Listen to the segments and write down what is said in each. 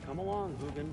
come along, Hugin.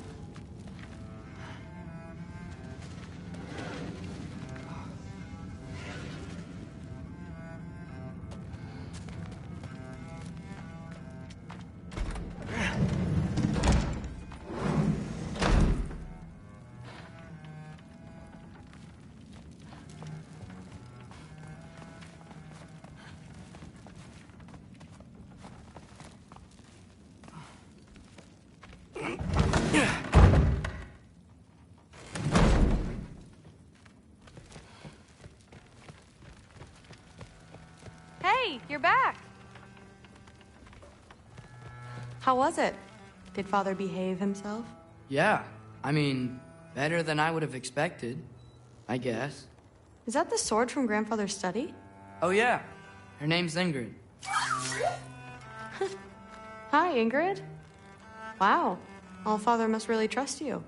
Hey, you're back! How was it? Did Father behave himself? Yeah, I mean, better than I would have expected, I guess. Is that the sword from Grandfather's study? Oh yeah, her name's Ingrid. Hi, Ingrid. Wow, All-Father must really trust you.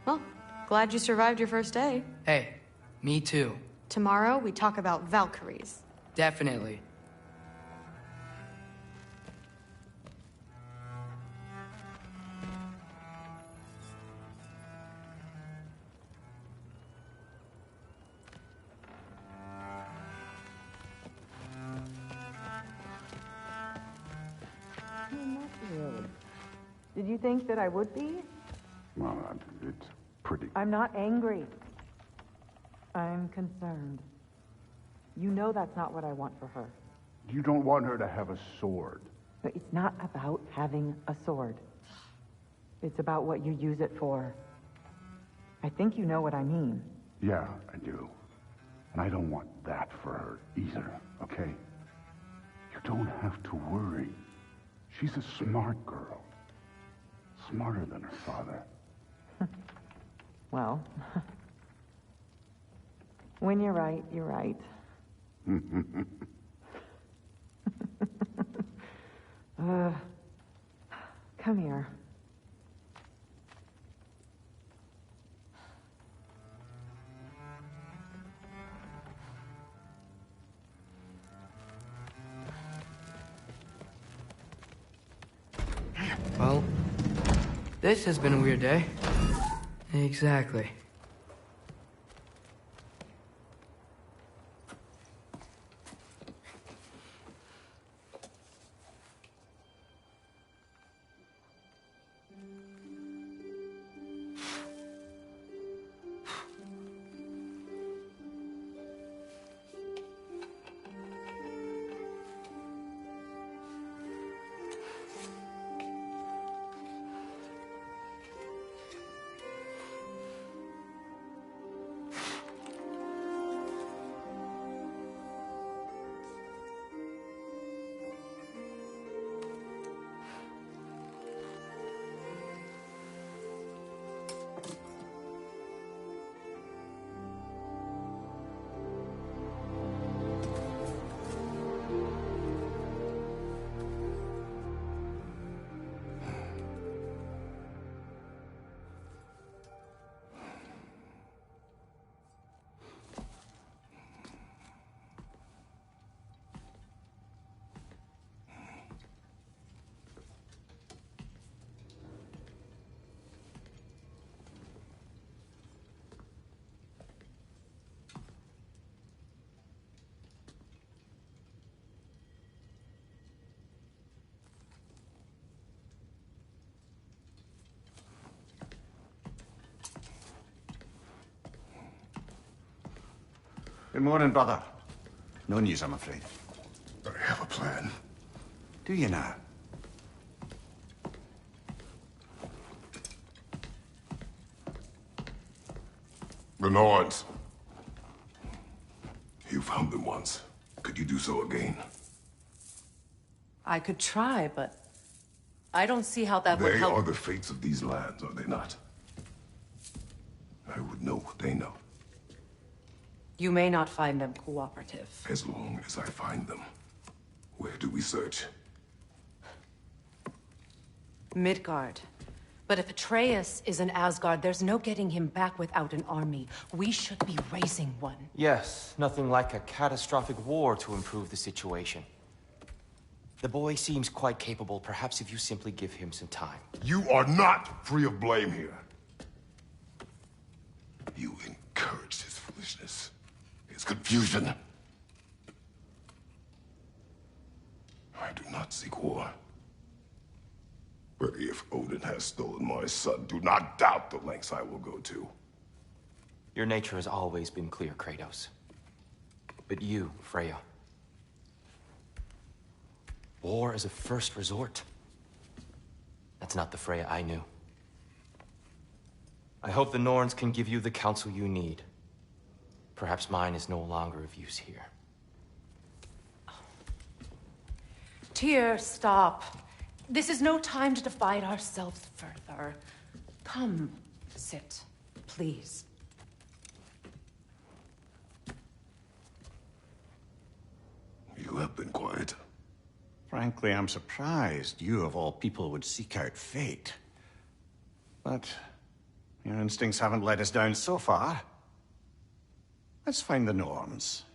Well, glad you survived your first day. Hey, me too. Tomorrow, we talk about Valkyries. Definitely. Did you think that I would be? Well, it's pretty... I'm not angry. I'm concerned. You know that's not what I want for her. You don't want her to have a sword. But it's not about having a sword. It's about what you use it for. I think you know what I mean. Yeah, I do. And I don't want that for her either, okay? You don't have to worry. She's a smart girl. Smarter than her father. Well, when you're right, you're right. Come here. Well, this has been a weird day. Exactly. Good morning, brother. No news, I'm afraid. I have a plan. Do you now? The Norns. You found them once. Could you do so again? I could try, but I don't see how that would They help. are the fates of these lands, are they not? I would know what they know. You may not find them cooperative. As long as I find them. Where do we search? Midgard. But if Atreus is in Asgard, there's no getting him back without an army. We should be raising one. Yes, nothing like a catastrophic war to improve the situation. The boy seems quite capable. Perhaps if you simply give him some time. You are not free of blame here. You encouraged his foolishness, his confusion. I do not seek war. But if Odin has stolen my son, do not doubt the lengths I will go to. Your nature has always been clear, Kratos. But you, Freya. War is a first resort. That's not the Freya I knew. I hope the Norns can give you the counsel you need. Perhaps mine is no longer of use here. Tyr, stop. This is no time to divide ourselves further. Come, sit, please. You have been quiet. Frankly, I'm surprised you, of all people, would seek out fate. But your instincts haven't let us down so far. Let's find the Norns.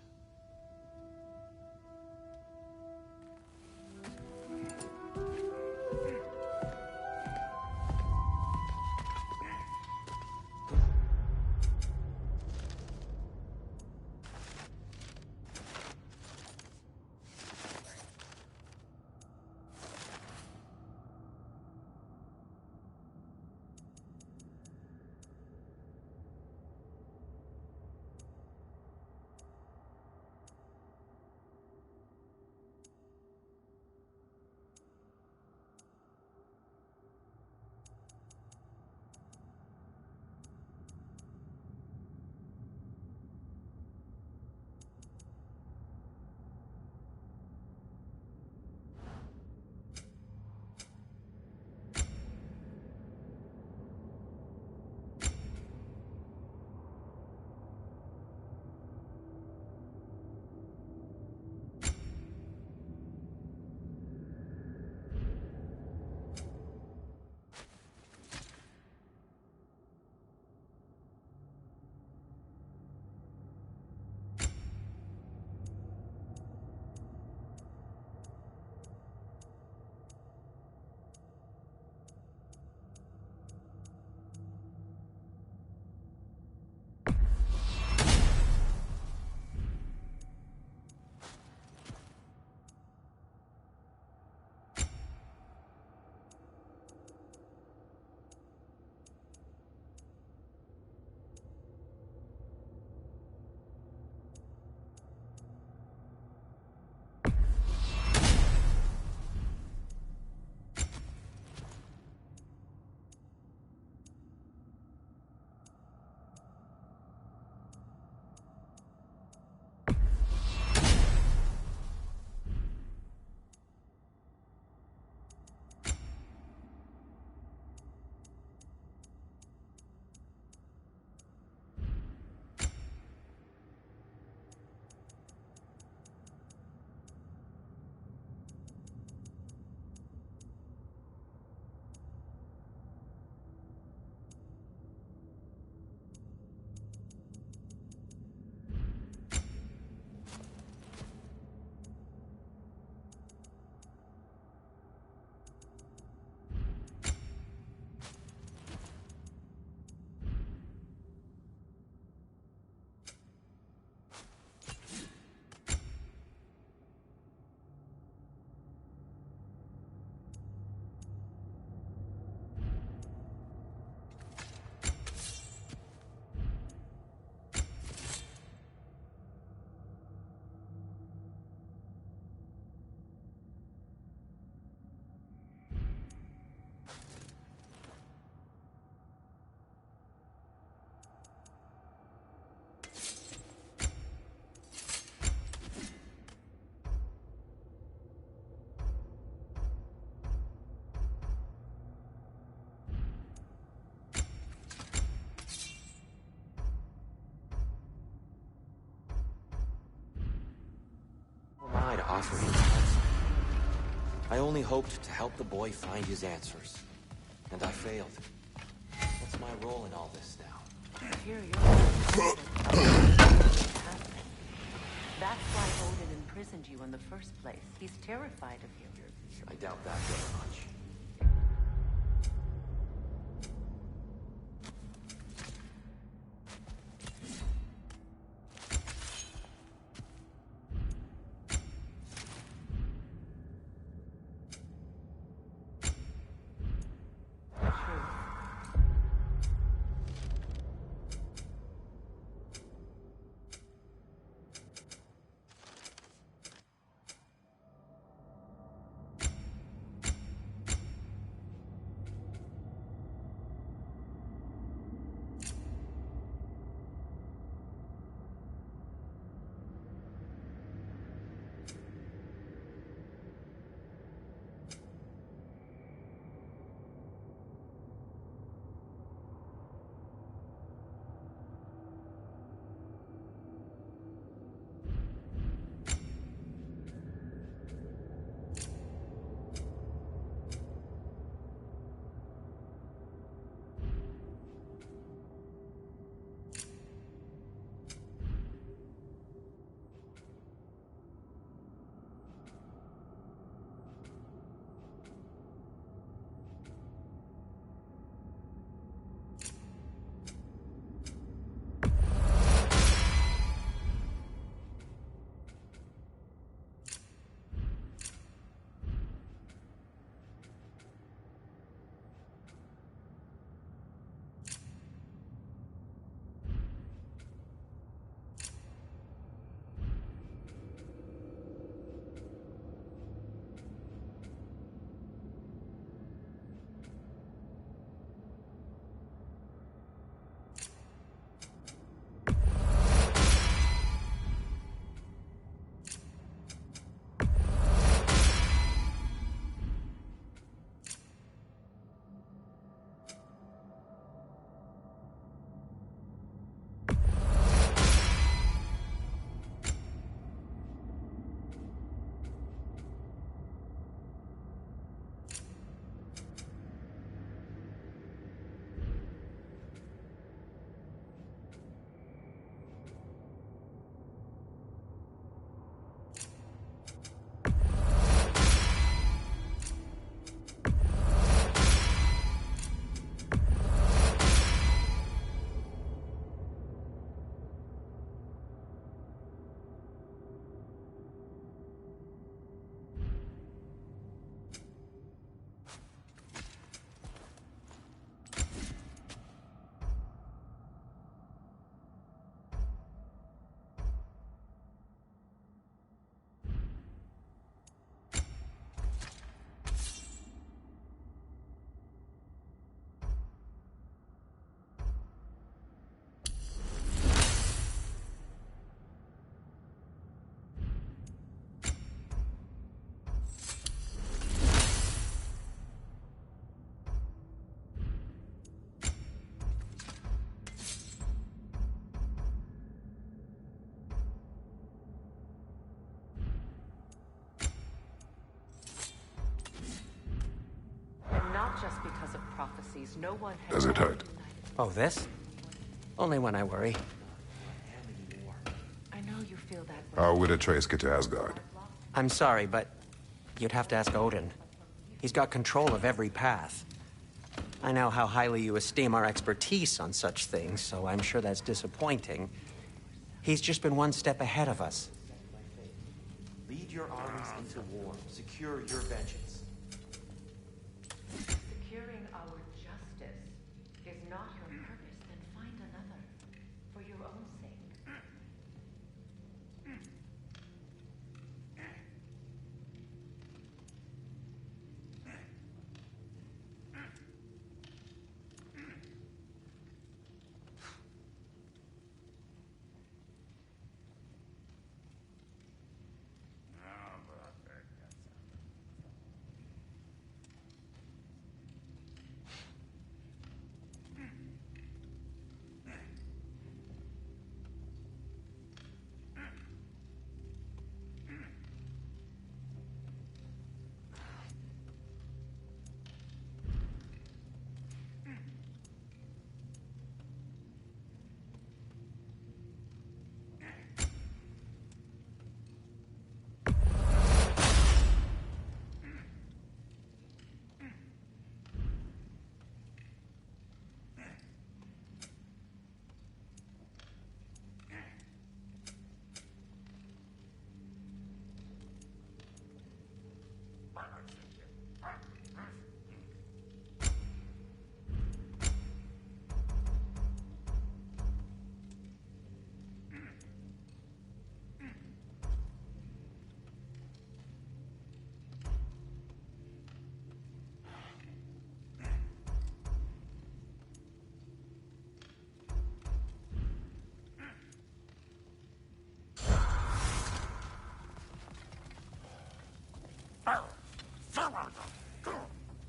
To offer him counsel. I only hoped to help the boy find his answers, and I failed. What's my role in all this now? Here, that's why Odin imprisoned imprisoned you in the first place. He's terrified of you. I doubt that very much. Not just because of prophecies. No one has... Does it hurt? Oh, this? Only when I worry. I know you feel that way. How would Atreus get to Asgard? I'm sorry, but you'd have to ask Odin. He's got control of every path. I know how highly you esteem our expertise on such things, so I'm sure that's disappointing. He's just been one step ahead of us. Lead your armies into war. Secure your vengeance. Securing our justice is not your purpose, then find another. For your own sake.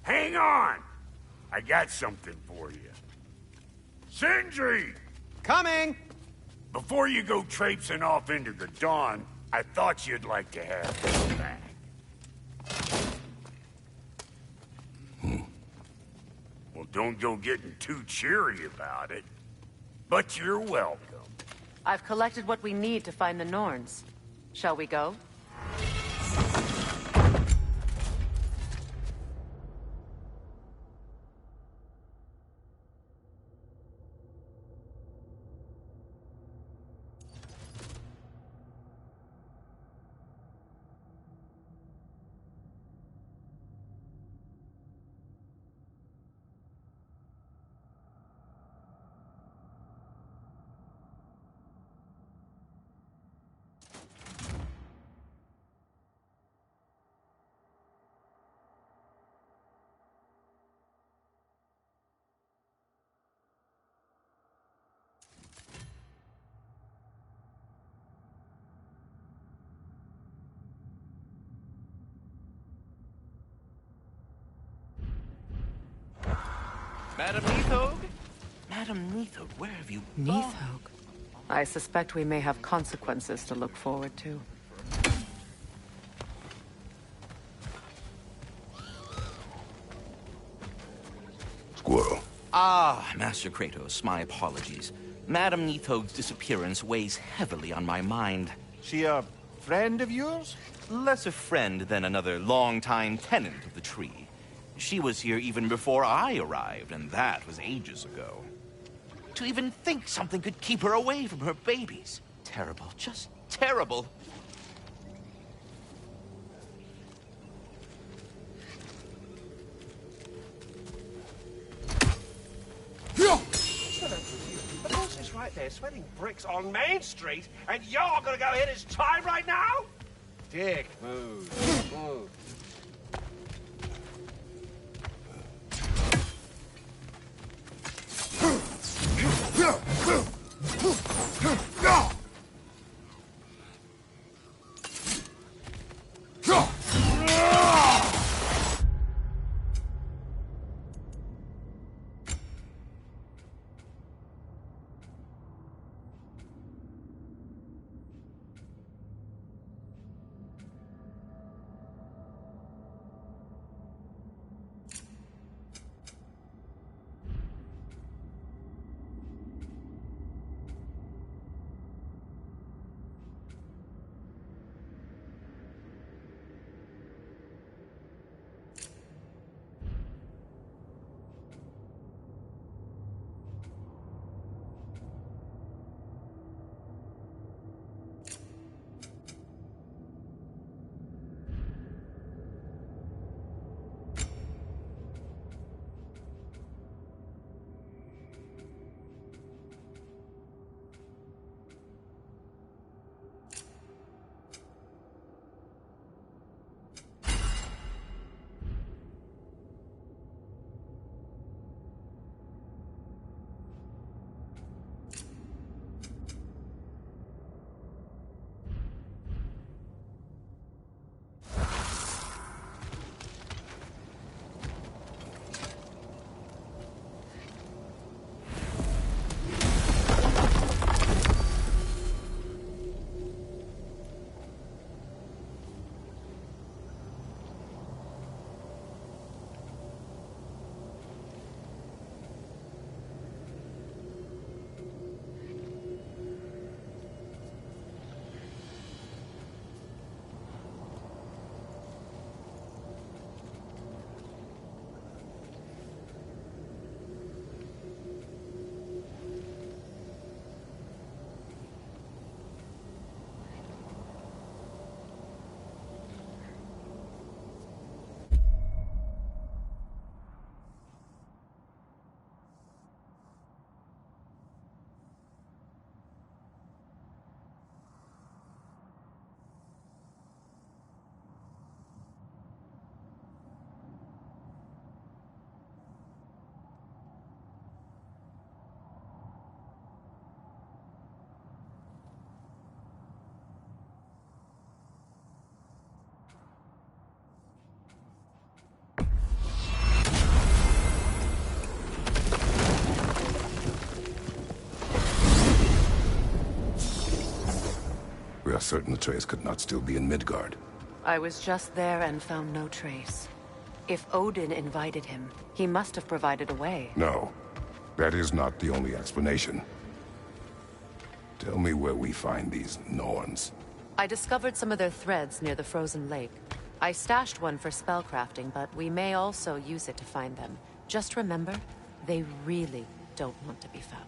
Hang on! I got something for you. Sindri! Coming! Before you go traipsing off into the dawn, I thought you'd like to have this back. Well, don't go getting too cheery about it. But you're welcome. I've collected what we need to find the Norns. Shall we go? Madam Neathog? Madam Neathog, where have you gone? Neathog. I suspect we may have consequences to look forward to. Squirrel. Ah, Master Kratos, my apologies. Madam Neathog's disappearance weighs heavily on my mind. She a friend of yours? Less a friend than another longtime tenant of the tree. She was here even before I arrived, and that was ages ago. To even think something could keep her away from her babies. Terrible, just terrible. The boss is right there, sweating bricks on Main Street, and you're gonna go hit his time right now? Dick, move, move. certain Atreus could not still be in Midgard? I was just there and found no trace. If Odin invited him, he must have provided a way. No. That is not the only explanation. Tell me where we find these Norns. I discovered some of their threads near the frozen lake. I stashed one for spellcrafting, but we may also use it to find them. Just remember, they really don't want to be found.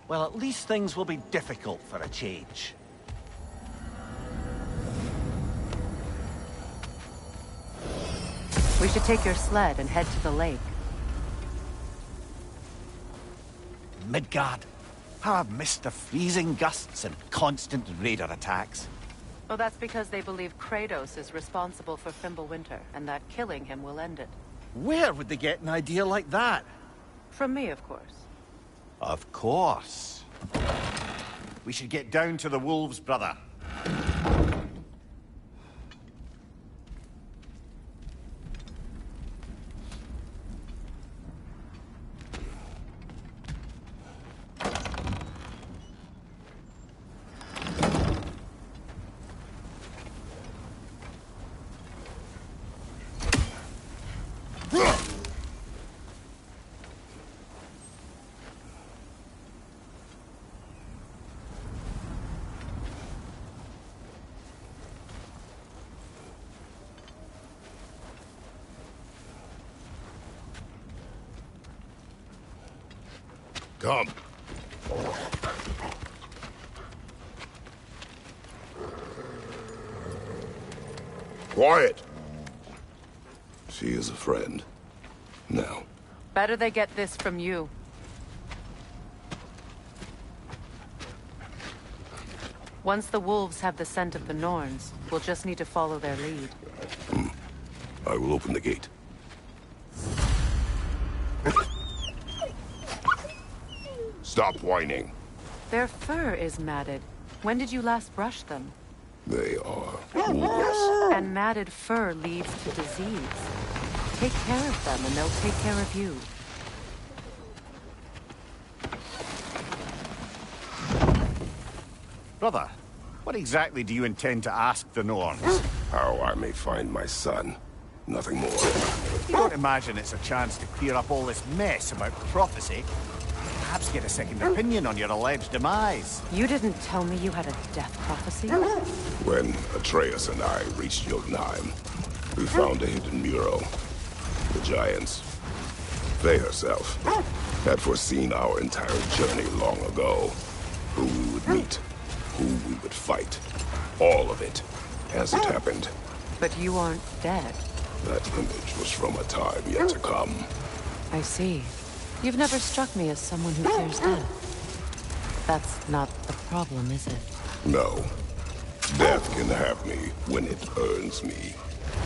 Well, at least things will be difficult for a change. We should take your sled and head to the lake. Midgard. How I've missed the freezing gusts and constant raider attacks. Oh, that's because they believe Kratos is responsible for Fimbulwinter, and that killing him will end it. Where would they get an idea like that? From me, of course. Of course. We should get down to the wolves, brother. Come. Quiet. She is a friend. Now. Better they get this from you. Once the wolves have the scent of the Norns, we'll just need to follow their lead. I will open the gate. Stop whining. Their fur is matted. When did you last brush them? They are wolves. And matted fur leads to disease. Take care of them and they'll take care of you. Brother, what exactly do you intend to ask the Norns? How I may find my son. Nothing more. You don't imagine it's a chance to clear up all this mess about prophecy? Perhaps get a second opinion on your alleged demise. You didn't tell me you had a death prophecy? When Atreus and I reached Jotunheim, we found a hidden mural. The Giants, Faye herself, had foreseen our entire journey long ago. Who we would meet, who we would fight. All of it, as it happened. But you aren't dead. That image was from a time yet to come. I see. You've never struck me as someone who fears death. That's not the problem, is it? No. Death can have me when it earns me.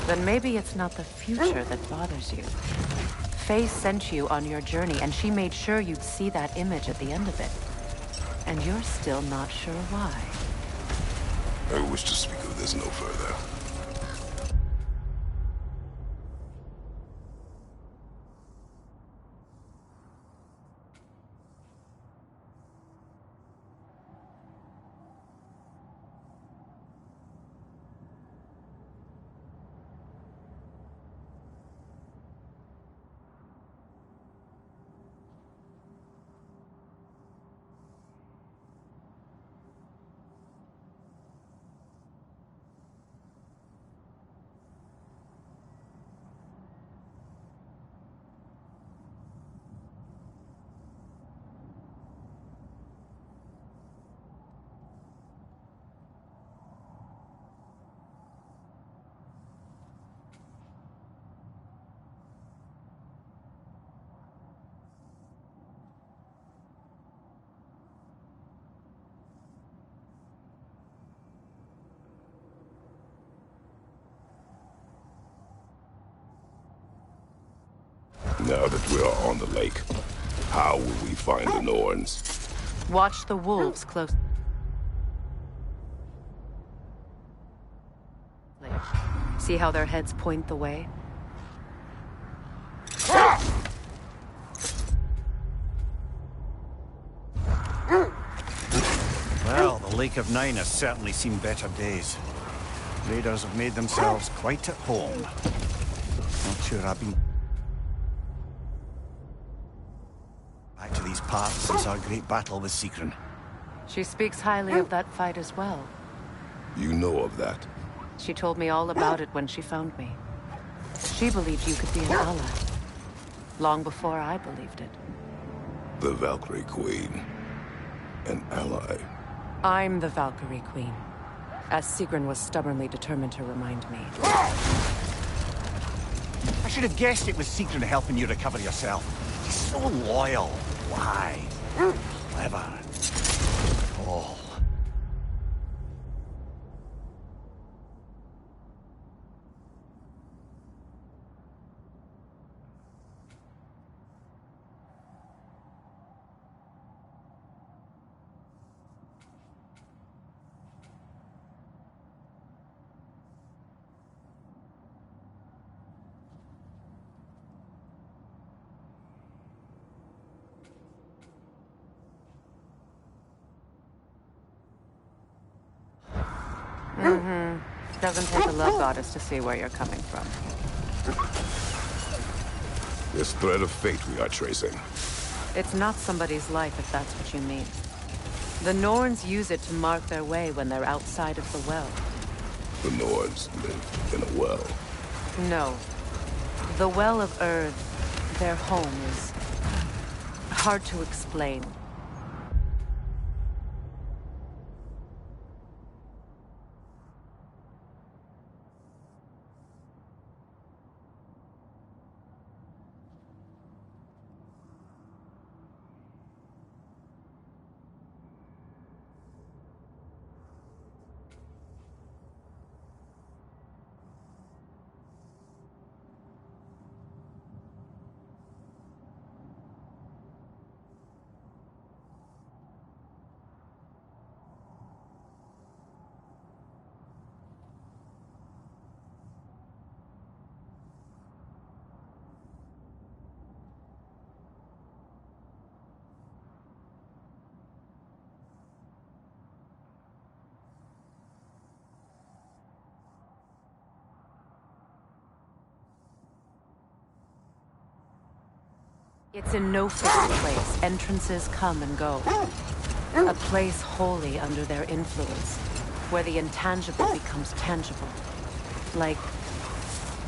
Then maybe it's not the future that bothers you. Faye sent you on your journey, and she made sure you'd see that image at the end of it. And you're still not sure why. I wish to speak of this no further. Now that we are on the lake, how will we find the Norns? Watch the wolves close. See how their heads point the way? Well, the Lake of Nine has certainly seen better days. Raiders have made themselves quite at home. Not sure I've been back to these parts since our great battle with Seekrin. She speaks highly of that fight as well. You know of that? She told me all about it when she found me. She believed you could be an ally. Long before I believed it. The Valkyrie Queen. An ally. I'm the Valkyrie Queen. As Seekrin was stubbornly determined to remind me. I should have guessed it was Seekrin helping you recover yourself. He's so loyal. Why? Clever. Oh. Doesn't take a love goddess to see where you're coming from. This thread of fate we are tracing. It's not somebody's life, if that's what you mean. The Norns use it to mark their way when they're outside of the well. The Norns live in a well. No. The Well of Earth, their home, is hard to explain. It's in no fixed place. Entrances come and go. A place wholly under their influence, where the intangible becomes tangible. Like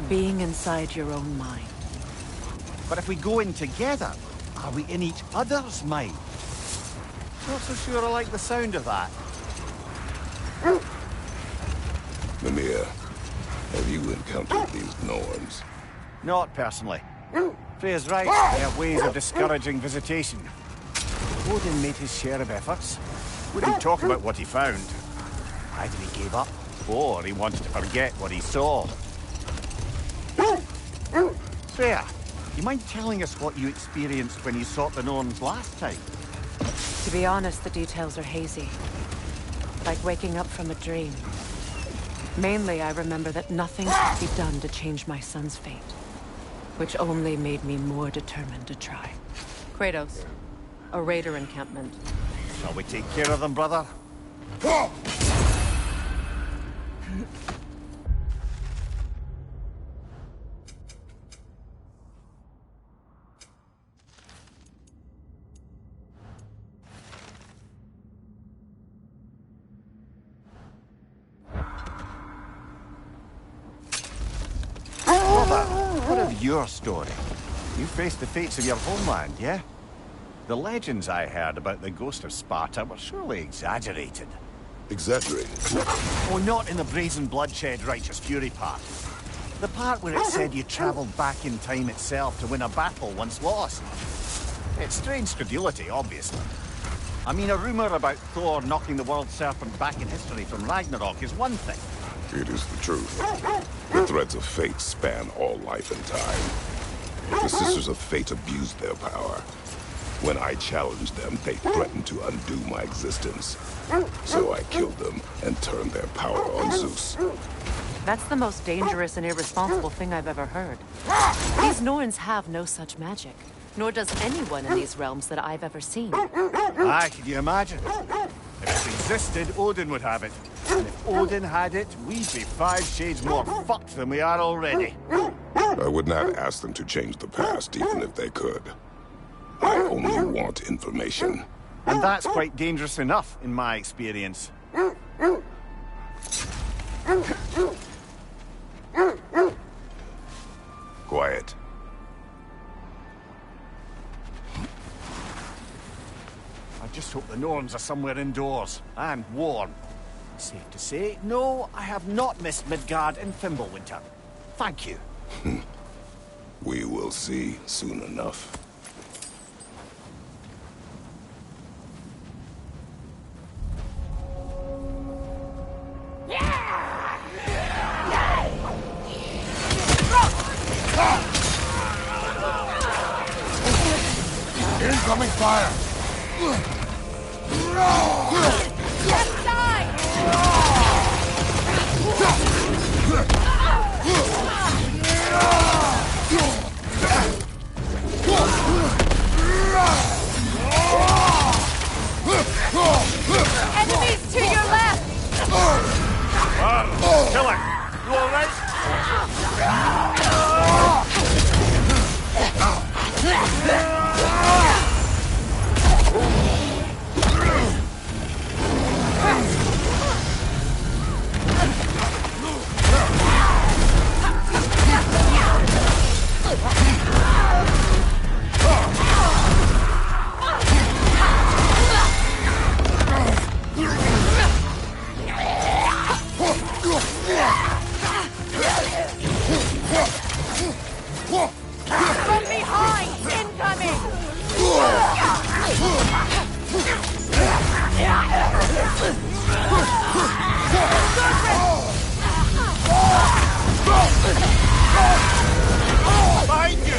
being inside your own mind. But if we go in together, are we in each other's mind? Not so sure I like the sound of that. Mimir, have you encountered these Norns? Not personally. Freya's right, they have ways of discouraging visitation. Odin made his share of efforts. Wouldn't talk about what he found. Either he gave up, or he wanted to forget what he saw. Freya, you mind telling us what you experienced when you sought the Norns last time? To be honest, the details are hazy. Like waking up from a dream. Mainly, I remember that nothing could be done to change my son's fate. Which only made me more determined to try. Kratos, a raider encampment. Shall we take care of them, brother? Your story. You faced the fates of your homeland, yeah? The legends I heard about the ghost of Sparta were surely exaggerated. Exaggerated? Oh, not in the brazen bloodshed righteous fury part. The part where it said you traveled back in time itself to win a battle once lost. It's strange credulity, obviously. I mean, a rumor about Thor knocking the world serpent back in history from Ragnarok is one thing. It is the truth. The threads of fate span all life and time. The Sisters of Fate abused their power. When I challenged them, they threatened to undo my existence. So I killed them and turned their power on Zeus. That's the most dangerous and irresponsible thing I've ever heard. These Norns have no such magic. Nor does anyone in these realms that I've ever seen. Aye, can you imagine? If it existed, Odin would have it. And if Odin had it, we'd be 5 shades more fucked than we are already. I would not ask them to change the past, even if they could. I only want information. And that's quite dangerous enough, in my experience. Quiet. I just hope the Norns are somewhere indoors, and warm. Safe to say, no, I have not missed Midgard and Fimbulwinter. Thank you. We will see soon enough. Incoming fire! Left side! Enemies to your left! Kill it! You alright? From behind! Incoming! Behind you! Behind you!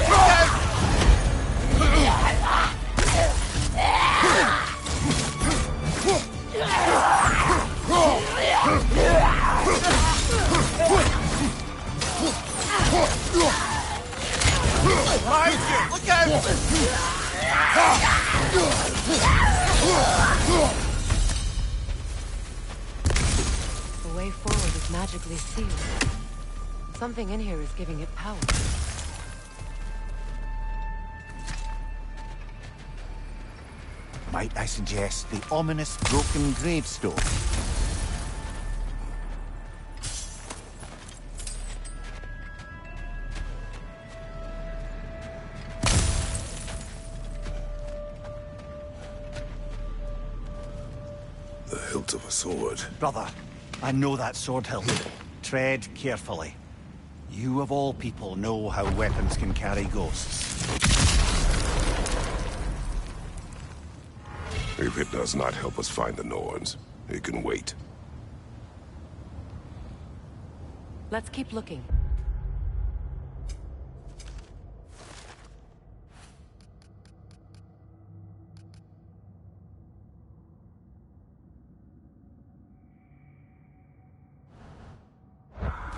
Look out! The way forward is magically sealed. Something in here is giving it power. Might I suggest the ominous broken gravestone? The hilt of a sword. Brother, I know that sword hilt. Tread carefully. You of all people know how weapons can carry ghosts. If it does not help us find the Norns, it can wait. Let's keep looking.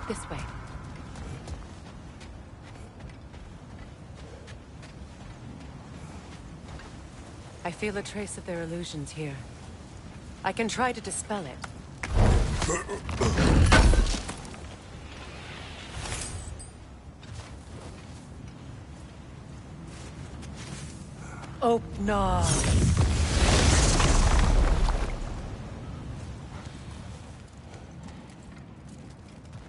This way. I feel a trace of their illusions here. I can try to dispel it. Oh, no.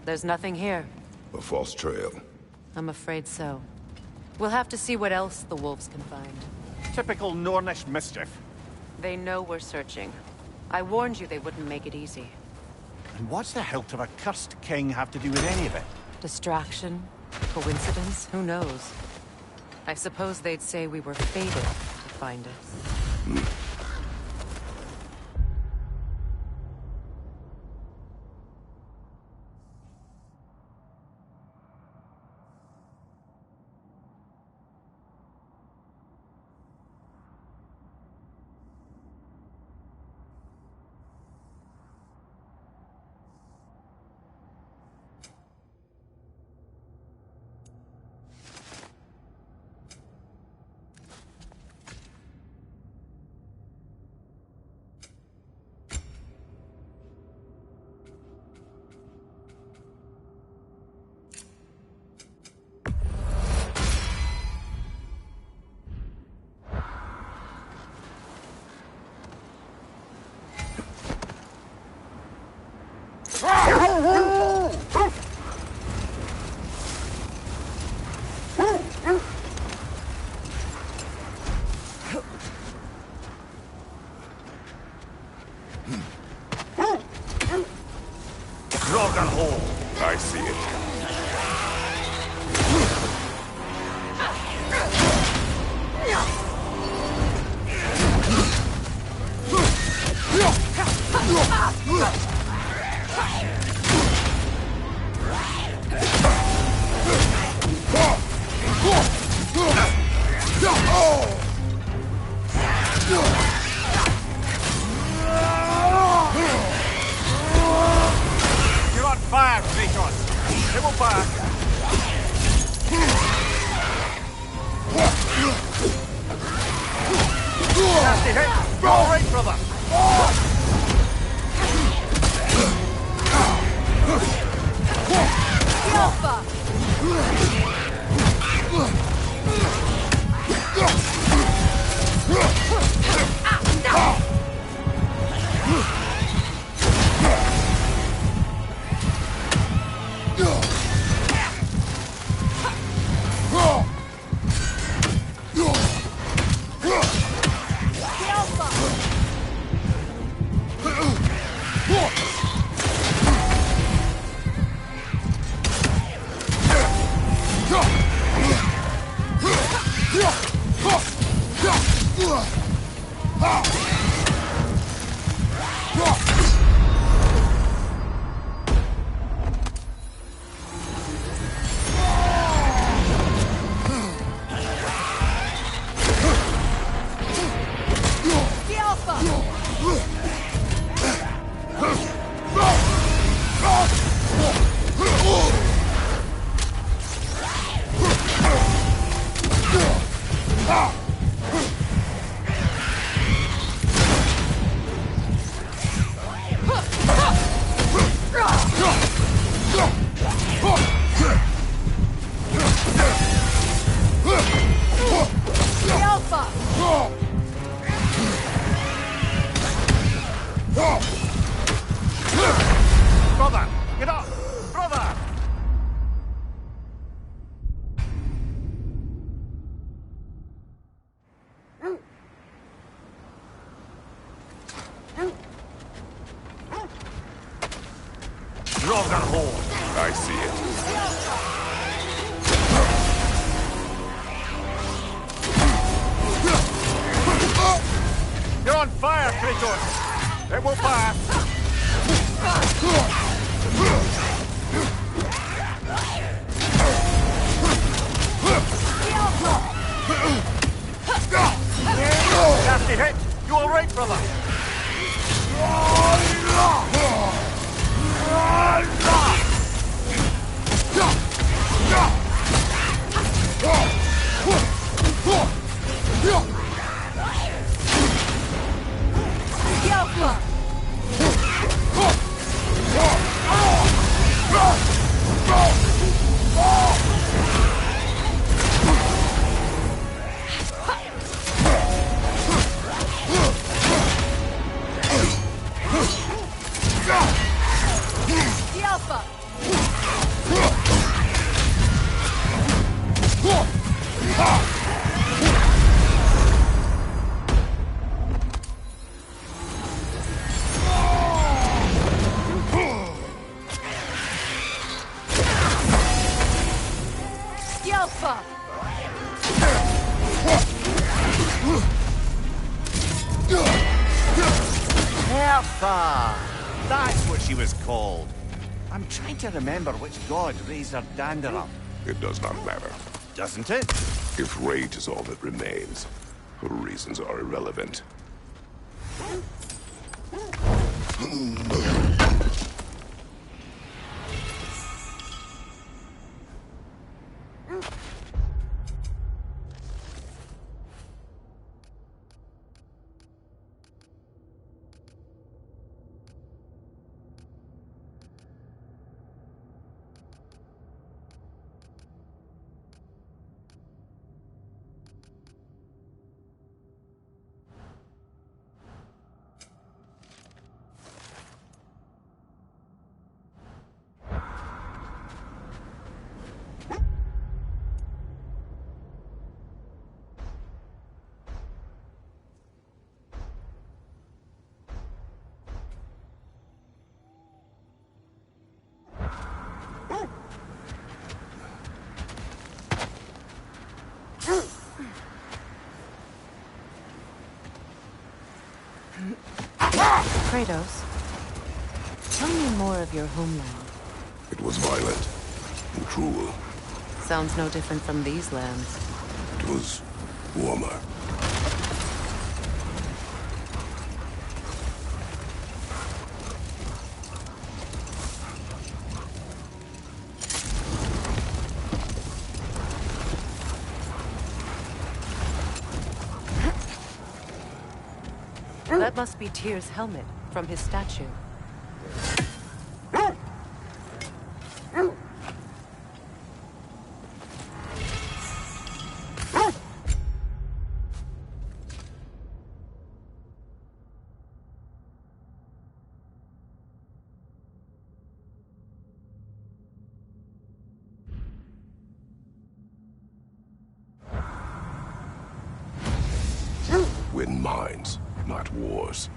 There's nothing here. A false trail. I'm afraid so. We'll have to see what else the wolves can find. Typical Nornish mischief. They know we're searching. I warned you they wouldn't make it easy. And what's the hilt of a cursed king have to do with any of it? Distraction? Coincidence? Who knows? I suppose they'd say we were fated to find us. Nasty hit! You all right, brother? Brother, get up! Brother! Dragonhorn! I see it. You're on fire, Kratos! It will pass! Nasty hit! You all right, brother? Hertha! That's what she was called. I'm trying to remember which god raised her dander up. It does not matter. Doesn't it? If rage is all that remains, her reasons are irrelevant. Kratos, tell me more of your homeland. It was violent and cruel. Sounds no different from these lands. It was warmer. That must be Tyr's helmet from his statue. Win minds, not wars.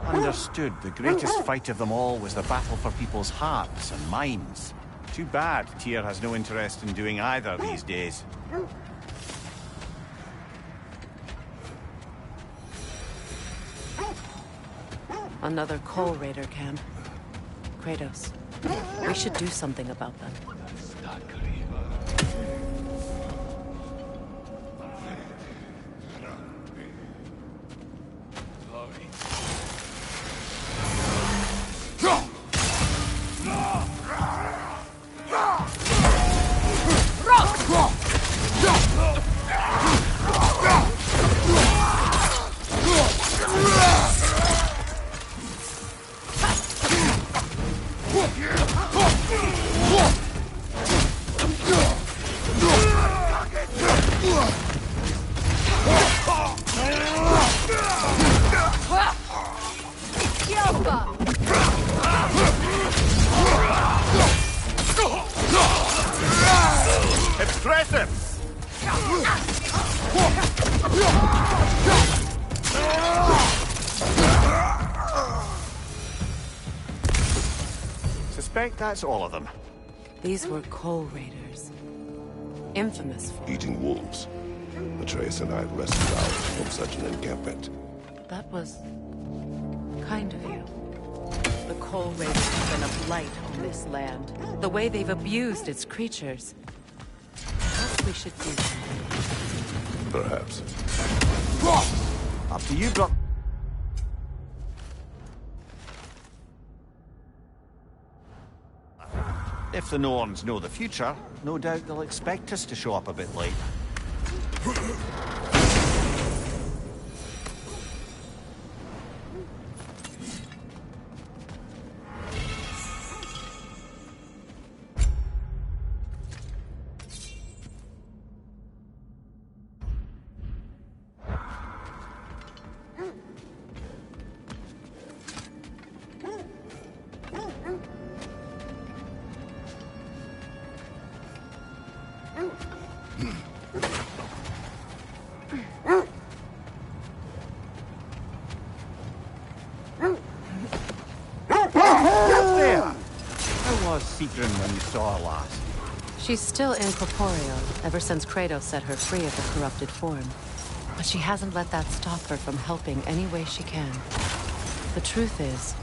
Understood, the greatest fight of them all was the battle for people's hearts and minds. Too bad Tyr has no interest in doing either these days. Another Coal Raider camp. Kratos, we should do something about them. Impressive! Suspect that's all of them. These were Coal Raiders. Infamous for... Eating wolves. Atreus and I rescued ours from such an encampment. That was... kind of you. The Coal Raiders have been a blight on this land. The way they've abused its creatures. Perhaps we should do something. Perhaps. Up to you, bro. If the Norns know the future, no doubt they'll expect us to show up a bit late. Sigrun when you saw her last? She's still incorporeal, ever since Kratos set her free of the corrupted form. But she hasn't let that stop her from helping any way she can. The truth is,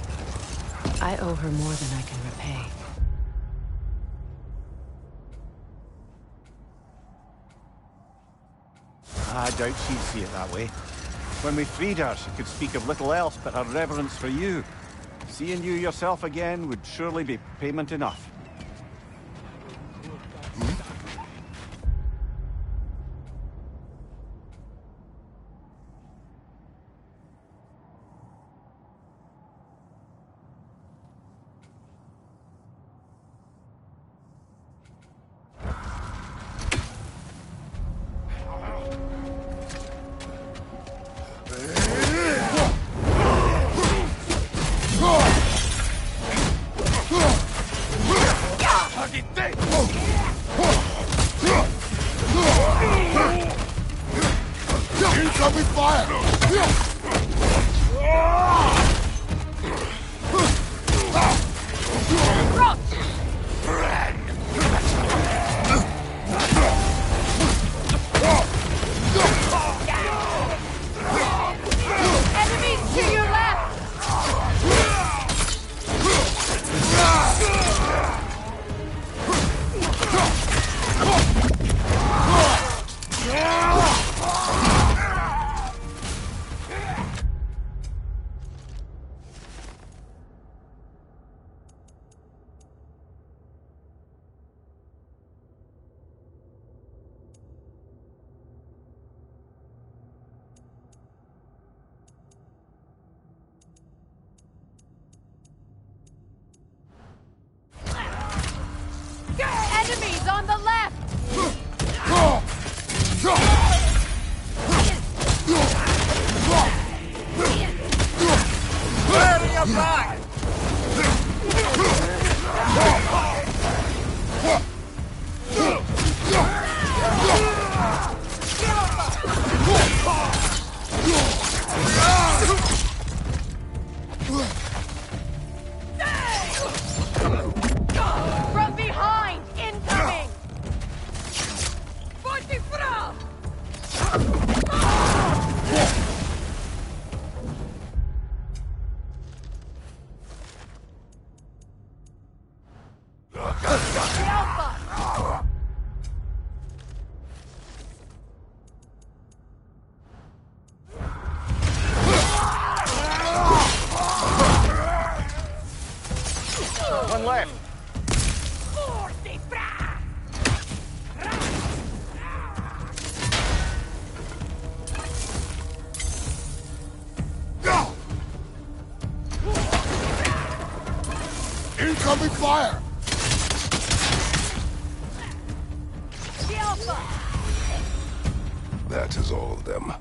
I owe her more than I can repay. I doubt she'd see it that way. When we freed her, she could speak of little else but her reverence for you. Seeing you yourself again would surely be payment enough. Incoming fire! The Alpha! That is all of them.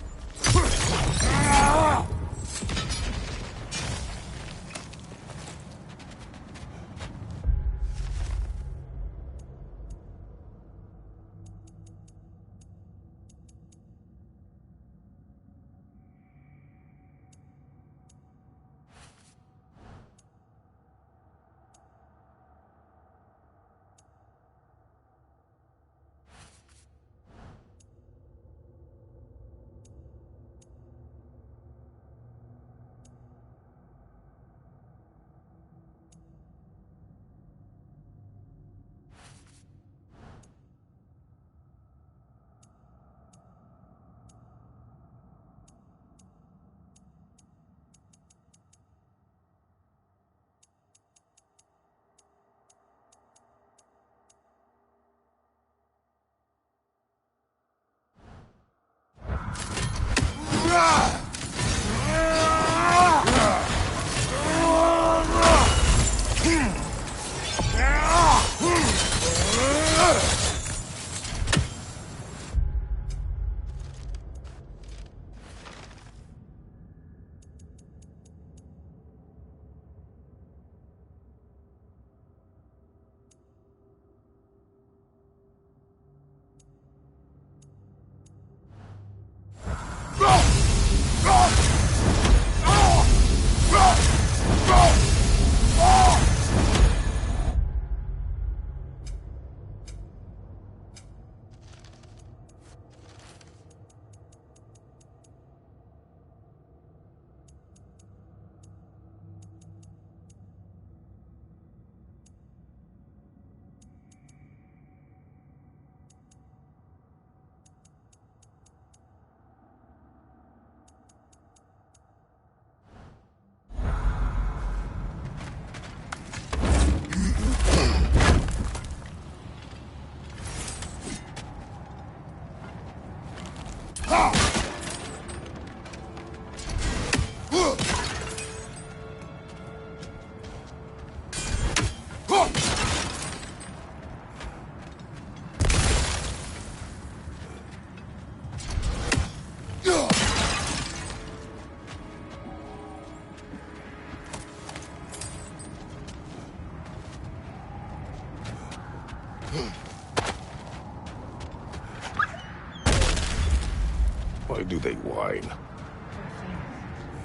Why do they whine?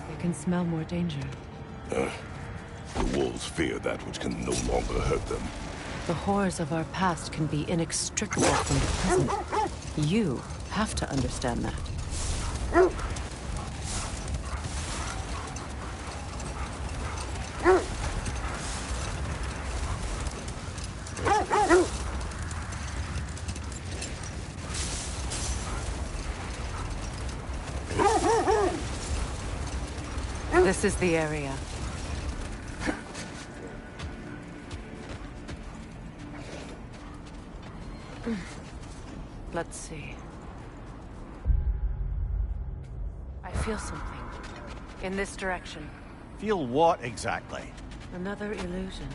They can smell more danger. The wolves fear that which can no longer hurt them. The horrors of our past can be inextricable from the present. You have to understand that. This is the area. Let's see. I feel something. In this direction. Feel what exactly? Another illusion.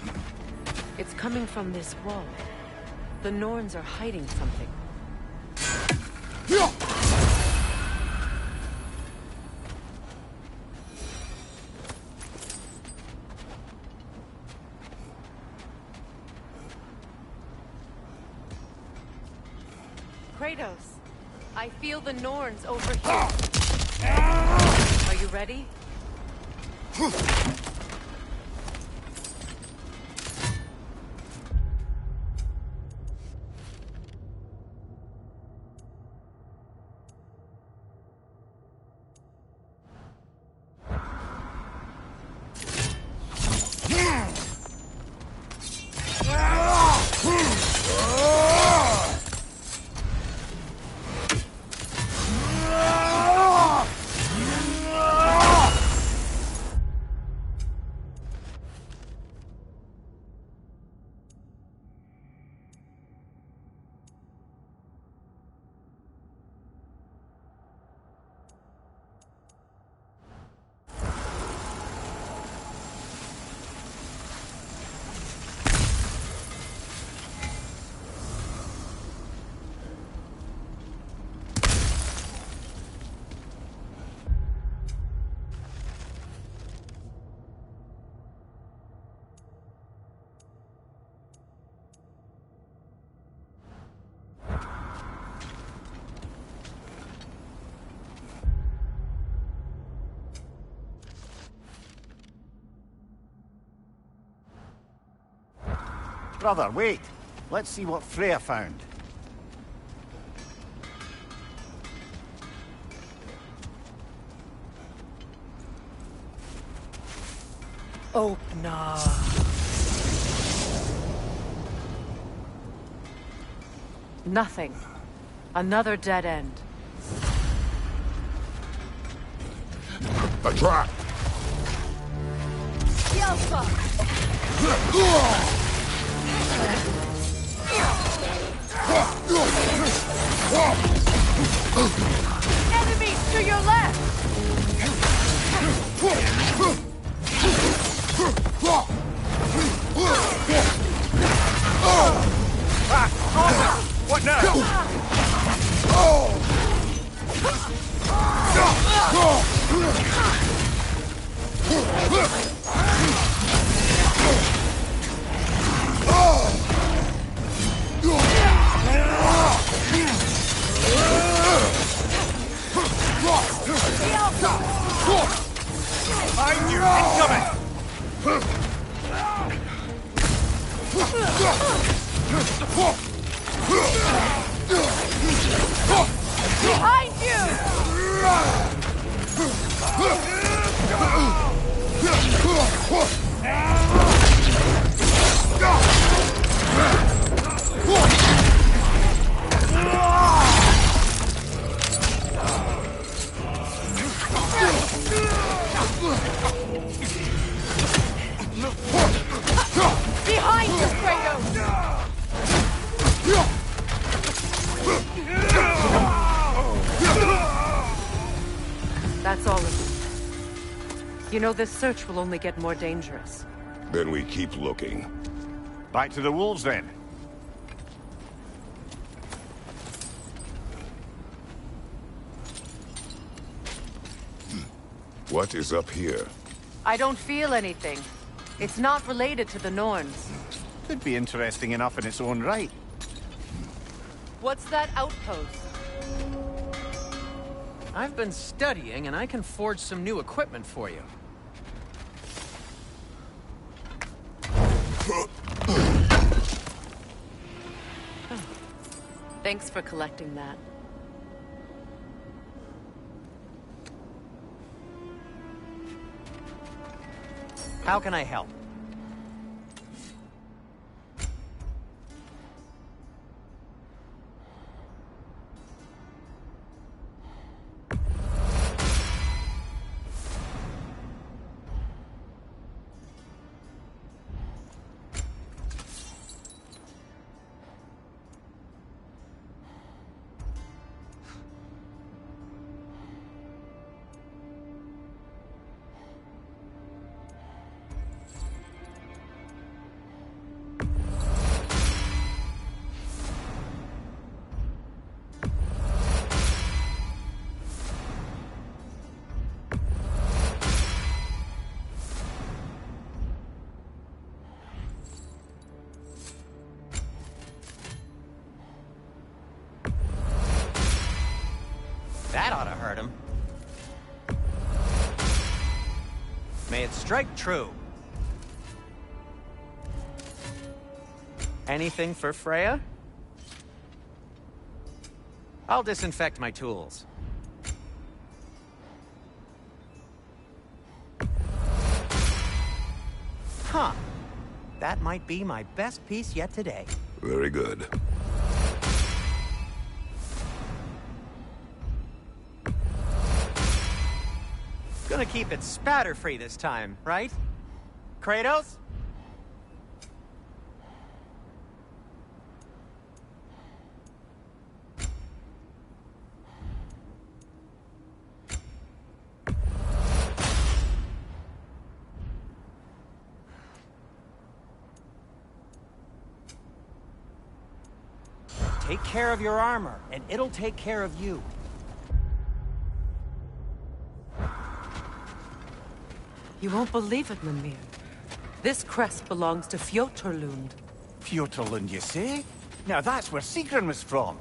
It's coming from this wall. The Norns are hiding something. Kratos, I feel the Norns over here. Are you ready? Brother, wait. Let's see what Freya found. Opener. Nothing. Another dead end. A trap! Enemies to your left! What now? Behind you! Incoming! Behind you! Behind you, Kratos! That's all of them. You know, this search will only get more dangerous. Then we keep looking. Back to the wolves, then. What is up here? I don't feel anything. It's not related to the Norns. Could be interesting enough in its own right. What's that outpost? I've been studying, and I can forge some new equipment for you. Thanks for collecting that. How can I help? That ought to hurt him. May it strike true. Anything for Freya? I'll disinfect my tools. Huh. That might be my best piece yet today. Very good. Gonna keep it spatter-free this time, right? Kratos? Take care of your armor, and it'll take care of you. You won't believe it, Mimir. This crest belongs to Fjotorlund. Fjotorlund, you say? Now that's where Sigrun was from.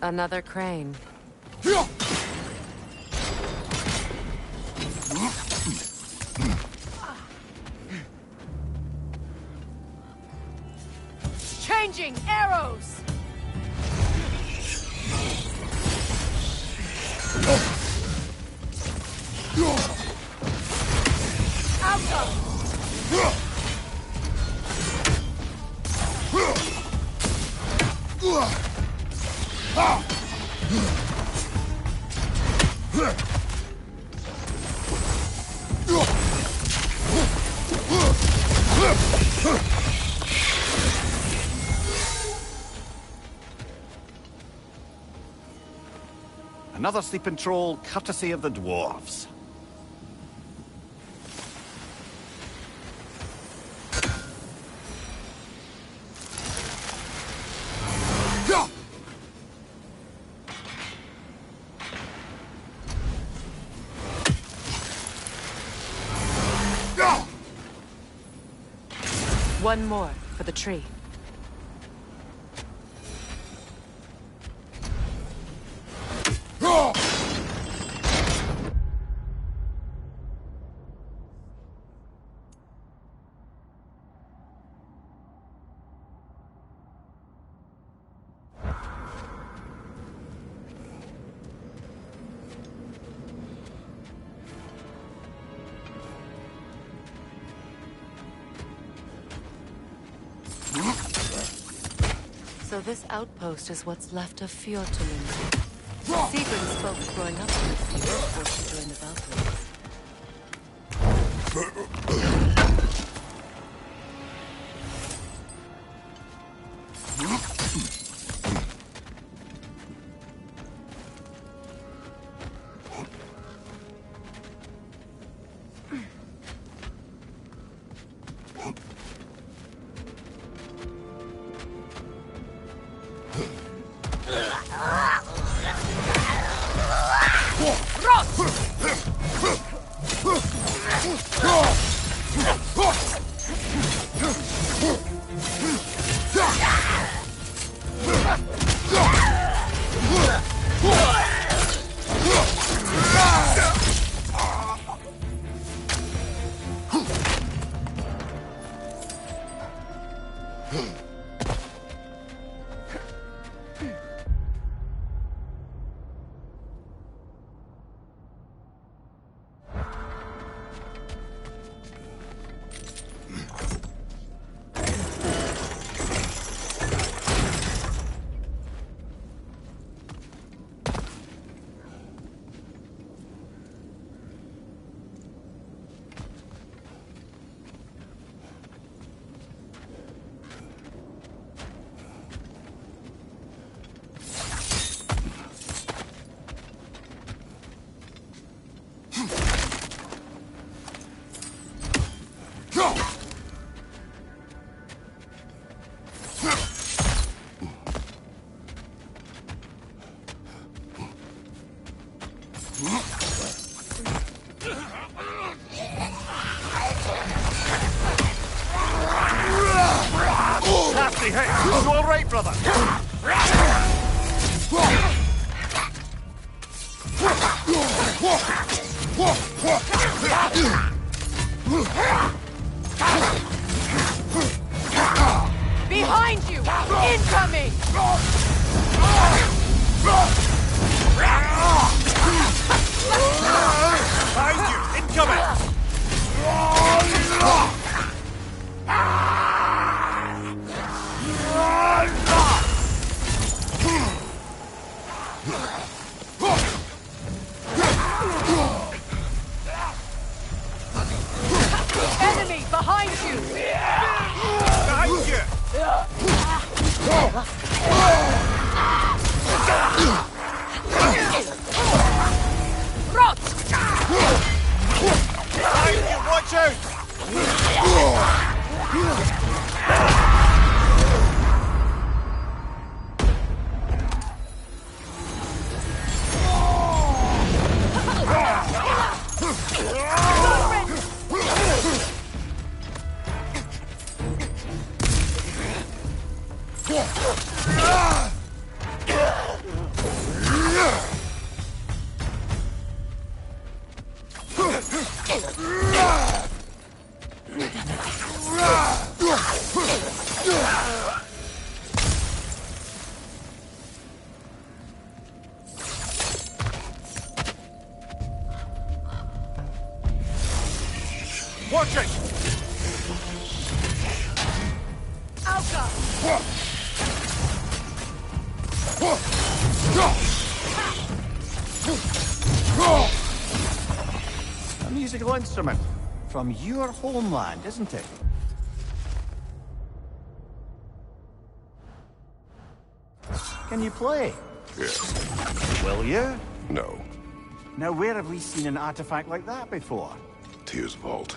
Another crane. Changing arrows! Another sleeping troll, courtesy of the dwarves. One more for the tree. So this outpost is what's left of Fjortulund. Sigrun spoke of growing up in the sea before she joined the Valkyries. Nasty hit! You all right, brother? Behind you! Incoming! Behind you! Incoming! Enemy behind you! Behind you! Rot! Behind you! Watch out! A musical instrument from your homeland, isn't it? Can you play? Yes. Will you? No. Now, where have we seen an artifact like that before? Tyr's vault.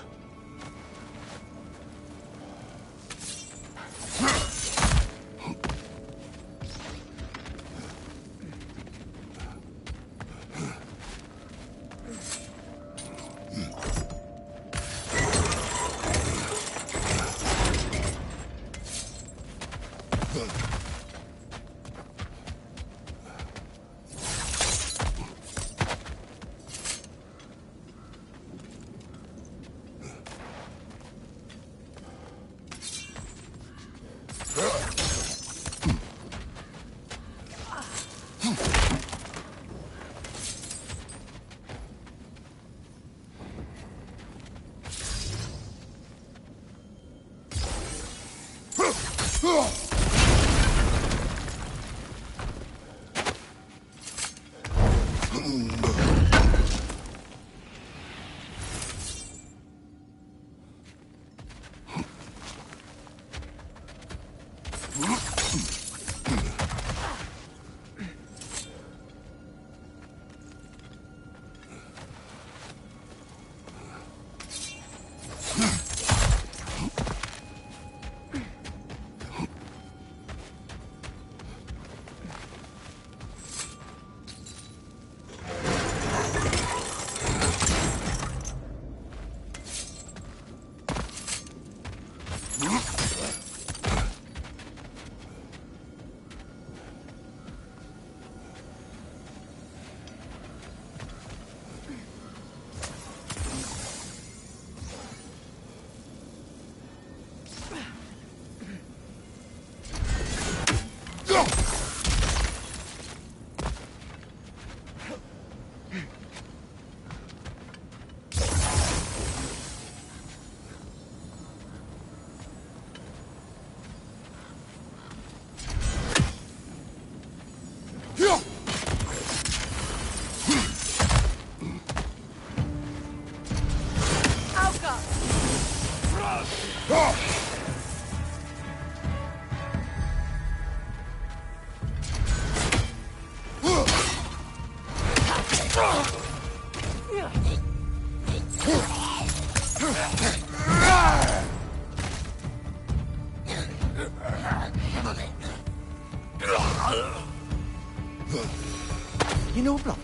You know, brother,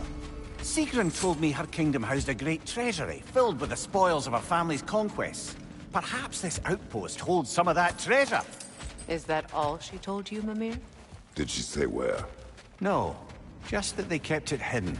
Sigrun told me her kingdom housed a great treasury filled with the spoils of her family's conquests. Perhaps this outpost holds some of that treasure. Is that all she told you, Mimir? Did she say where? No, just that they kept it hidden.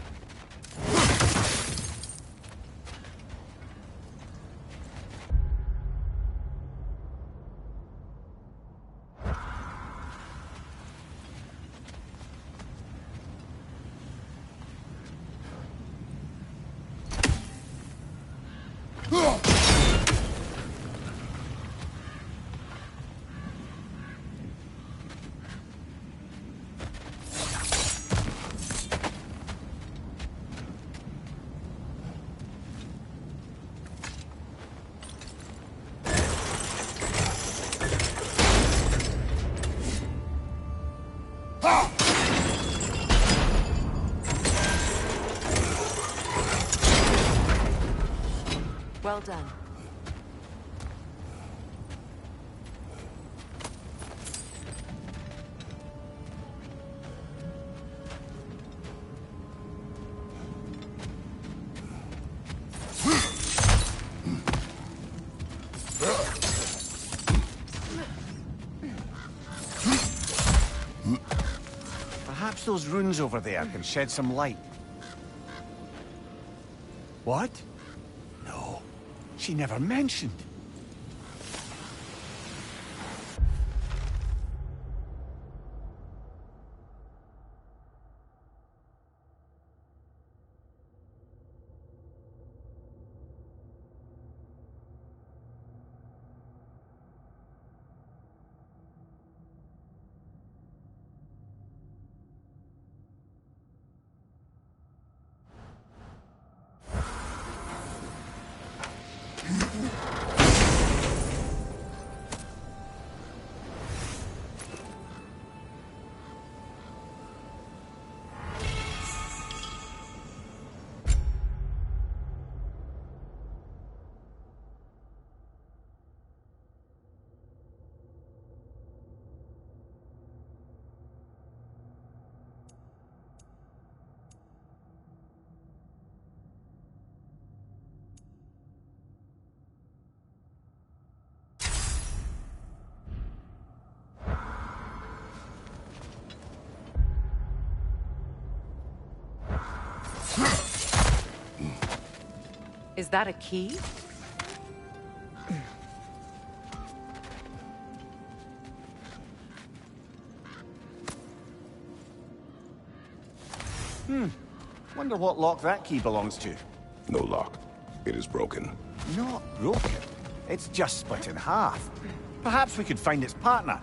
Well done. Perhaps those runes over there can shed some light. What? No, she never mentioned. Is that a key? Wonder what lock that key belongs to. No lock. It is broken. Not broken. It's just split in half. Perhaps we could find its partner.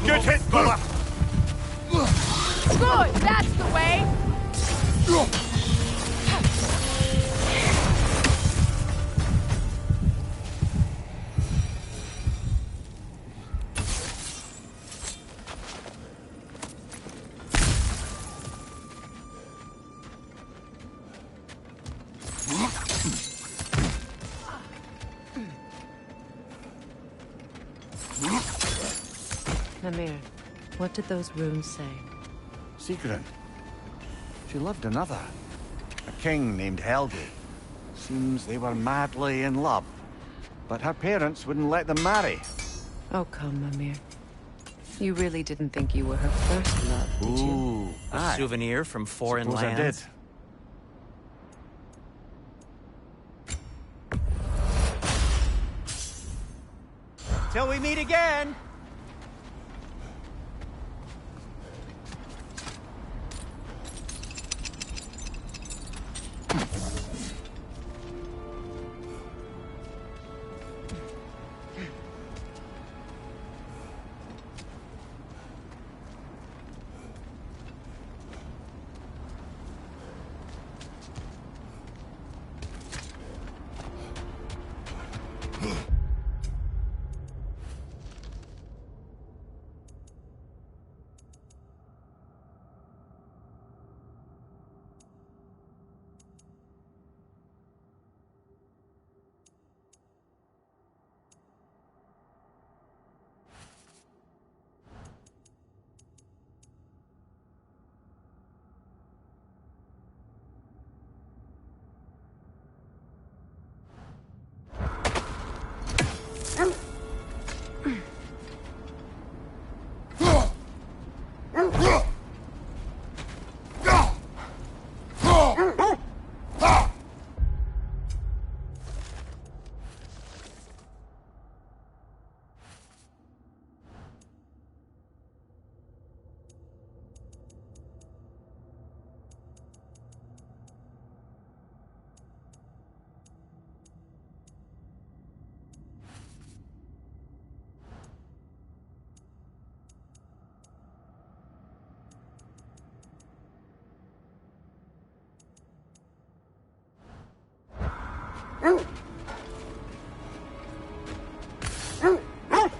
Good hit, brother! Good, that's the way! Amir, what did those runes say? Secret. She loved another. A king named Helgi. Seems they were madly in love. But her parents wouldn't let them marry. Oh, come, Amir. You really didn't think you were her first love, did you? Ooh, a souvenir from foreign lands. I did. Till we meet again!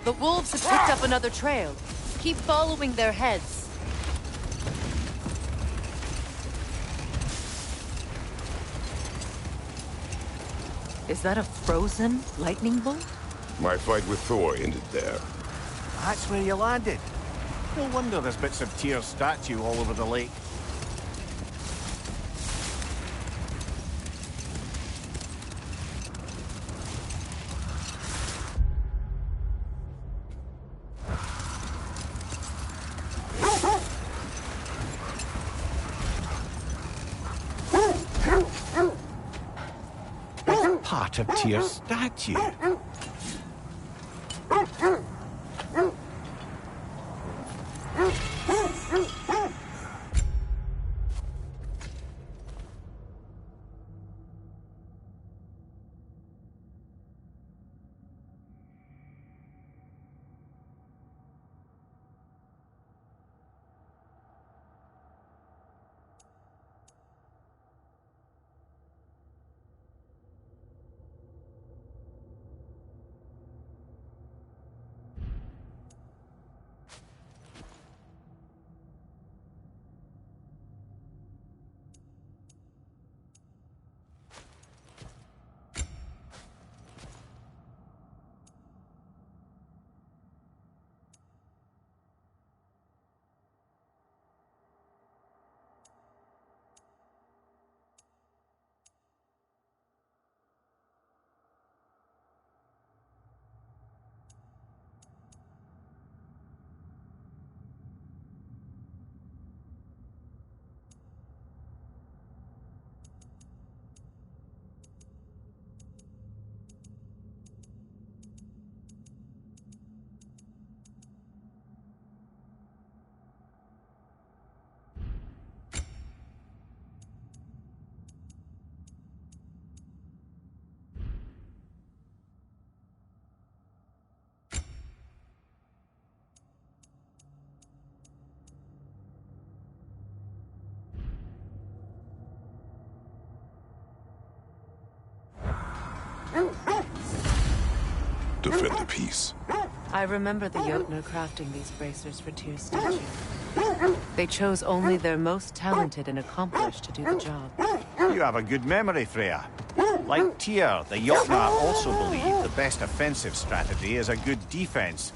The wolves have picked up another trail. Keep following their heads. Is that a frozen lightning bolt? My fight with Thor ended there. That's where you landed. No wonder there's bits of Tyr's statue all over the lake. Part of Tyr's statue. Defend the peace. I remember the Jotnar crafting these bracers for Tyr's statue. They chose only their most talented and accomplished to do the job. You have a good memory, Freya. Like Tyr, the Jotnar also believe the best offensive strategy is a good defense.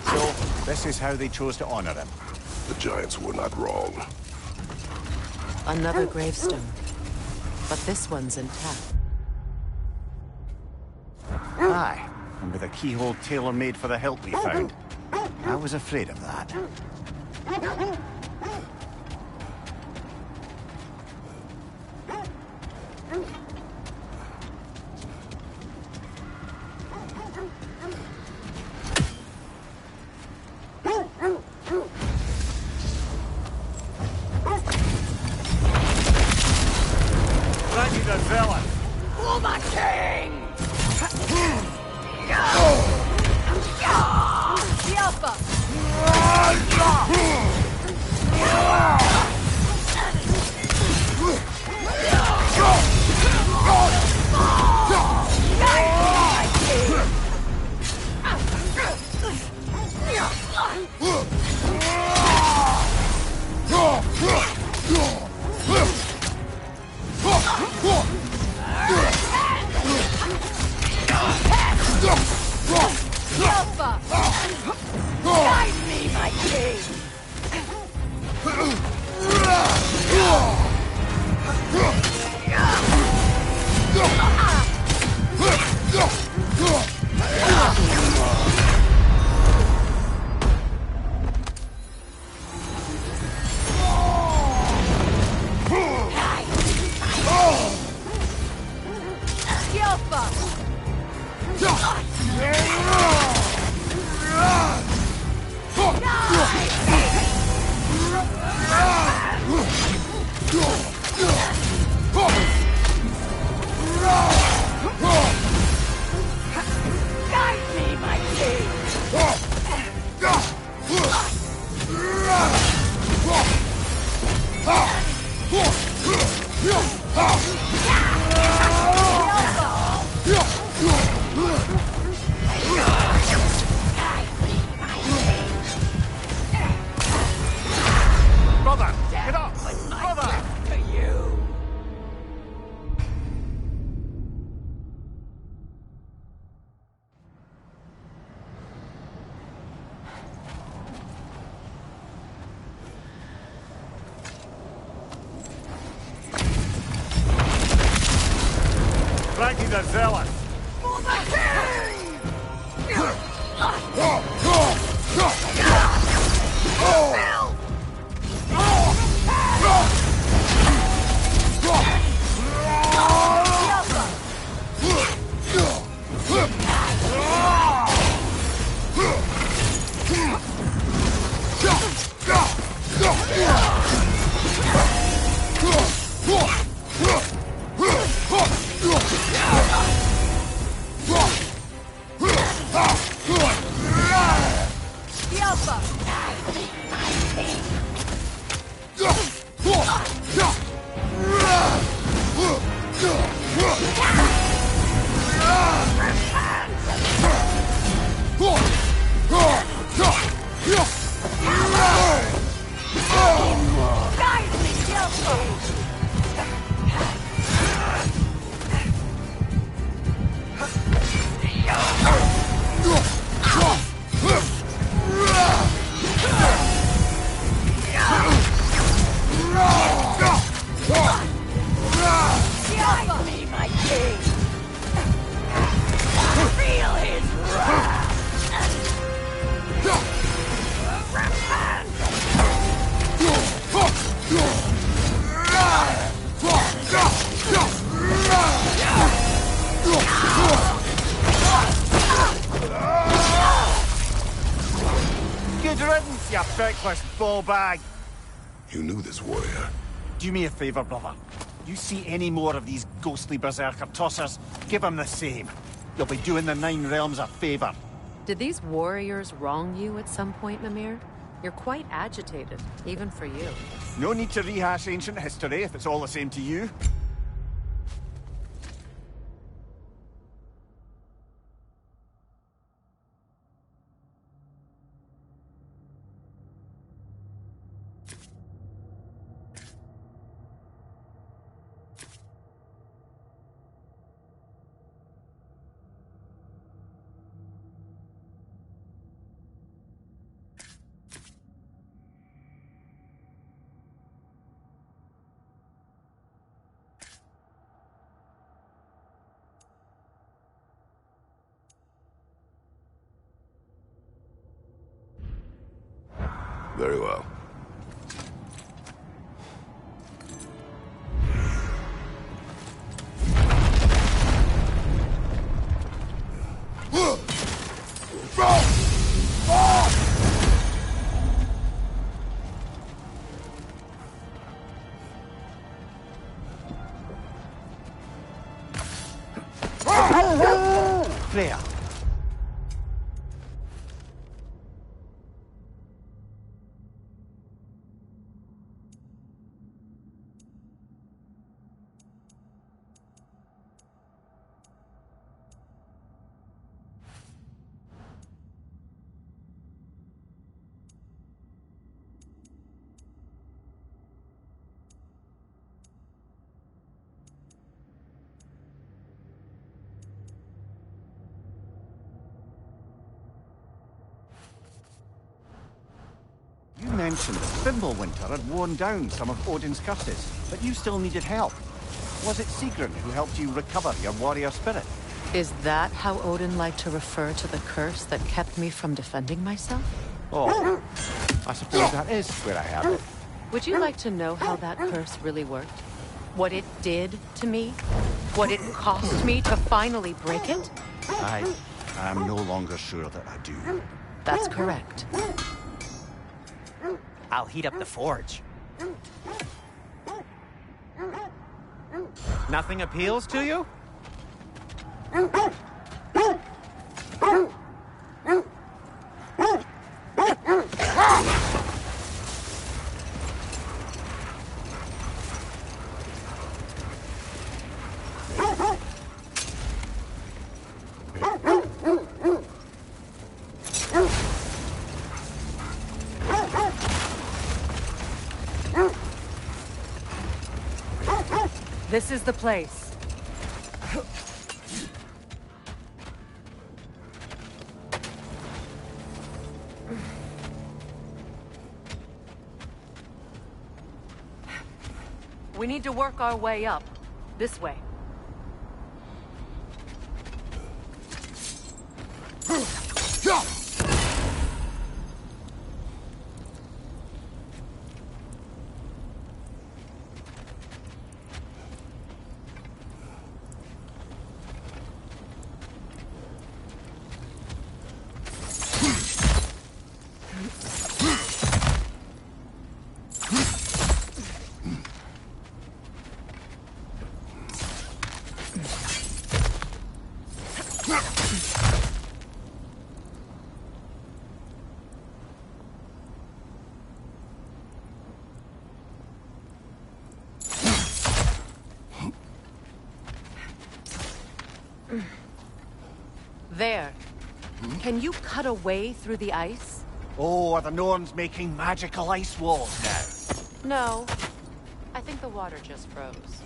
So, this is how they chose to honor him. The Giants were not wrong. Another gravestone. But this one's intact. Aye, and with a keyhole tailor-made for the hilt we found. I was afraid of that. Randy the Zealot! For the king! The Alpha! The Alpha! Guide me, my king! The Alpha! Guide me, my king! Brother, get up! Brother! To you! Randy the Zealot! For the king! The Alpha! Guide me, the Alpha! Guide me, my king! Feel his wrath! Good riddance, you feckless ball bag. You knew this warrior. Do me a favor, brother. You see any more of these ghostly berserker tossers, give them the same. You'll be doing the Nine Realms a favor. Did these warriors wrong you at some point, Mimir? You're quite agitated, even for you. No need to rehash ancient history if it's all the same to you. Very well. Freya. You mentioned Fimbulwinter had worn down some of Odin's curses, but you still needed help. Was it Sigrun who helped you recover your warrior spirit? Is that how Odin liked to refer to the curse that kept me from defending myself? Oh, I suppose that is where I have it. Would you like to know how that curse really worked? What it did to me? What it cost me to finally break it? I am no longer sure that I do. That's correct. I'll heat up the forge. Nothing appeals to you? This is the place. We need to work our way up. This way. There. Can you cut a way through the ice? Oh, are the Norns making magical ice walls now? No. I think the water just froze.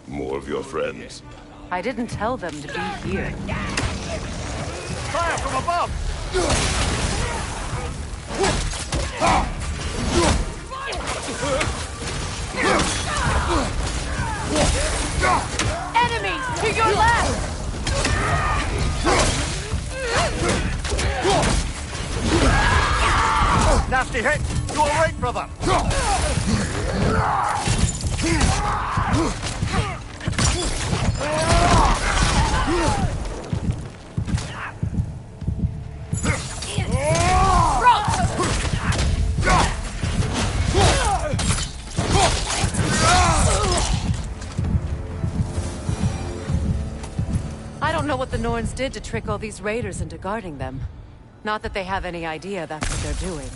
More of your friends. I didn't tell them to be here. Fire from above! Enemies to your left! Nasty hit! You all right, brother? Norns did to trick all these raiders into guarding them. Not that they have any idea that's what they're doing.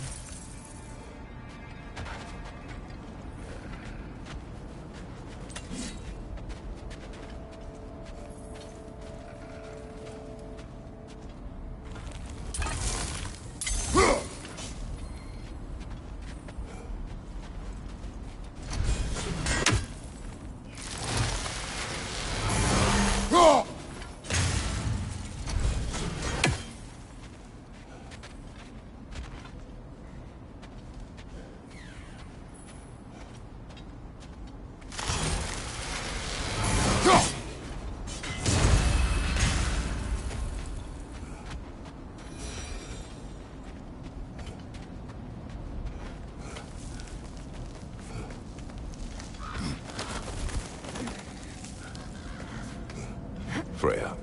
Freya,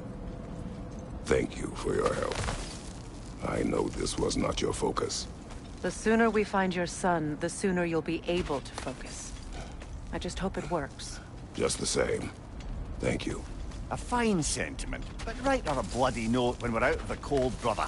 thank you for your help. I know this was not your focus. The sooner we find your son, the sooner you'll be able to focus. I just hope it works. Just the same. Thank you. A fine sentiment, but write her a bloody note when we're out of the cold, brother.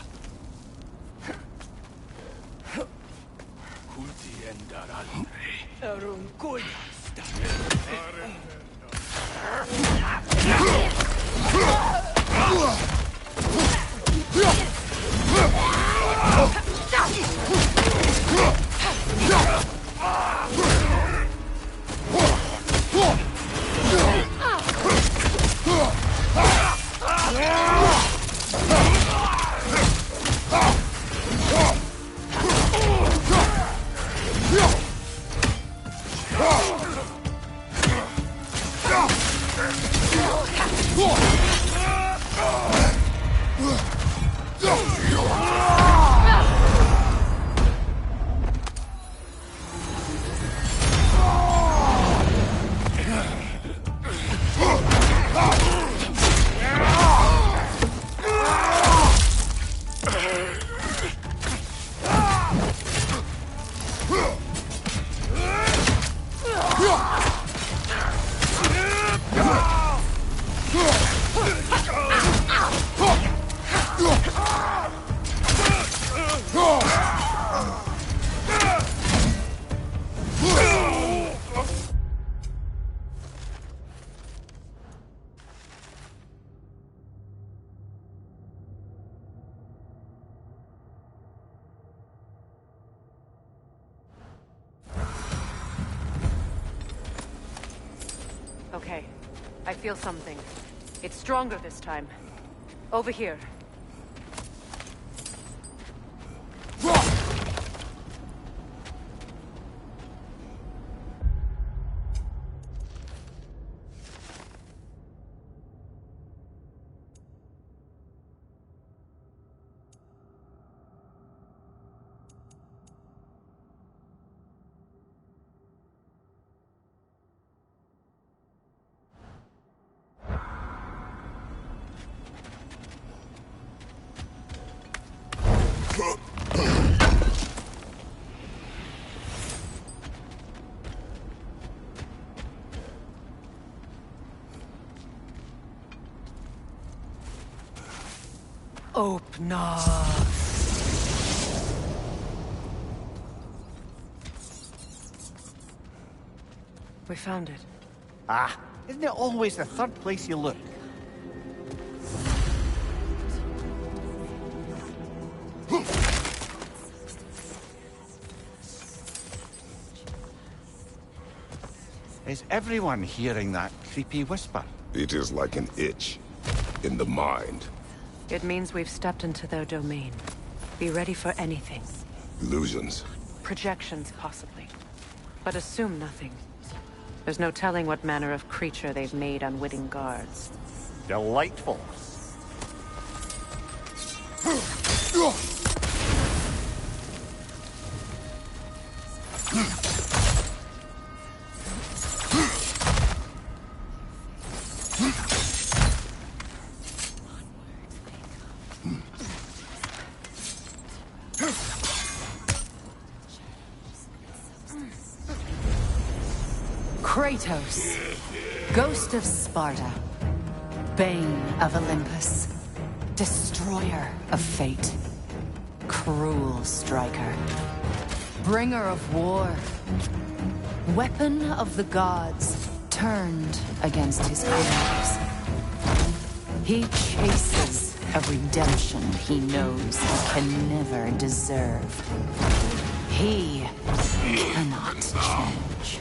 Okay. I feel something. It's stronger this time. Over here. Open up. We found it. Ah, isn't it always the third place you look? Is everyone hearing that creepy whisper? It is like an itch in the mind. It means we've stepped into their domain. Be ready for anything. Illusions. Projections, possibly. But assume nothing. There's no telling what manner of creature they've made unwitting guards. Delightful. Kratos, Ghost of Sparta, Bane of Olympus. Destroyer of fate. Cruel striker. Bringer of war. Weapon of the gods, turned against his enemies. He chases a redemption he knows he can never deserve. He cannot change.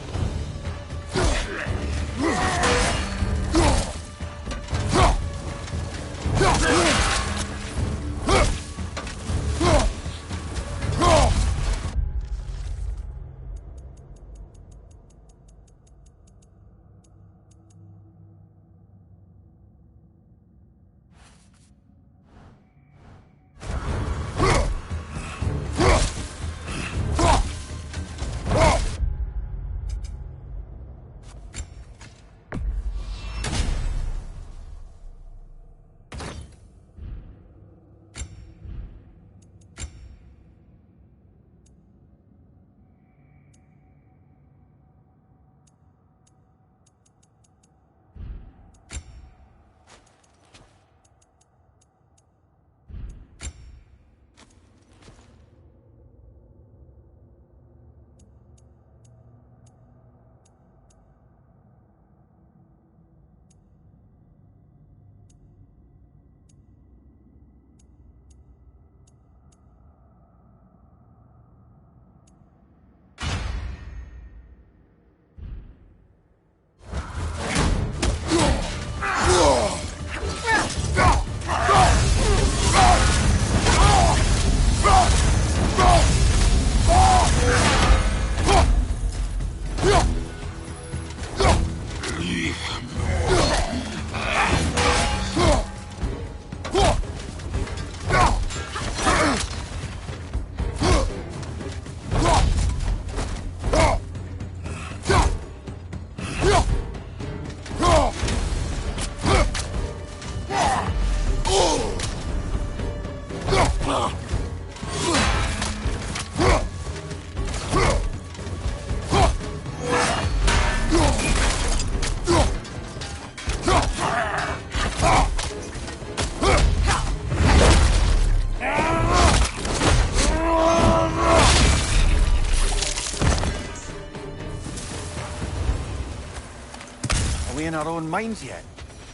Are we in our own minds yet?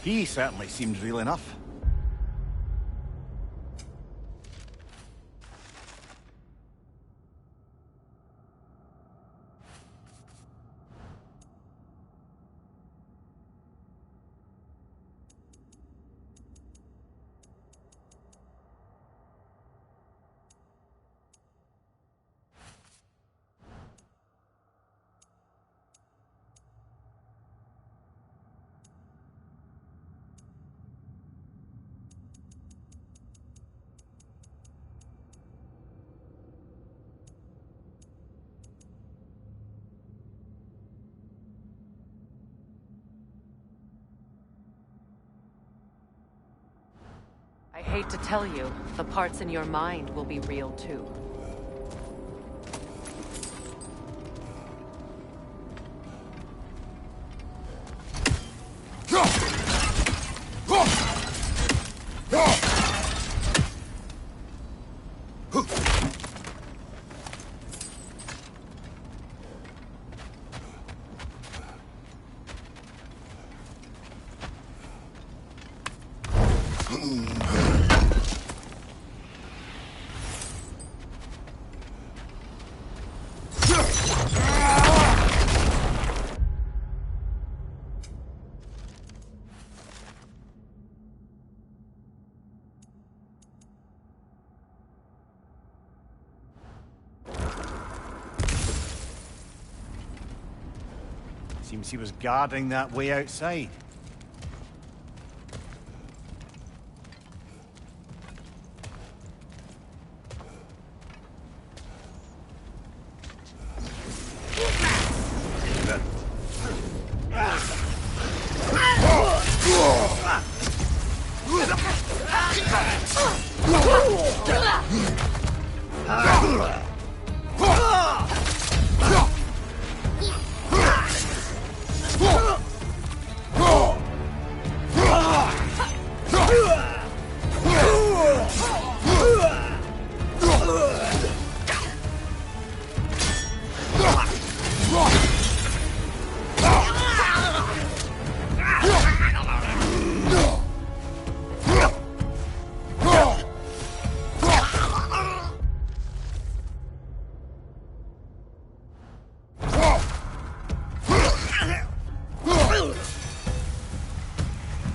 He certainly seems real enough. I hate to tell you, the parts in your mind will be real too. Seems he was guarding that way outside.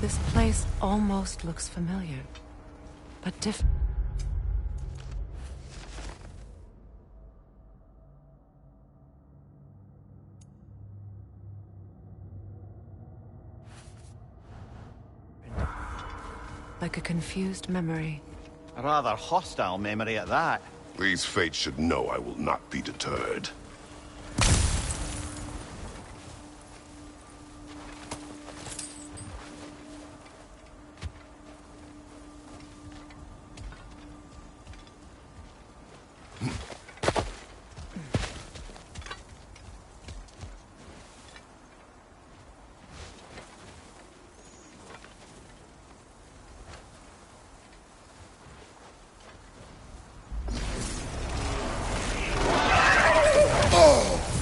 This place almost looks familiar, but different. Like a confused memory. A rather hostile memory at that. These fates should know I will not be deterred.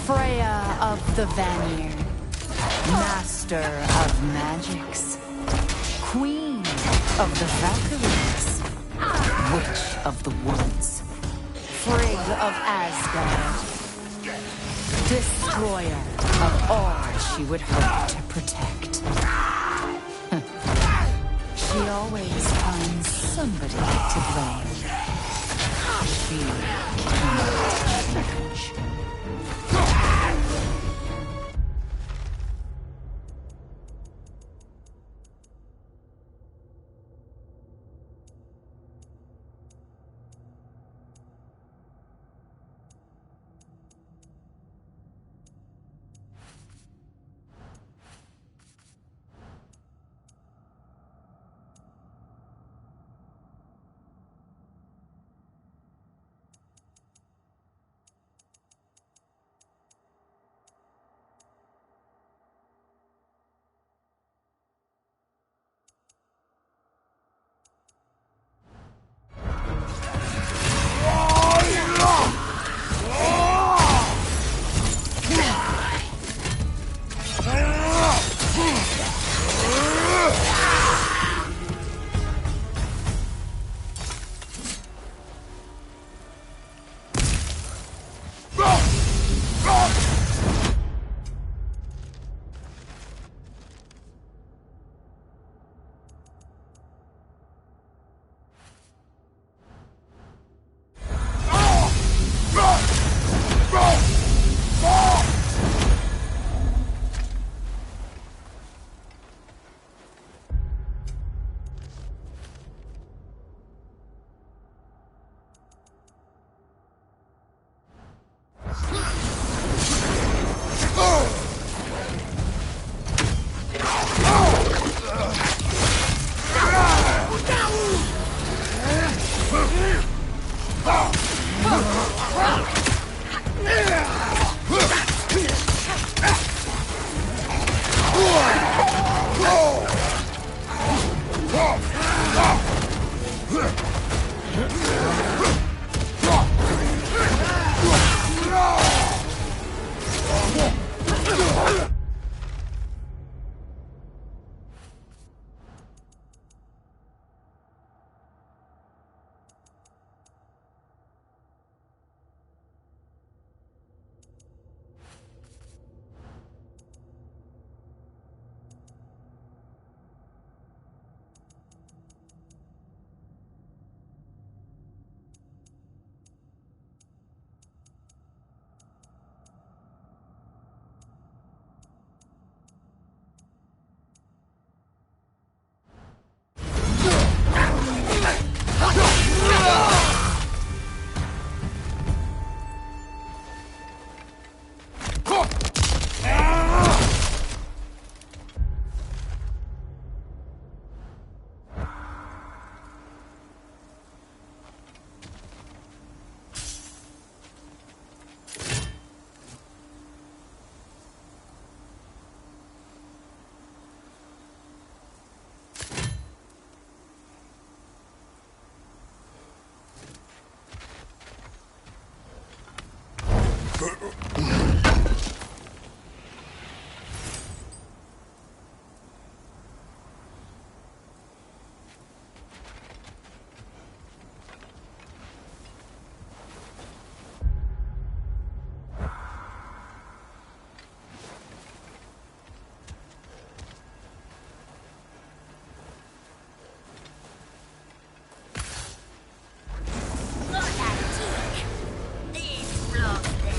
Freya of the Vanir, Master of Magics, Queen of the Valkyries, Witch of the Woods, Frigg of Asgard, Destroyer of all she would hope to protect. She always finds somebody to blame. She cannot change.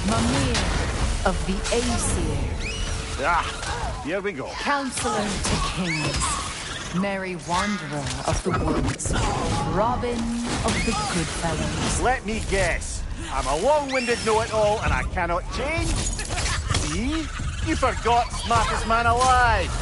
Mimir of the Aesir. Ah, here we go. Counselor to kings. Merry wanderer of the woods. Robin of the Goodfellows. Let me guess. I'm a long-winded know-it-all and I cannot change? See? You forgot smartest man alive.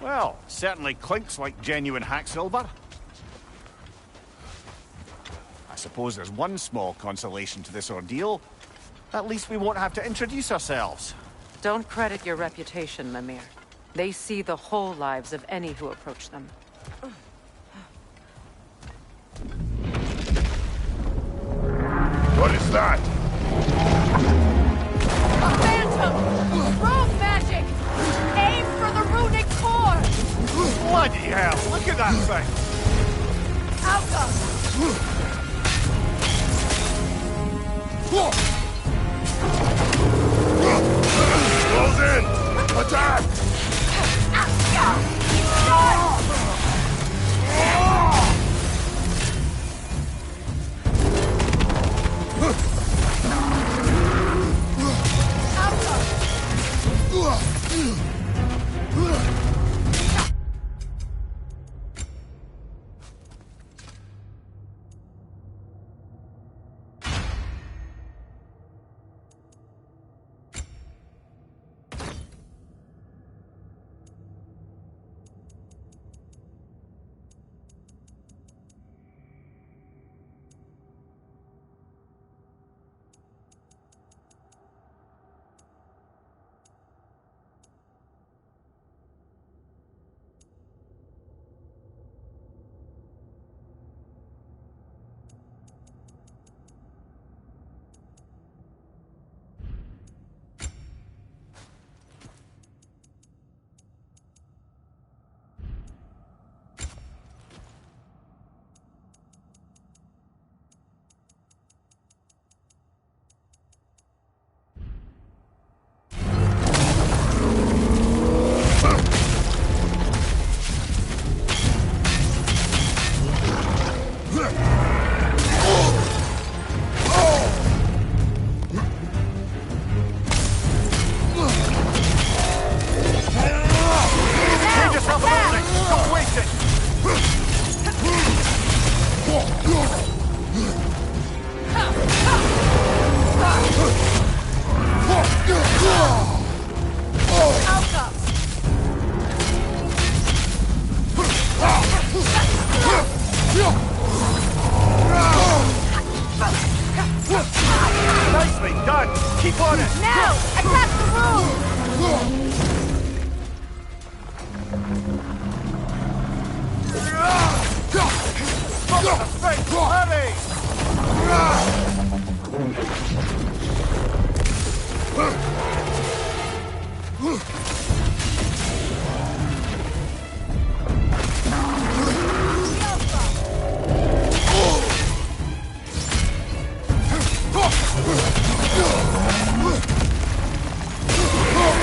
Well, certainly clinks like genuine hack silver. I suppose there's one small consolation to this ordeal. At least we won't have to introduce ourselves. Don't credit your reputation, Mimir. They see the whole lives of any who approach them. What is that? A phantom! Rogue magic! Aim for the runic core! Bloody hell, look at that thing! Outcome! Close in! Attack! Nicely done! Keep on it! Now! Attack the room!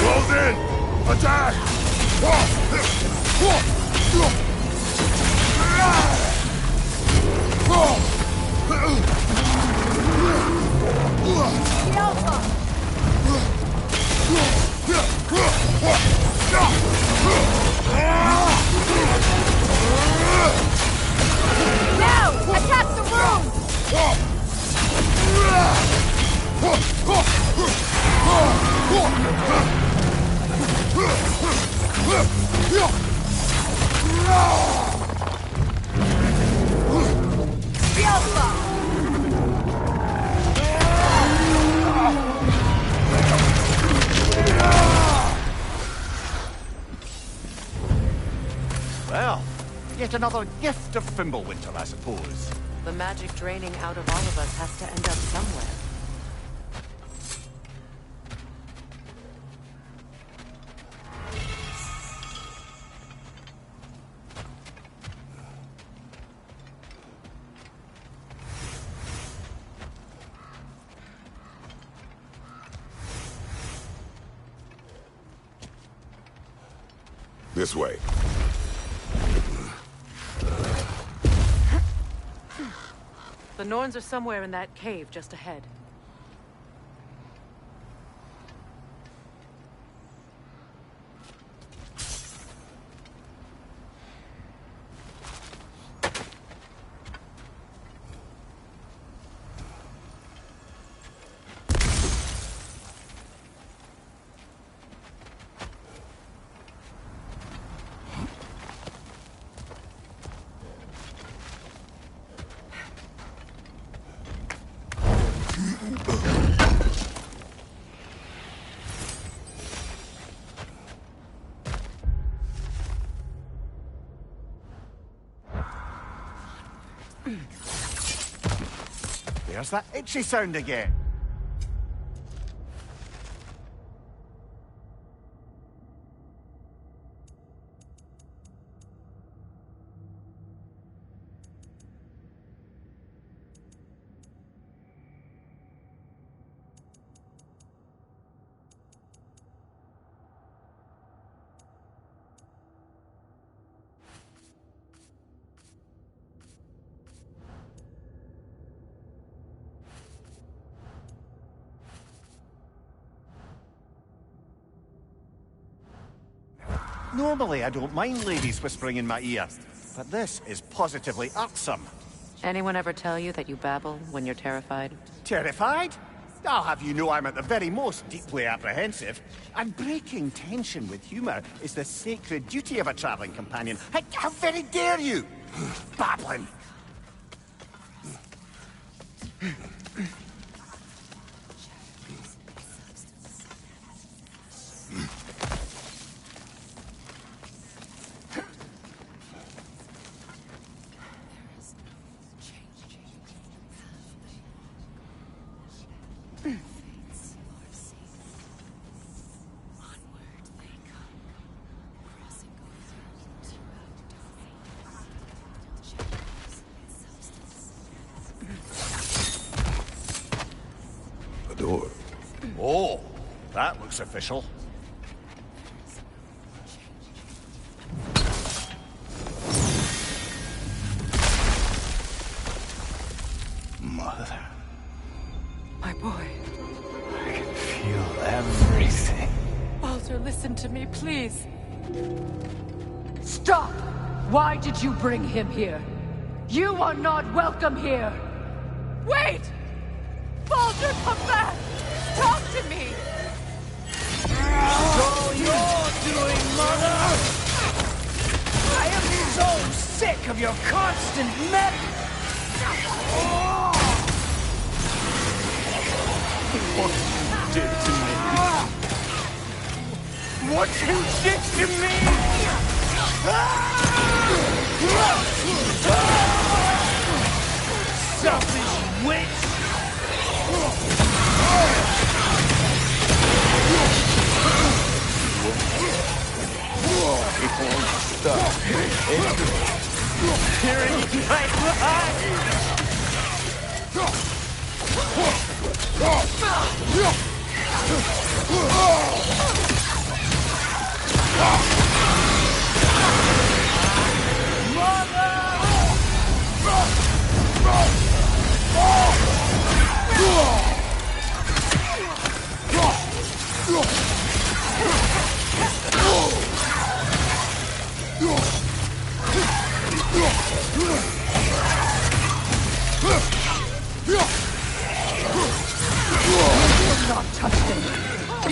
Close in! Attack! Yet another gift of Fimbulwinter, I suppose. The magic draining out of all of us has to end up somewhere. This way. The Norns are somewhere in that cave just ahead. There's that itchy sound again. Normally, I don't mind ladies whispering in my ear, but this is positively irksome. Anyone ever tell you that you babble when you're terrified? Terrified? I'll have you know I'm at the very most deeply apprehensive. And breaking tension with humour is the sacred duty of a travelling companion. How very dare you! Babbling! Door. Oh, that looks official. Mother. My boy. I can feel everything. Baldur, listen to me, please. Stop! Why did you bring him here? You are not welcome here! Wait! Baldur, come back! Talk to me! All you're doing, Mother! I am so sick of your constant What you did to me. What you did to me! Selfish witch! It won't stop. Tearing my life! Not touch him!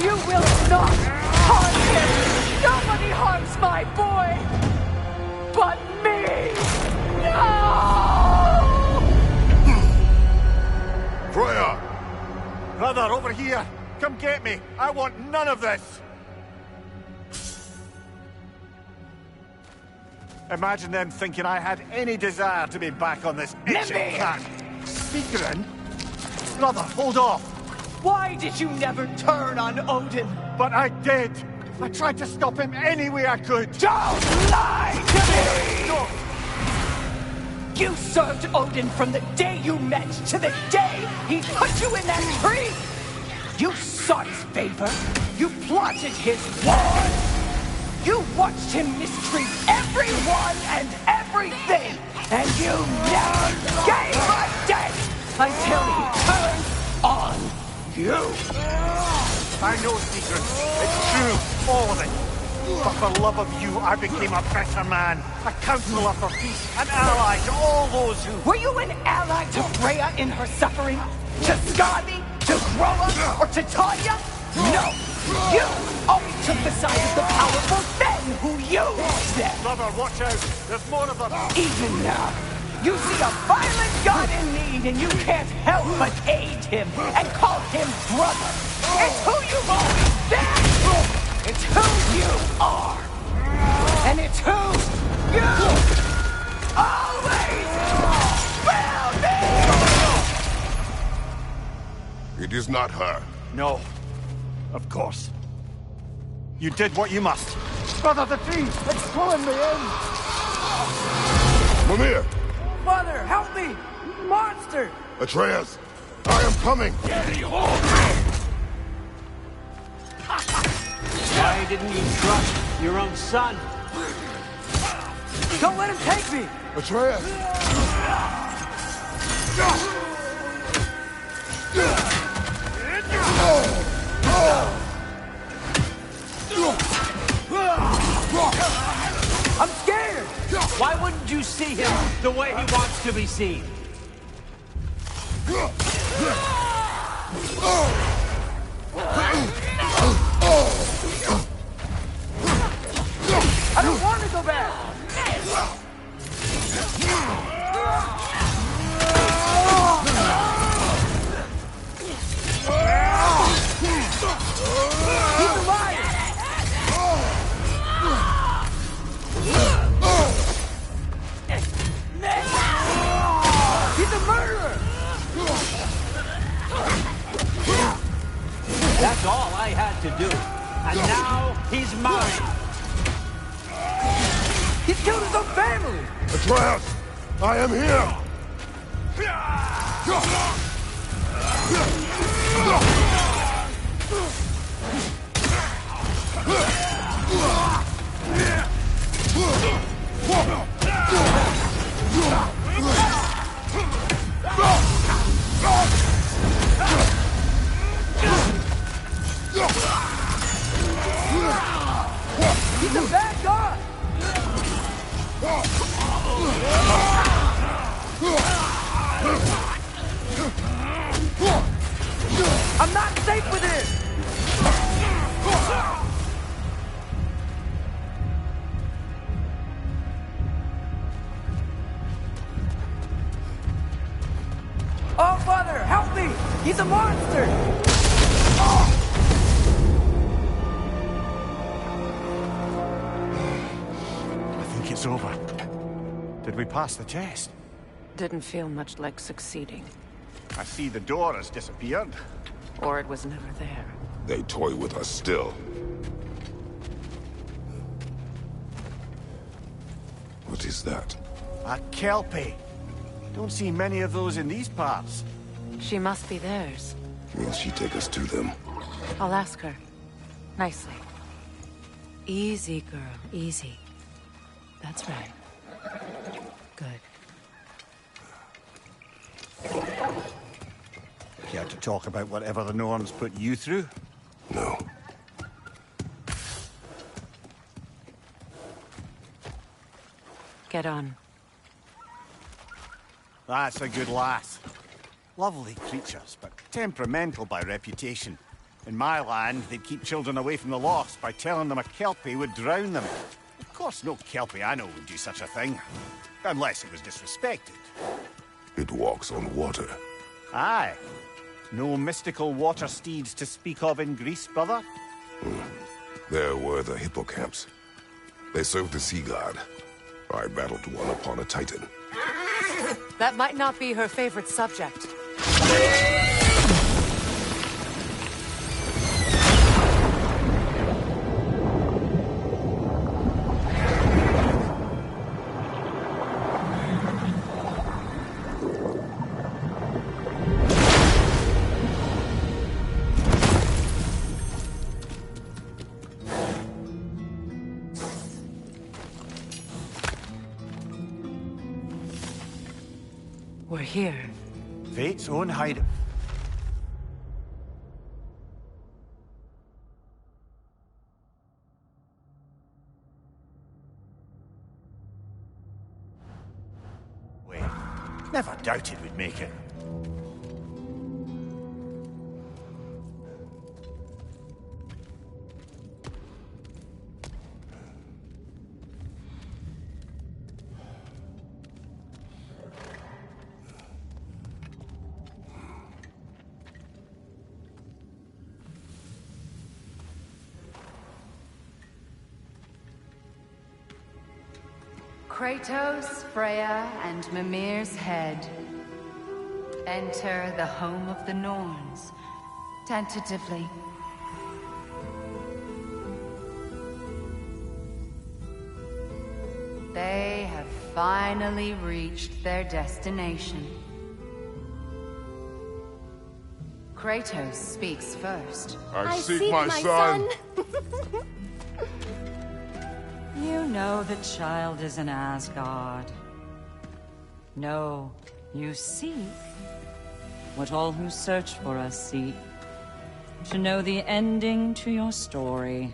You will not harm him! Nobody harms my boy! But me! No! Freya! Brother, over here! Come get me! I want none of this! Imagine them thinking I had any desire to be back on this itching cat. Secret? Brother, hold off! Why did you never turn on Odin? But I did! I tried to stop him any way I could! Don't lie to me! No. You served Odin from the day you met to the day he put you in that tree! You sought his favor. You plotted his war. You watched him mistreat everyone and everything. And you never gave a damn until he turned on you. I know, Secret. It's true. All of it. But for love of you, I became a better man. A counselor for peace. An ally to all those who... Were you an ally to Freya in her suffering? To Skadi? To Groa? Or to Tanya? No! You always took the side of the powerful men who used them! Brother, watch out! There's more of them! Even now, you see a violent god in need and you can't help but aid him and call him brother! It's who you've always been! It's who you are! And it's who you always will be! It is not her. No. Of course. You did what you must. Brother, the tree! It's pulling me in! Mimir! Mother, help me! Monster! Atreus! I am coming! Why didn't you trust your own son? Don't let him take me! Atreus! I'm scared! Why wouldn't you see him the way he wants to be seen? I don't want to go back! He's alive! He's a murderer! That's all I had to do. And now he's mine. He's killed his own family! Atreus! I am here! He's a bad god! I'm not safe with him! Oh, Father, help me! He's a monster! I think it's over. Did we pass the test? Didn't feel much like succeeding. I see the door has disappeared. Or it was never there. They toy with us still. What is that? A Kelpie. Don't see many of those in these parts. She must be theirs. Will she take us to them? I'll ask her. Nicely. Easy, girl. Easy. That's right. Good. Care to talk about whatever the Norns put you through? No. Get on. That's a good lass. Lovely creatures, but temperamental by reputation. In my land, they'd keep children away from the lost by telling them a Kelpie would drown them. Of course, no Kelpie I know would do such a thing. Unless it was disrespected. It walks on water. Aye. No mystical water steeds to speak of in Greece, brother? There were the hippocamps. They served the sea god. I battled one upon a Titan. That might not be her favorite subject. We're here. Fate's own hide. Wait, never doubted we'd make it. Kratos, Freya, and Mimir's head. Enter the home of the Norns, tentatively. They have finally reached their destination. Kratos speaks first. I seek my son. You know the child is in Asgard. No, you seek what all who search for us seek. To know the ending to your story.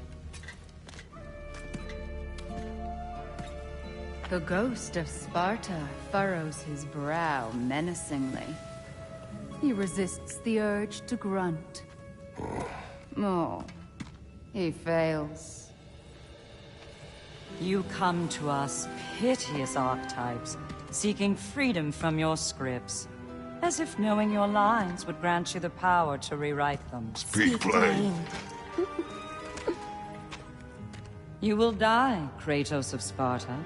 The ghost of Sparta furrows his brow menacingly. He resists the urge to grunt. Oh, he fails. You come to us, piteous archetypes, seeking freedom from your scripts. As if knowing your lines would grant you the power to rewrite them. Speak plain. You will die, Kratos of Sparta.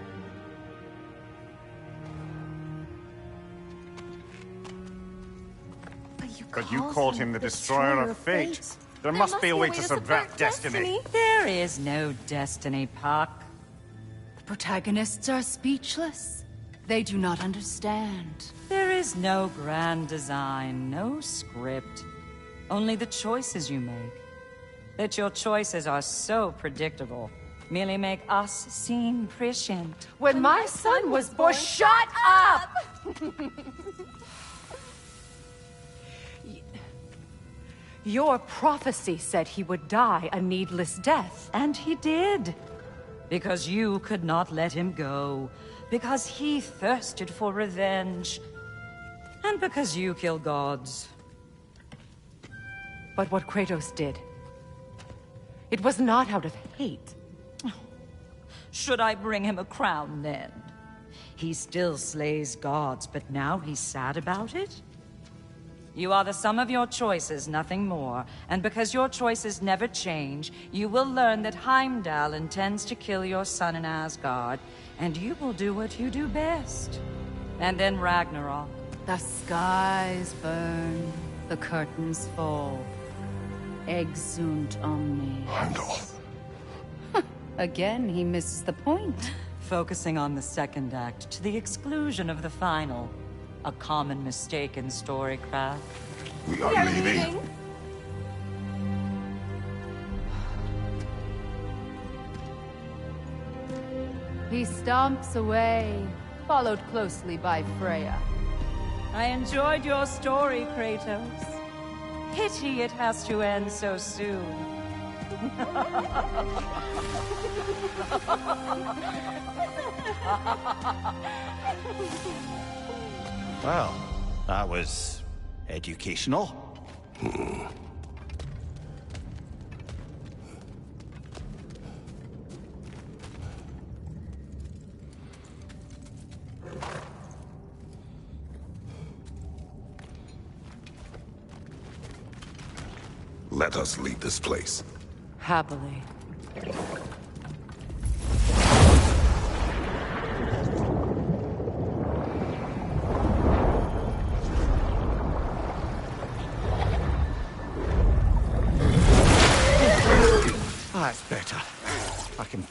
But you called him the Destroyer of Fate. There must be a way to subvert destiny. There is no destiny, Puck. The protagonists are speechless. They do not understand. There is no grand design, no script. Only the choices you make. That your choices are so predictable, merely make us seem prescient. When my son was born, shut up! Your prophecy said he would die a needless death. And he did. Because you could not let him go. Because he thirsted for revenge. And because you kill gods. But what Kratos did, it was not out of hate. Should I bring him a crown then? He still slays gods, but now he's sad about it? You are the sum of your choices, nothing more. And because your choices never change, you will learn that Heimdall intends to kill your son in Asgard, and you will do what you do best. And then Ragnarok. The skies burn, the curtains fall. Exunt omni. Heimdall. Again, he misses the point. Focusing on the second act to the exclusion of the final. A common mistake in storycraft. We are leaving. He stomps away, followed closely by Freya. I enjoyed your story, Kratos. Pity it has to end so soon. Well, that was educational. Let us leave this place. Happily.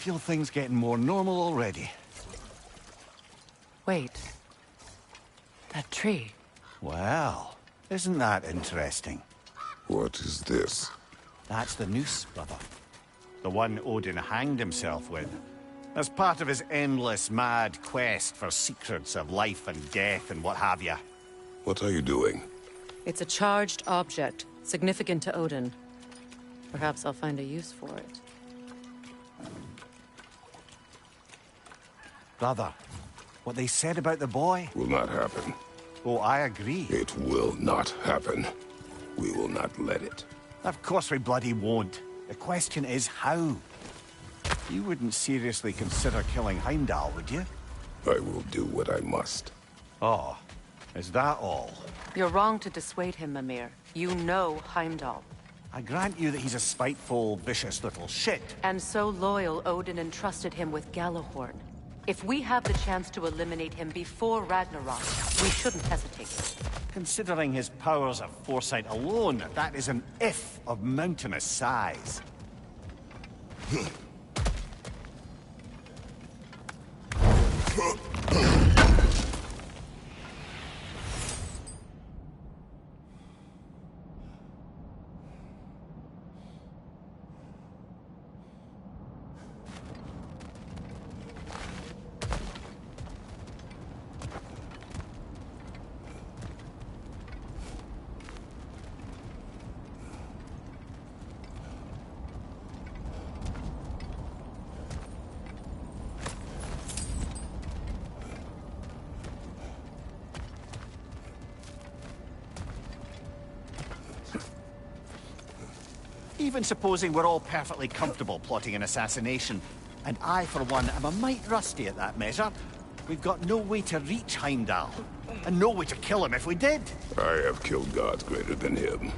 feel things getting more normal already. Wait. That tree. Well, isn't that interesting? What is this? That's the noose, brother. The one Odin hanged himself with. As part of his endless, mad quest for secrets of life and death and what have you. What are you doing? It's a charged object, significant to Odin. Perhaps I'll find a use for it. Brother, what they said about the boy? Will not happen. Oh, I agree. It will not happen. We will not let it. Of course we bloody won't. The question is how? You wouldn't seriously consider killing Heimdall, would you? I will do what I must. Oh, is that all? You're wrong to dissuade him, Mimir. You know Heimdall. I grant you that he's a spiteful, vicious little shit. And so loyal, Odin entrusted him with Gjallarhorn. If we have the chance to eliminate him before Ragnarok, we shouldn't hesitate. Considering his powers of foresight alone, that is an if of mountainous size. Even supposing we're all perfectly comfortable plotting an assassination, and I, for one, am a mite rusty at that measure, we've got no way to reach Heimdall, and no way to kill him if we did. I have killed gods greater than him.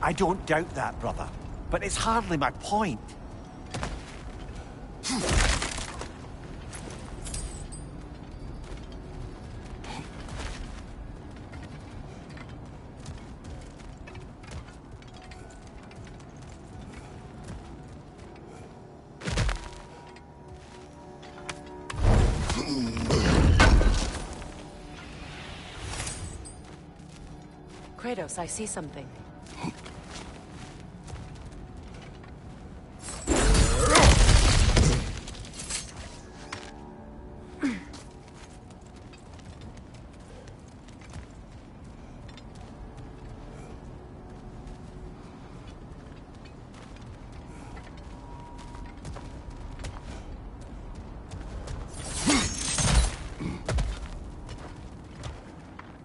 I don't doubt that, brother, but it's hardly my point. Kratos, I see something.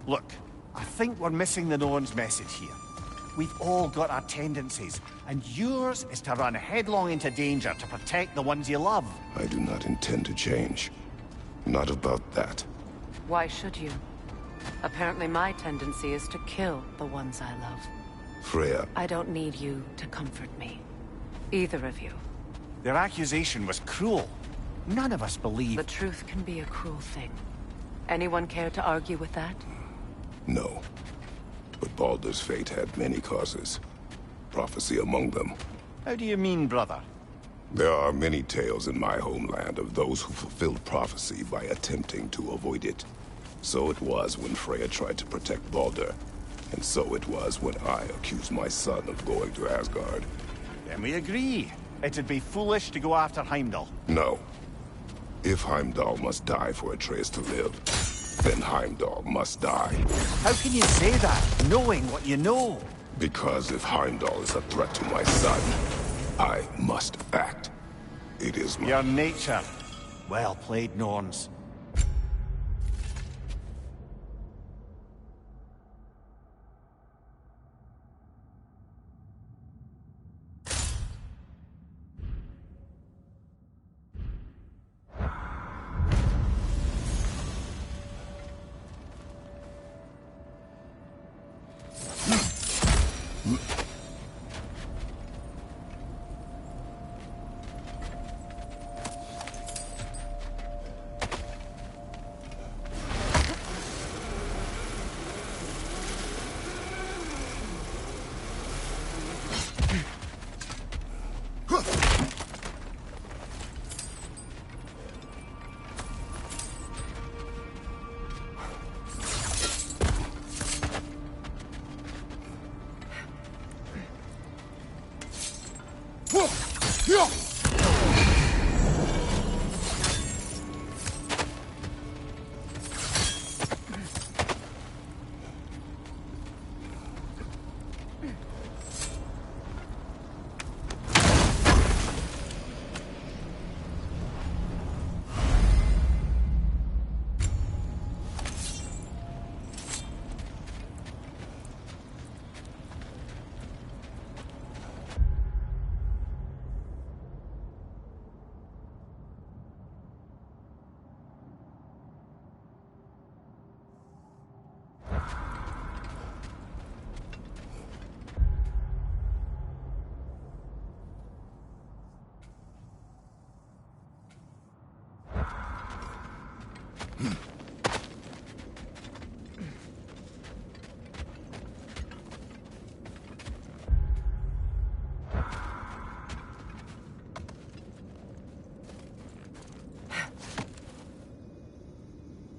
Look, I think we're missing the Norn's message here. We've all got our tendencies, and yours is to run headlong into danger to protect the ones you love. I do not intend to change. Not about that. Why should you? Apparently my tendency is to kill the ones I love. Freya. I don't need you to comfort me. Either of you. Their accusation was cruel. None of us believe... The truth can be a cruel thing. Anyone care to argue with that? No. But Baldur's fate had many causes. Prophecy among them. How do you mean, brother? There are many tales in my homeland of those who fulfilled prophecy by attempting to avoid it. So it was when Freya tried to protect Baldur. And so it was when I accused my son of going to Asgard. Then we agree. It'd be foolish to go after Heimdall. No. If Heimdall must die for Atreus to live, then Heimdall must die. How can you say that, knowing what you know? Because if Heimdall is a threat to my son, I must act. It is my... Your nature. Well played, Norns.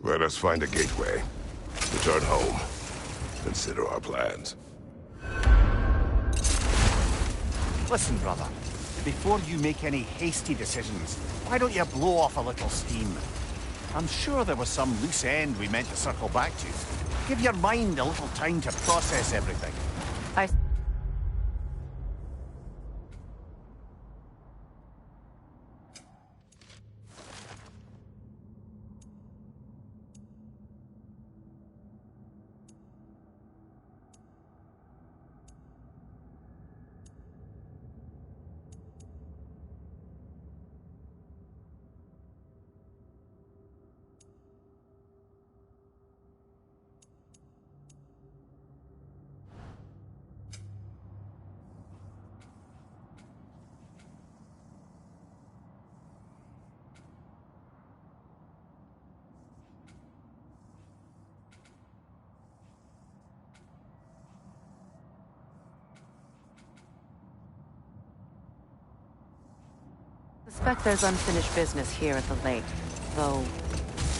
Let us find a gateway. Return home. Consider our plans. Listen, brother. Before you make any hasty decisions, why don't you blow off a little steam? I'm sure there was some loose end we meant to circle back to. Give your mind a little time to process everything. I suspect there's unfinished business here at the lake, though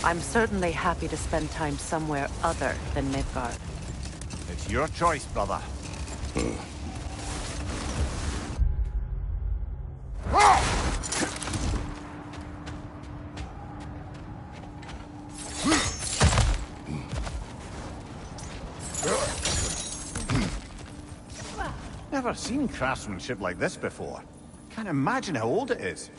I'm certainly happy to spend time somewhere other than Midgard. It's your choice, brother. Never seen craftsmanship like this before. Can't imagine how old it is.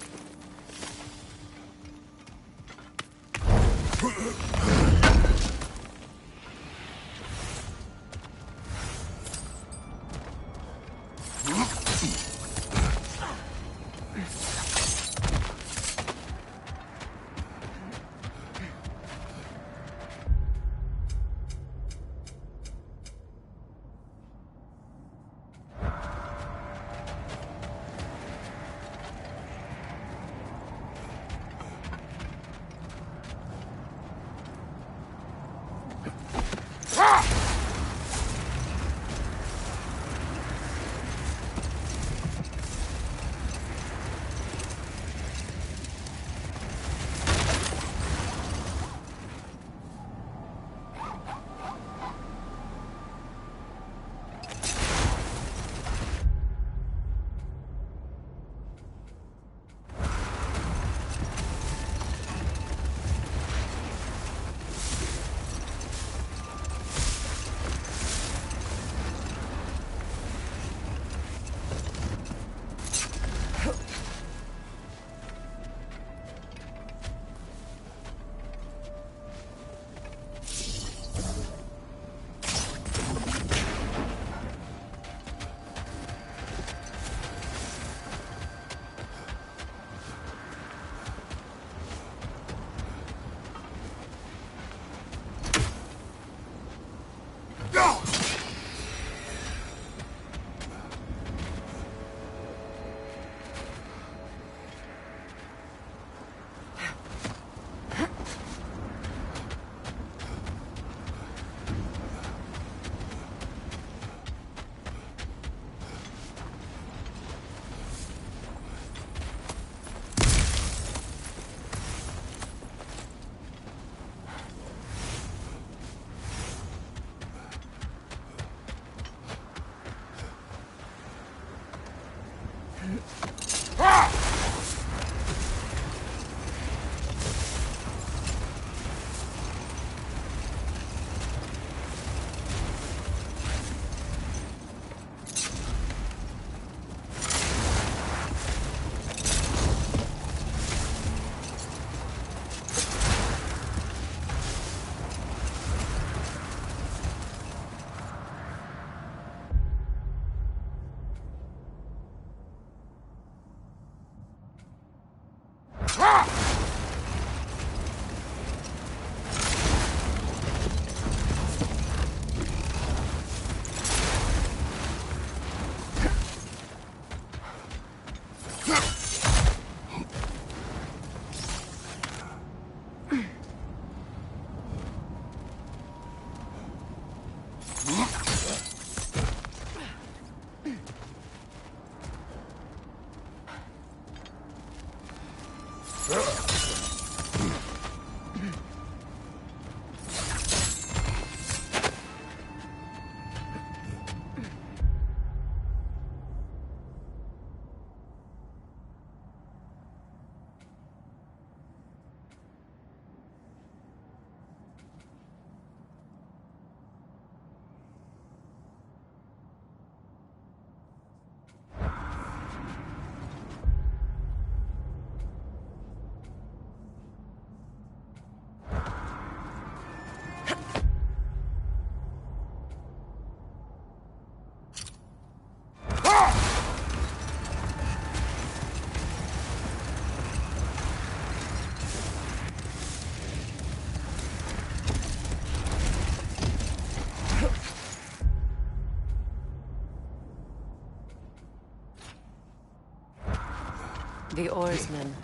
The oarsmen.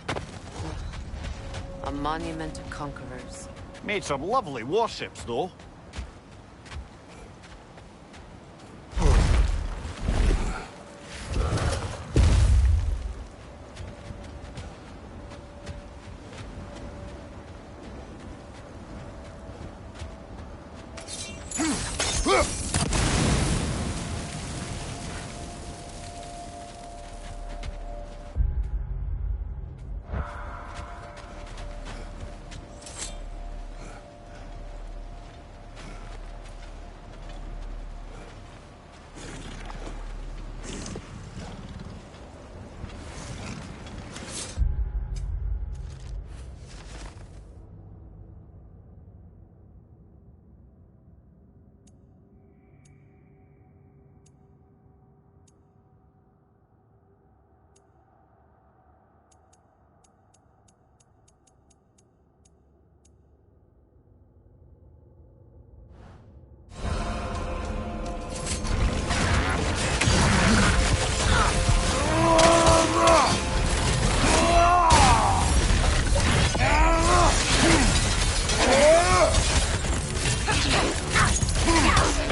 A monument to conquerors. Made some lovely warships, though.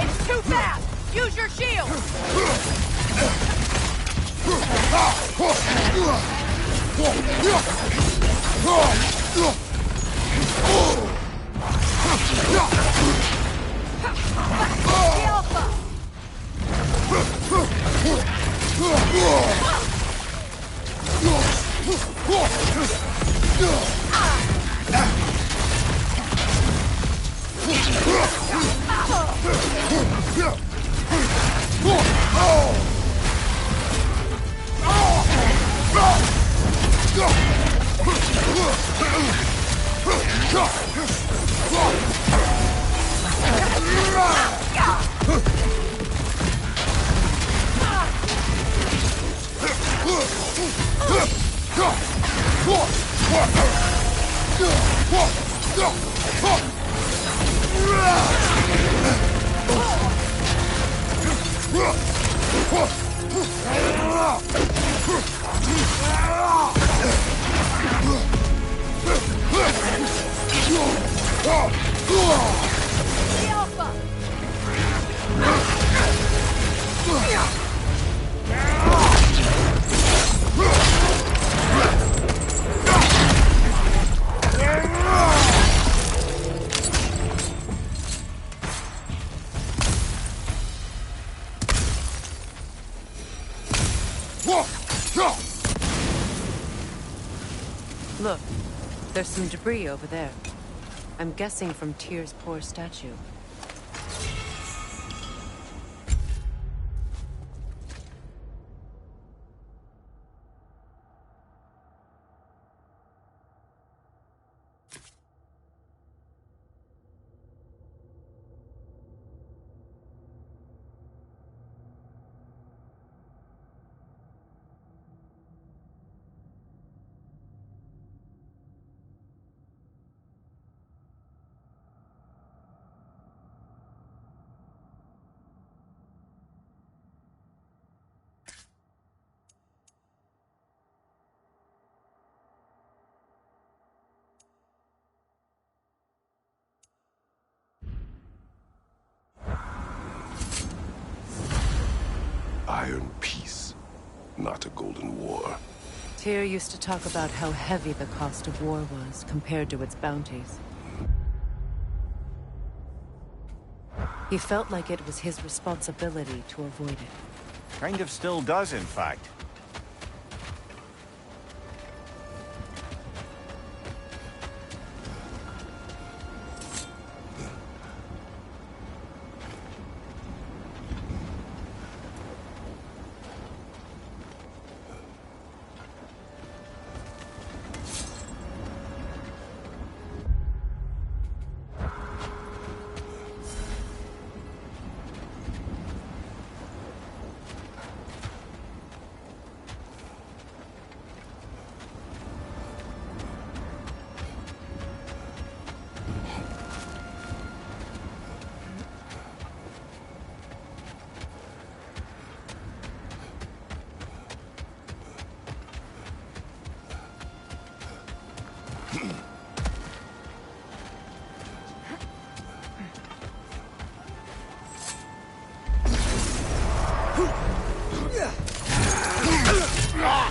It's too fast! Use your shield! Look, there's some debris over there. I'm guessing from Tyr's poor statue. iron peace, not a golden war. Tyr used to talk about how heavy the cost of war was compared to its bounties. He felt like it was his responsibility to avoid it. Kind of still does, in fact.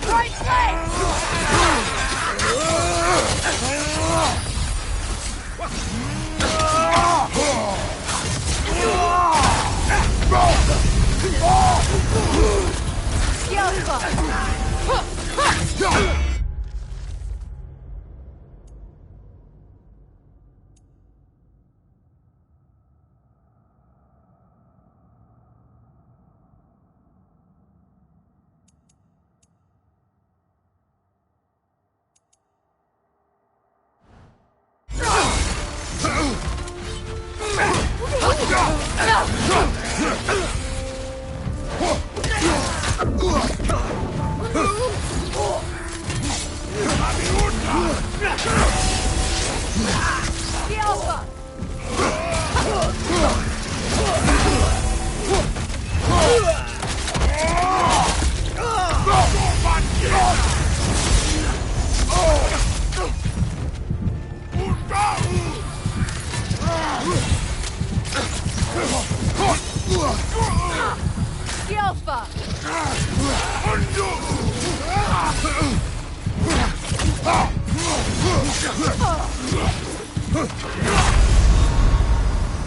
Right leg!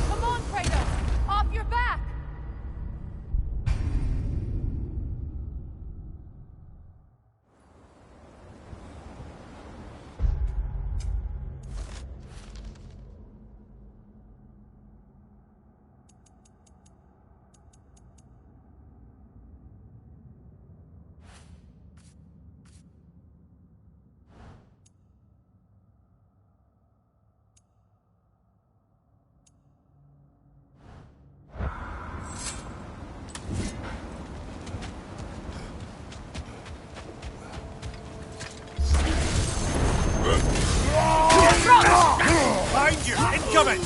Come on, Kratos! Off your back! Behind you! Incoming!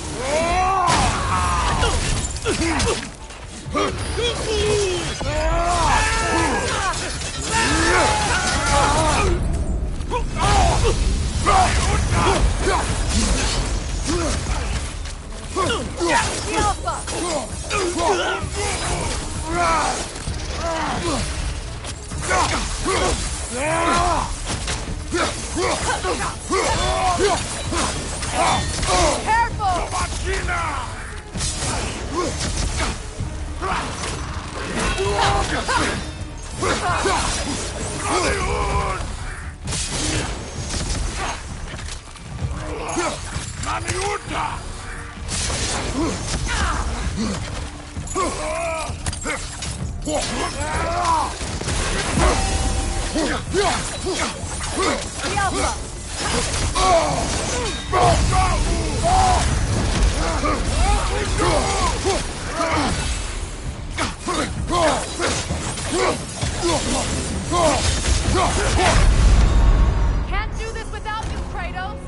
Can't do this without you, Kratos!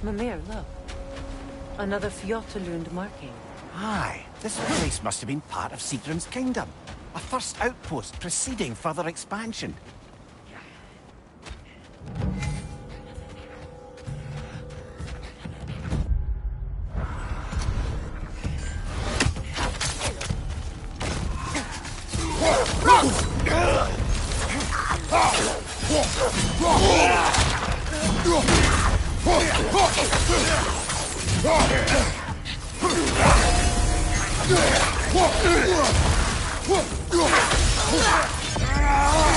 Mimir, look. Another Fjotalund marking. Aye, this place must have been part of Sigrun's kingdom. A first outpost preceding further expansion.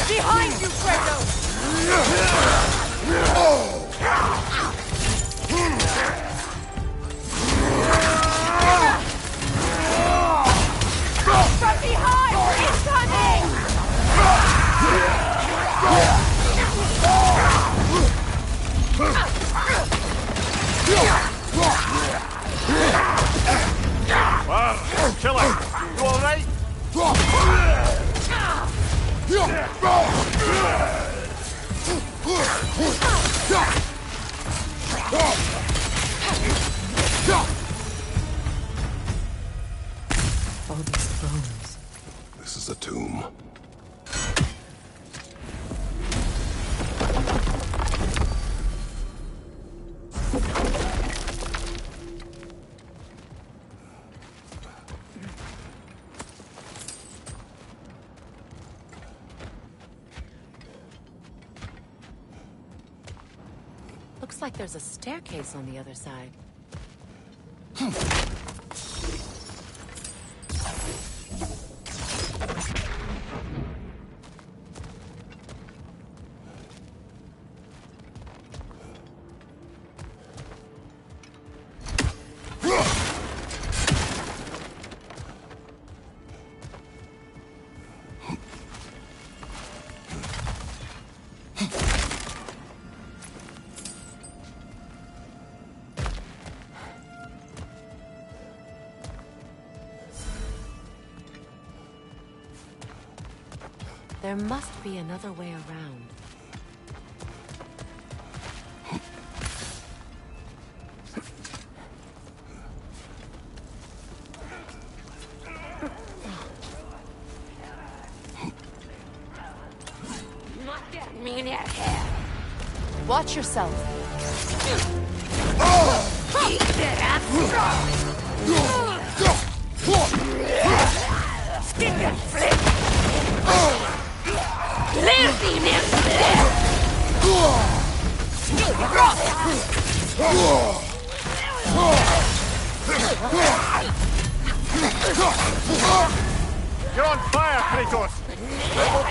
Behind you, Kratos! From behind! Incoming! Well, killer, you all right? All these bones. This is a tomb. Looks like there's a staircase on the other side. There must be another way around. Watch yourself. You're on fire, Kratos! Level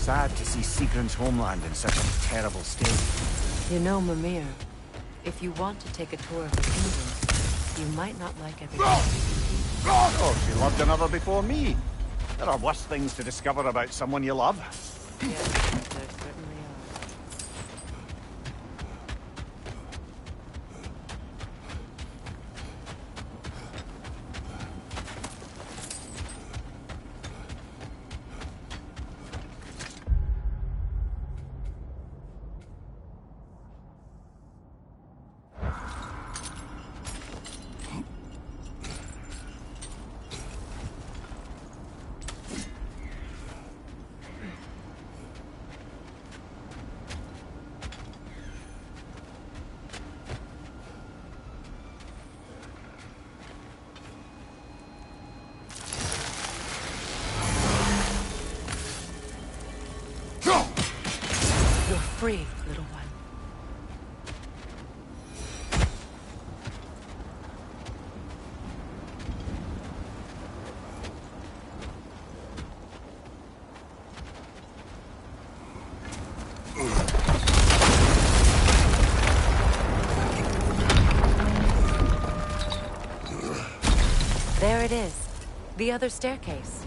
Sad to see Sigrun's homeland in such a terrible state. You know, Mimir, if you want to take a tour of the kingdom, you might not like everything. Oh, she loved another before me. There are worse things to discover about someone you love. Yes, there certainly are. Free, little one. it is. The other staircase.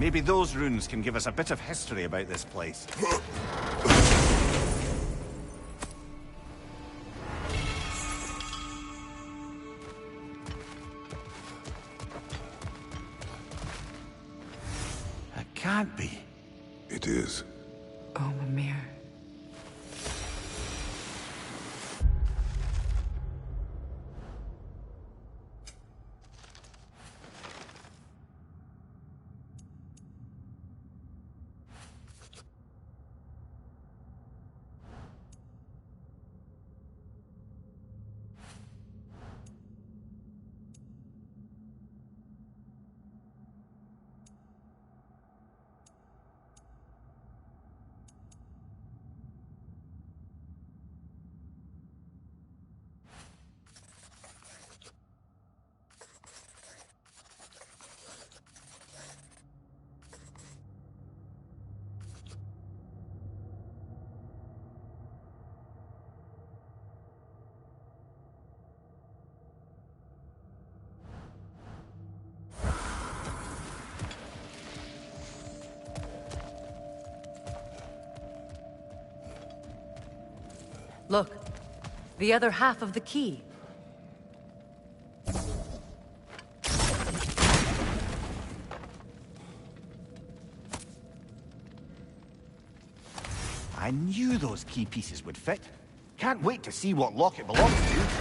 Maybe those runes can give us a bit of history about this place. It can't be. It is. Oh, Mimir. Look, the other half of the key. I knew those key pieces would fit. Can't wait to see what lock it belongs to.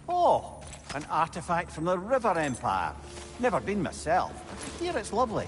Oh, an artifact from the River Empire. Never been myself, but I hear it's lovely.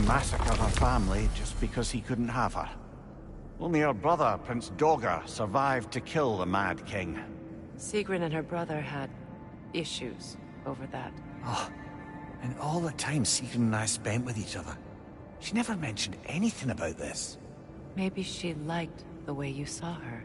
massacre her family just because he couldn't have her. Only her brother, Prince Dogger, survived to kill the Mad King. Sigrun and her brother had issues over that. Oh, and all the time Sigrun and I spent with each other, she never mentioned anything about this. Maybe she liked the way you saw her.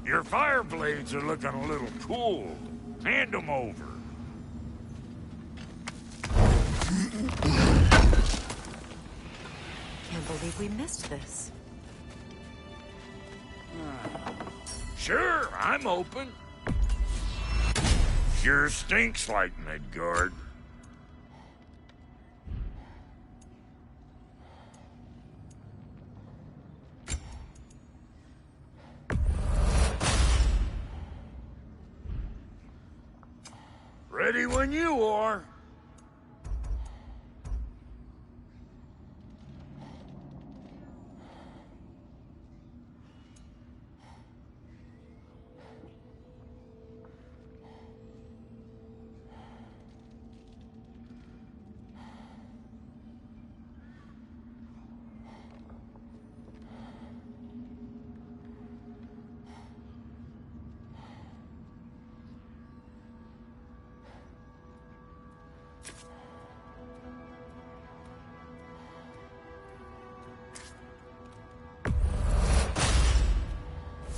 Your fire blades are looking a little cool. Hand them over. Can't believe we missed this. Sure, I'm open. Sure stinks like Midgard. Ready when you are.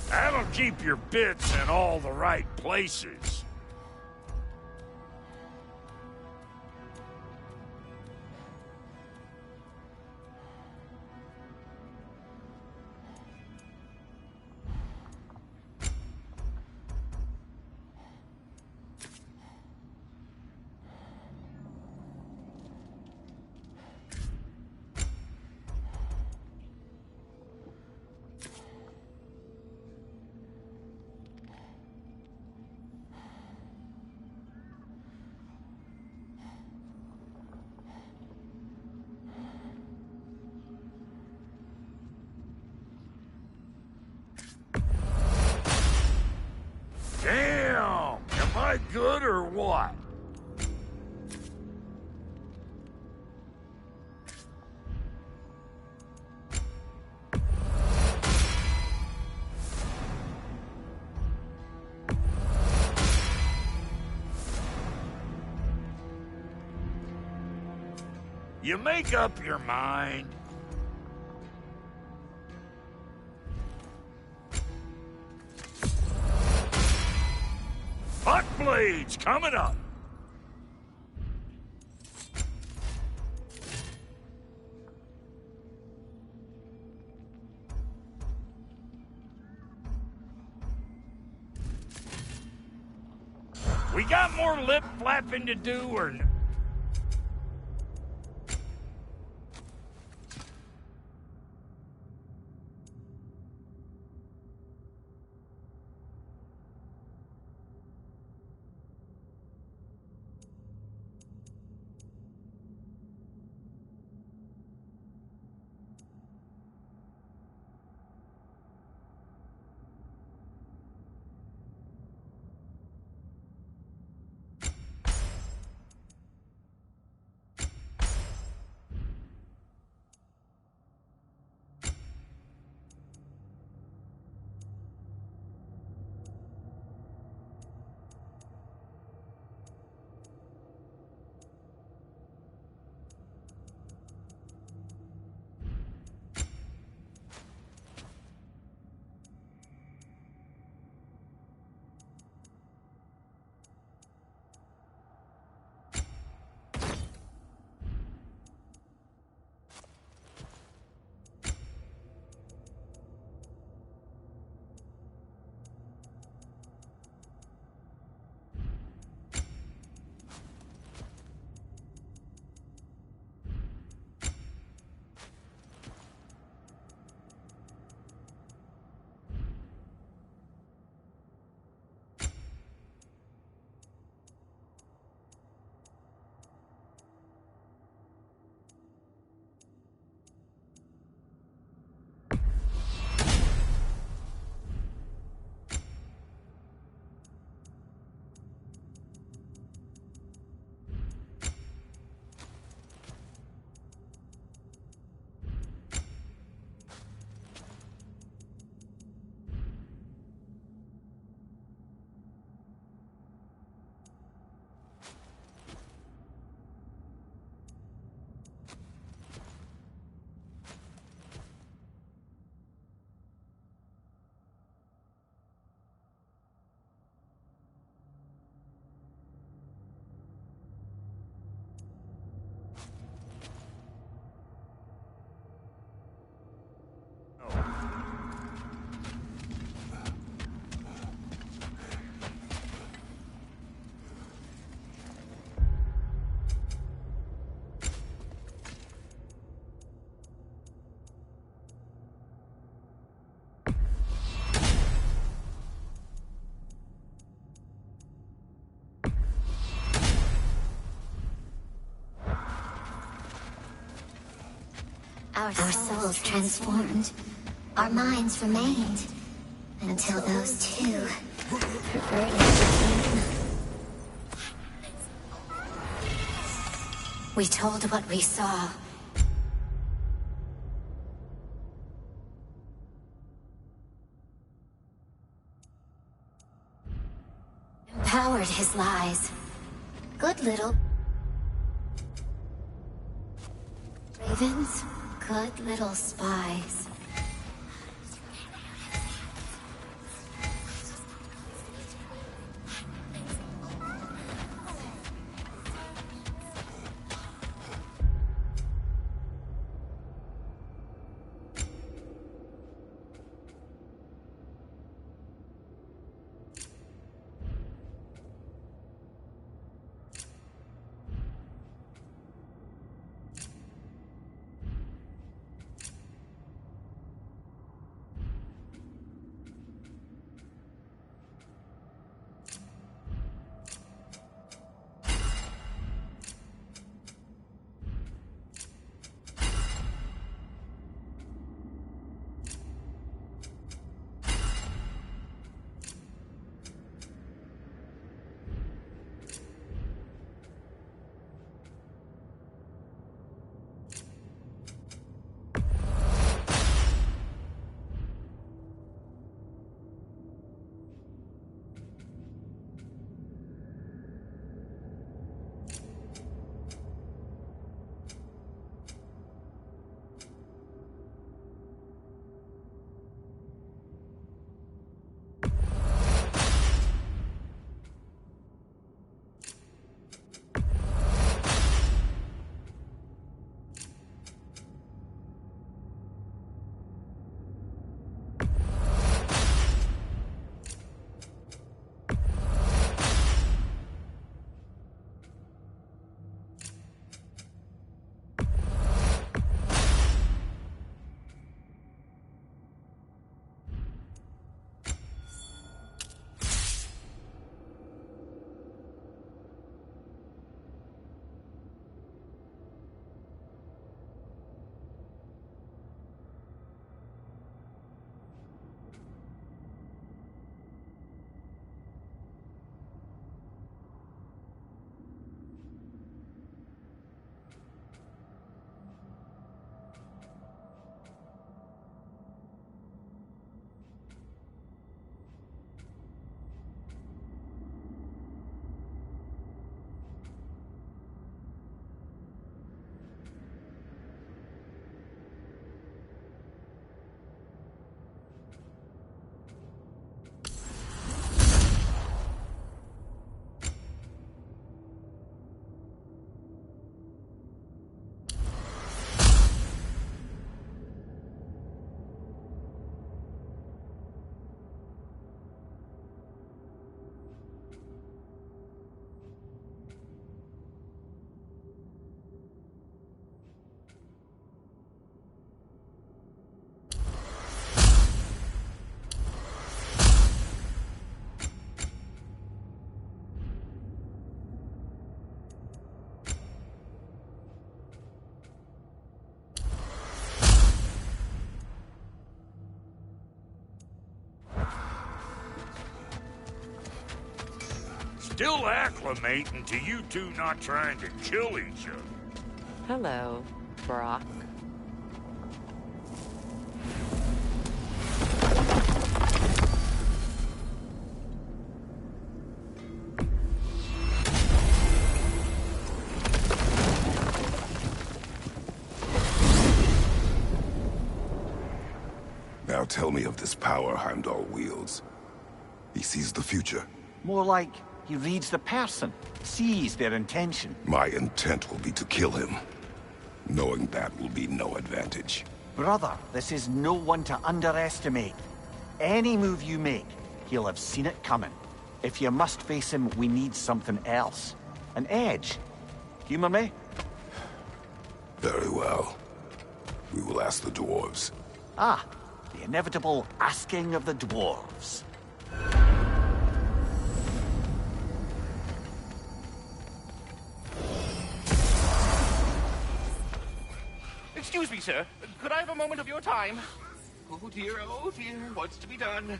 That'll keep your bits in all the right places. Damn! Am I good or what? You make up your mind. Hot blades coming up. We got more lip flapping to do or no? Our souls transformed. Our minds remained. Until those two perverted the dream. We told what we saw. Empowered his lies. Good little... Ravens, good little spies. Still acclimating to you two not trying to kill each other. Hello, Brock. Now tell me of this power Heimdall wields. He sees the future. More like he reads the person, sees their intention. My intent will be to kill him. Knowing that will be no advantage. Brother, this is no one to underestimate. Any move you make, he'll have seen it coming. If you must face him, we need something else. An edge. Humor me? Very well. We will ask the dwarves. Ah, the inevitable asking of the dwarves. Excuse me, sir. could I have a moment of your time? Oh dear, what's to be done?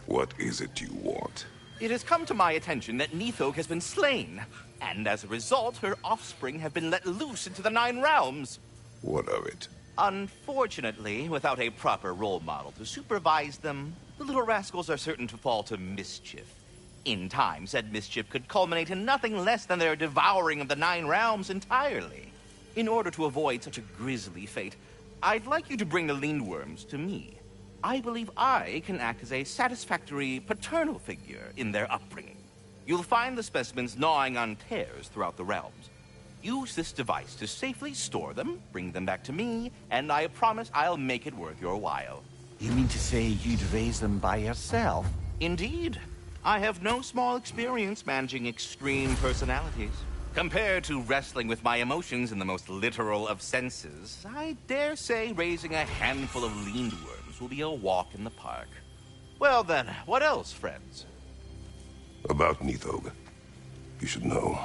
What is it you want? It has come to my attention that Nithog has been slain, and as a result, her offspring have been let loose into the Nine Realms. What of it? Unfortunately, without a proper role model to supervise them, the little rascals are certain to fall to mischief. In time, said mischief could culminate in nothing less than their devouring of the Nine Realms entirely. In order to avoid such a grisly fate, I'd like you to bring the Lindworms to me. I believe I can act as a satisfactory paternal figure in their upbringing. You'll find the specimens gnawing on tears throughout the realms. Use this device to safely store them, bring them back to me, and I promise I'll make it worth your while. You mean to say you'd raise them by yourself? Indeed. I have no small experience managing extreme personalities. Compared to wrestling with my emotions in the most literal of senses, I dare say raising a handful of Lindworms will be a walk in the park. Well then, what else, friends? About Nithog. You should know,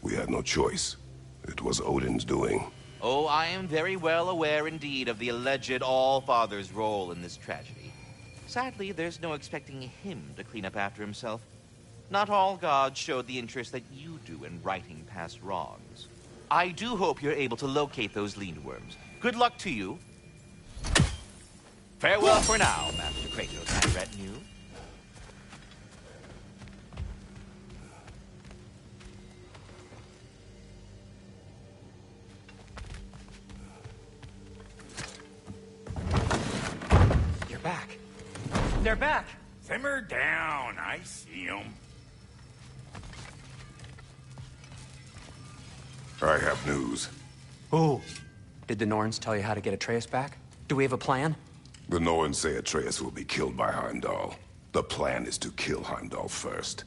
we had no choice. It was Odin's doing. Oh, I am very well aware indeed of the alleged All-Father's role in this tragedy. Sadly, there's no expecting him to clean up after himself. Not all gods showed the interest that you do in righting past wrongs. I do hope you're able to locate those Lindworms. Good luck to you. Farewell for now, Master Kratos and retinue. You're back. They're back. Simmer down. I see them. I have news. Oh. Did the Norns tell you how to get Atreus back? Do we have a plan? The Norns say Atreus will be killed by Heimdall. The plan is to kill Heimdall first.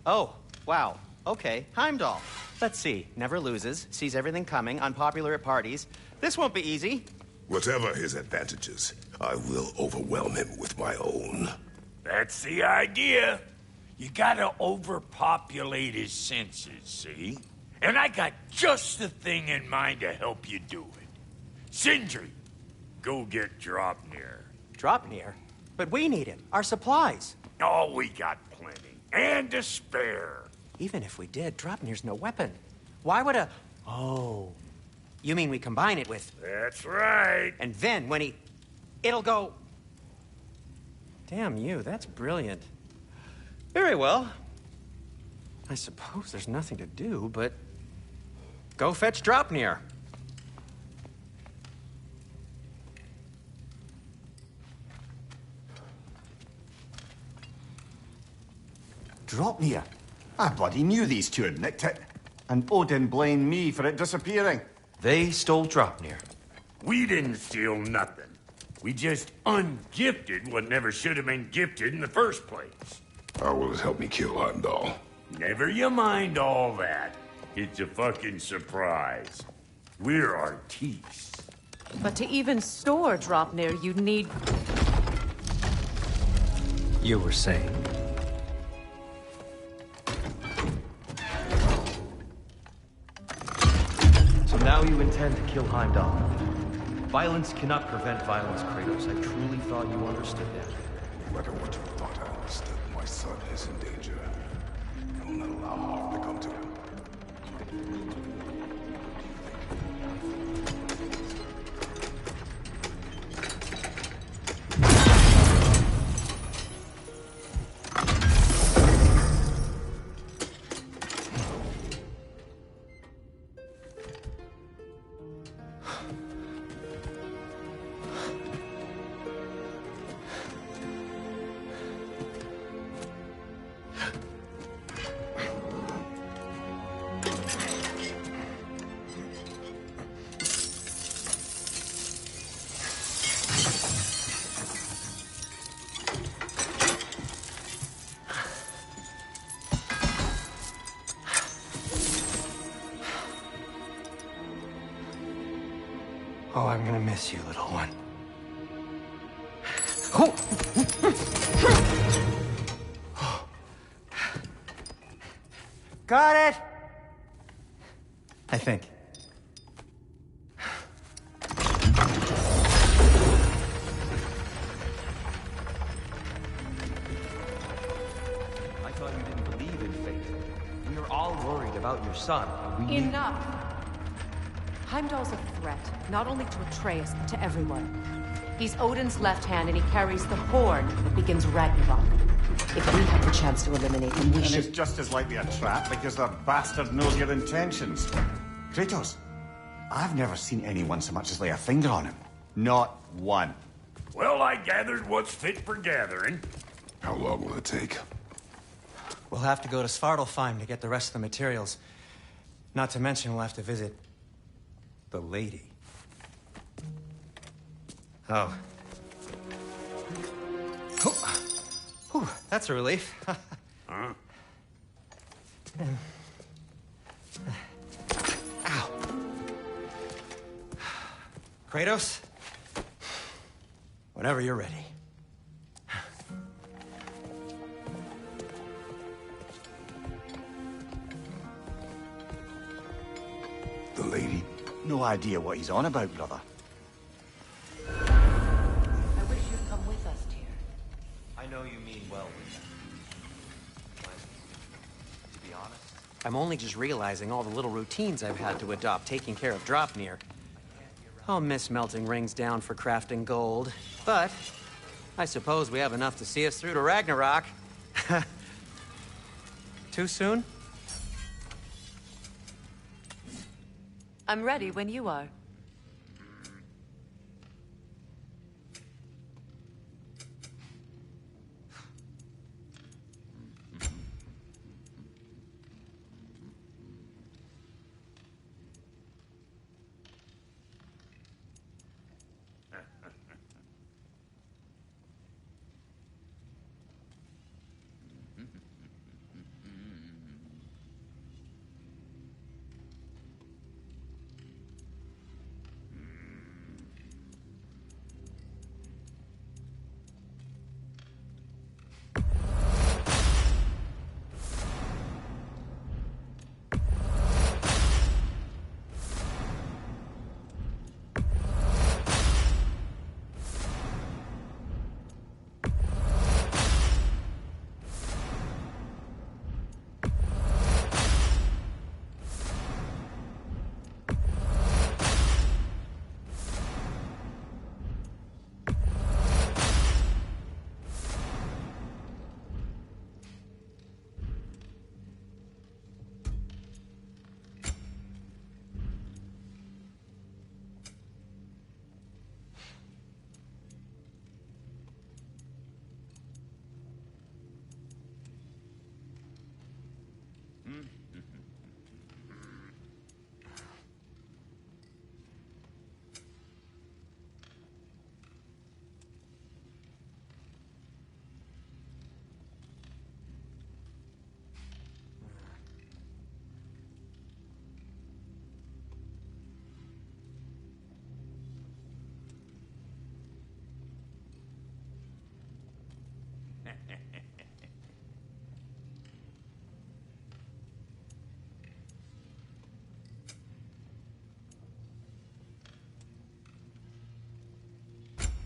Oh, wow. Okay, Heimdall. Let's see. Never loses, sees everything coming, unpopular at parties. This won't be easy. Whatever his advantages, I will overwhelm him with my own. That's the idea. You gotta overpopulate his senses, see? And I got just the thing in mind to help you do it. Sindri, go get Draupnir. Draupnir? But we need him. Our supplies. Oh, we got plenty. And to spare. Even if we did, Draupnir's no weapon. Why would a... Oh. You mean we combine it with... That's right. And then when he... It'll go... Damn you, that's brilliant. Very well. I suppose there's nothing to do, but... Go fetch Draupnir. Draupnir? I bloody knew these two had nicked it. And Odin blamed me for it disappearing. They stole Draupnir. We didn't steal nothing. We just ungifted what never should have been gifted in the first place. How will it help me kill Heimdall? Never you mind all that. It's a fucking surprise. We're artistes. But to even store Draupnir, you'd need... You were saying? So now you intend to kill Heimdall. Violence cannot prevent violence, Kratos. I truly thought you understood that. No matter what you thought I understood, my son is in danger. I will not allow harm to come to him. Oh, I'm gonna miss you, little one. Got it! I think. I thought you didn't believe in fate. We are all worried about your son. We need... Enough! Heimdall's a threat, not only to Atreus, but to everyone. He's Odin's left hand, and he carries the horn that begins Ragnarok. If we have the chance to eliminate him, we And should... it's just as likely a trap because the bastard knows your intentions. Kratos, I've never seen anyone so much as lay a finger on him. Not one. Well, I gathered what's fit for gathering. How long will it take? We'll have to go to Svartalfheim to get the rest of the materials. Not to mention we'll have to visit... the lady. Oh. Whew, that's a relief. Huh? Ow. Kratos? Whenever you're ready. The lady? No idea what he's on about, brother. I wish you'd come with us, Tyr. I know you mean well with them. But, to be honest, I'm only just realizing all the little routines I've had to adopt taking care of Draupnir. I'll miss melting rings down for crafting gold, but I suppose we have enough to see us through to Ragnarok. Too soon? I'm ready when you are.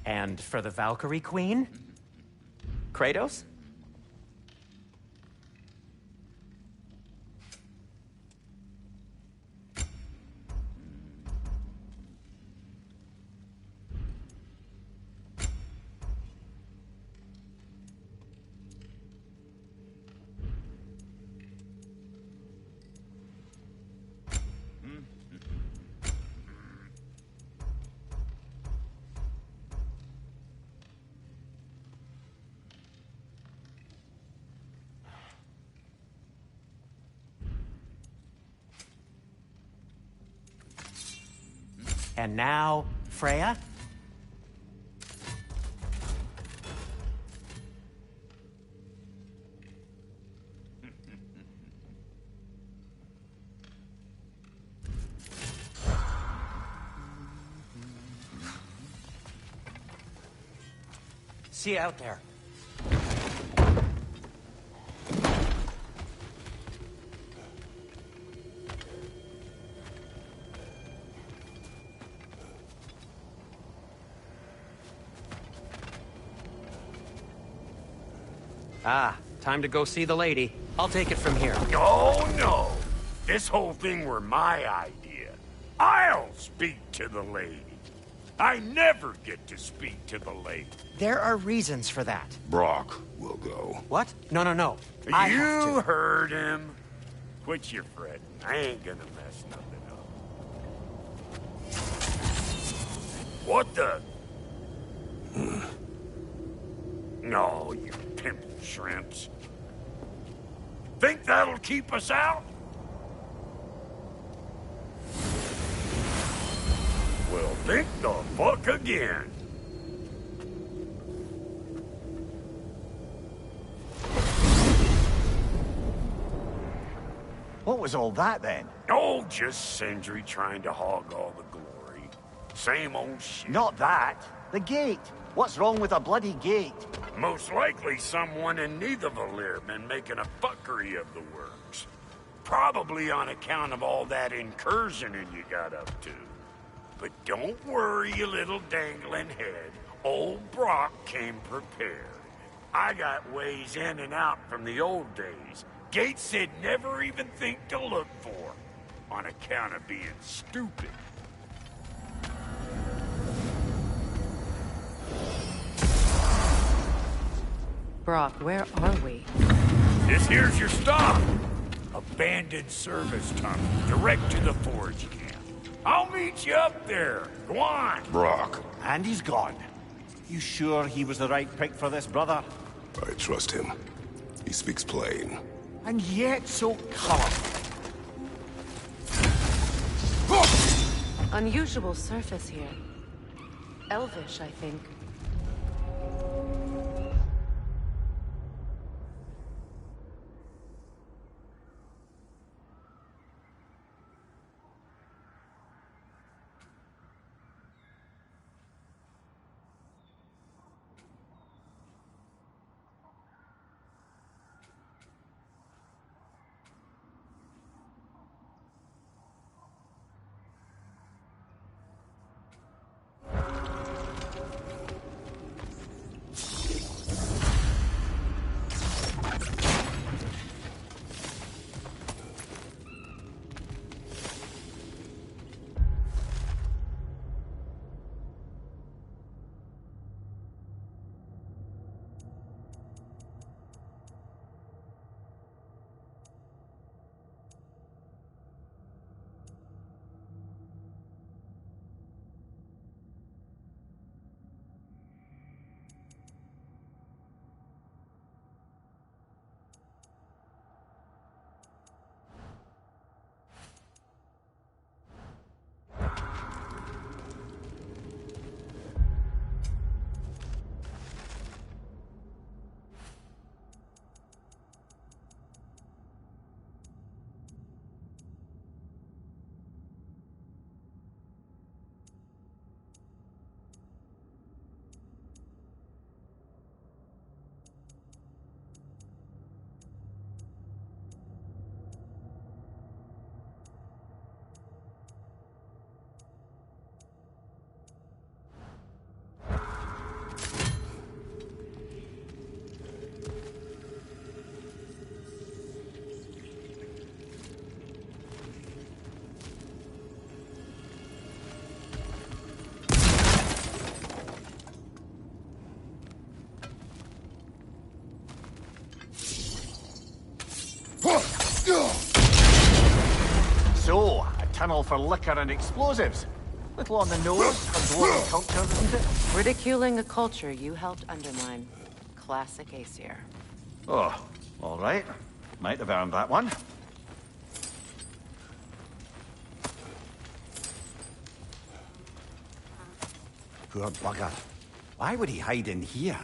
And for the Valkyrie Queen? Kratos? And now, Freya? See you out there. Ah, time to go see the lady. I'll take it from here. Oh, no. This whole thing were my idea. I'll speak to the lady. I never get to speak to the lady. There are reasons for that. Brock will go. What? No, no, no. I have You to. heard him. Quit your fretting. I ain't gonna mess nothing up. What the? No, you pimple shrimps. Think that'll keep us out? Well, think the fuck again. What was all that then? Oh, just Sindri trying to hog all the glory. Same old shit. Not that. The gate. What's wrong with a bloody gate? Most likely someone in Nidavellir been making a fuckery of the works. Probably on account of all that incursioning you got up to. But don't worry, you little dangling head. Old Brock came prepared. I got ways in and out from the old days. Gates said never even think to look for, on account of being stupid. Brock, where are we? This here's your stop. Abandoned service tunnel, direct to the forge camp. I'll meet you up there. Go on. Brock. And he's gone. You sure he was the right pick for this, brother? I trust him. He speaks plain. And yet so colorful. Unusual surface here. Elvish, I think. So, a tunnel for liquor and explosives. Little on the nose for dwarven culture, isn't it? Ridiculing a culture you helped undermine. Classic Aesir. Oh, all right. Might have earned that one. Poor bugger. Why would he hide in here?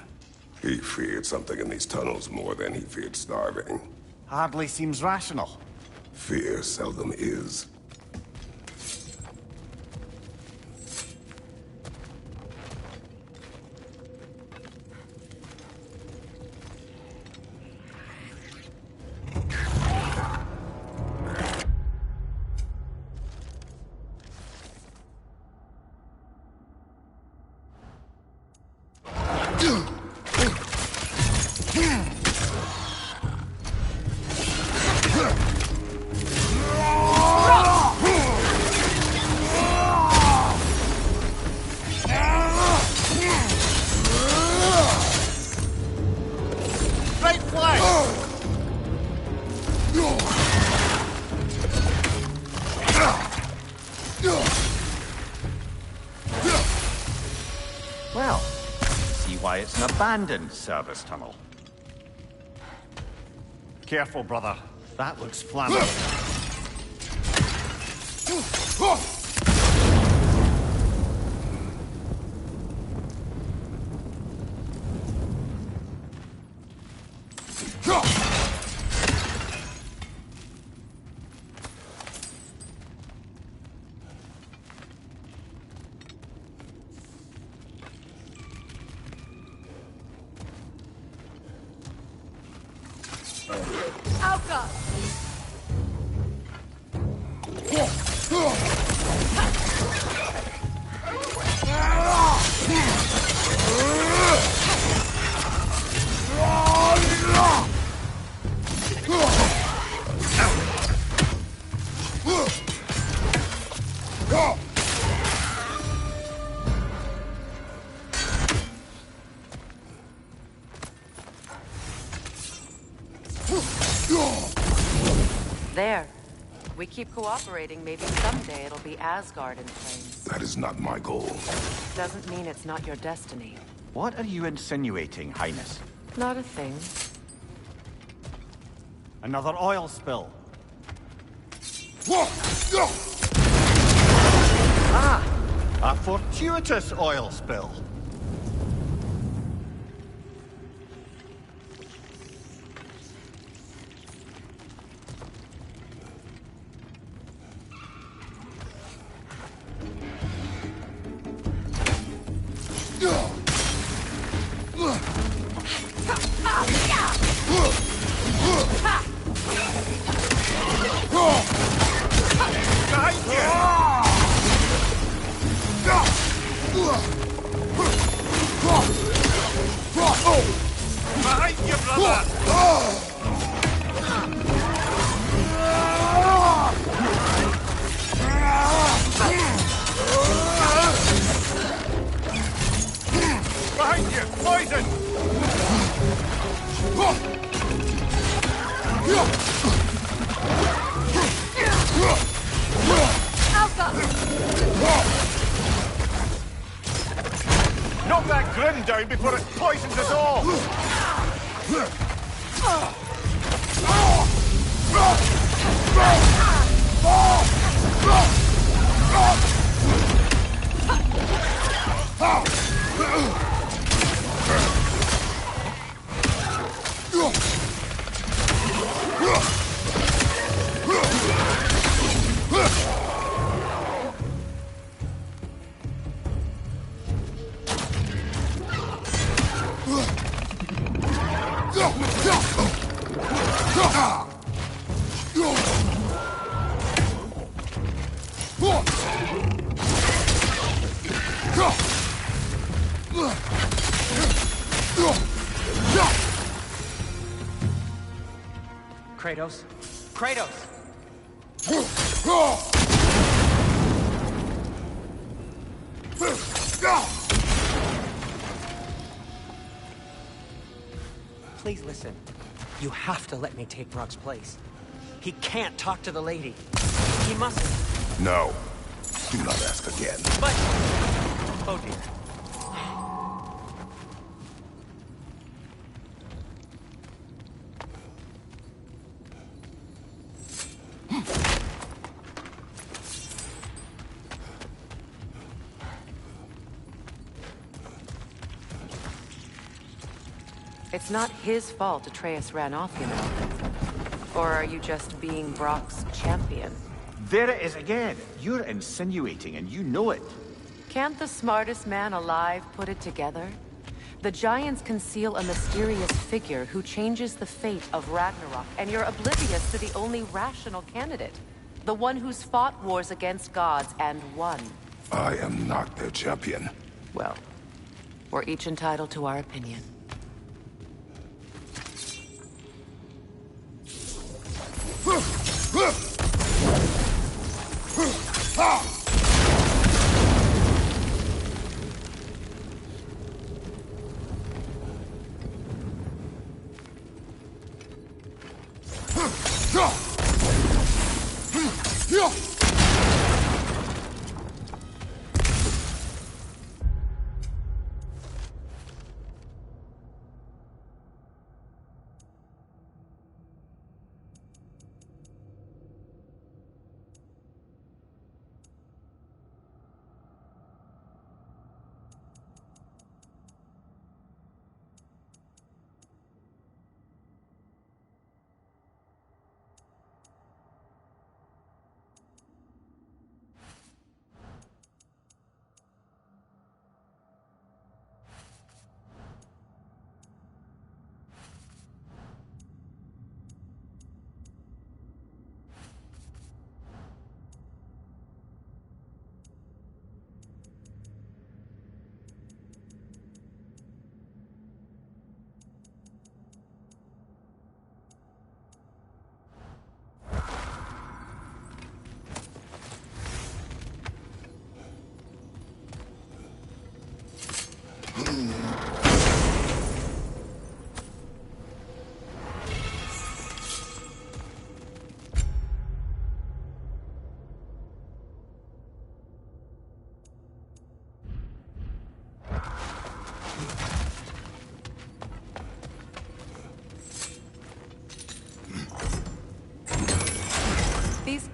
He feared something in these tunnels more than he feared starving. Hardly seems rational. Fear seldom is. why it's an abandoned service tunnel. Careful, brother. That looks flammable. There. We keep cooperating, maybe someday it'll be Asgard in flames. That is not my goal. Doesn't mean it's not your destiny. What are you insinuating, Highness? Not a thing. Another oil spill. Ah! A fortuitous oil spill. Knock that grin down before it poisons us all! Kratos? Kratos! Please listen. You have to let me take Brock's place. He can't talk to the lady. He mustn't. No. Do not ask again. But... Oh dear. It's not his fault Atreus ran off, you know. Or are you just being Brock's champion? There it is again. You're insinuating and you know it. Can't the smartest man alive put it together? The Giants conceal a mysterious figure who changes the fate of Ragnarok, and you're oblivious to the only rational candidate. The one who's fought wars against gods and won. I am not their champion. Well, we're each entitled to our opinion.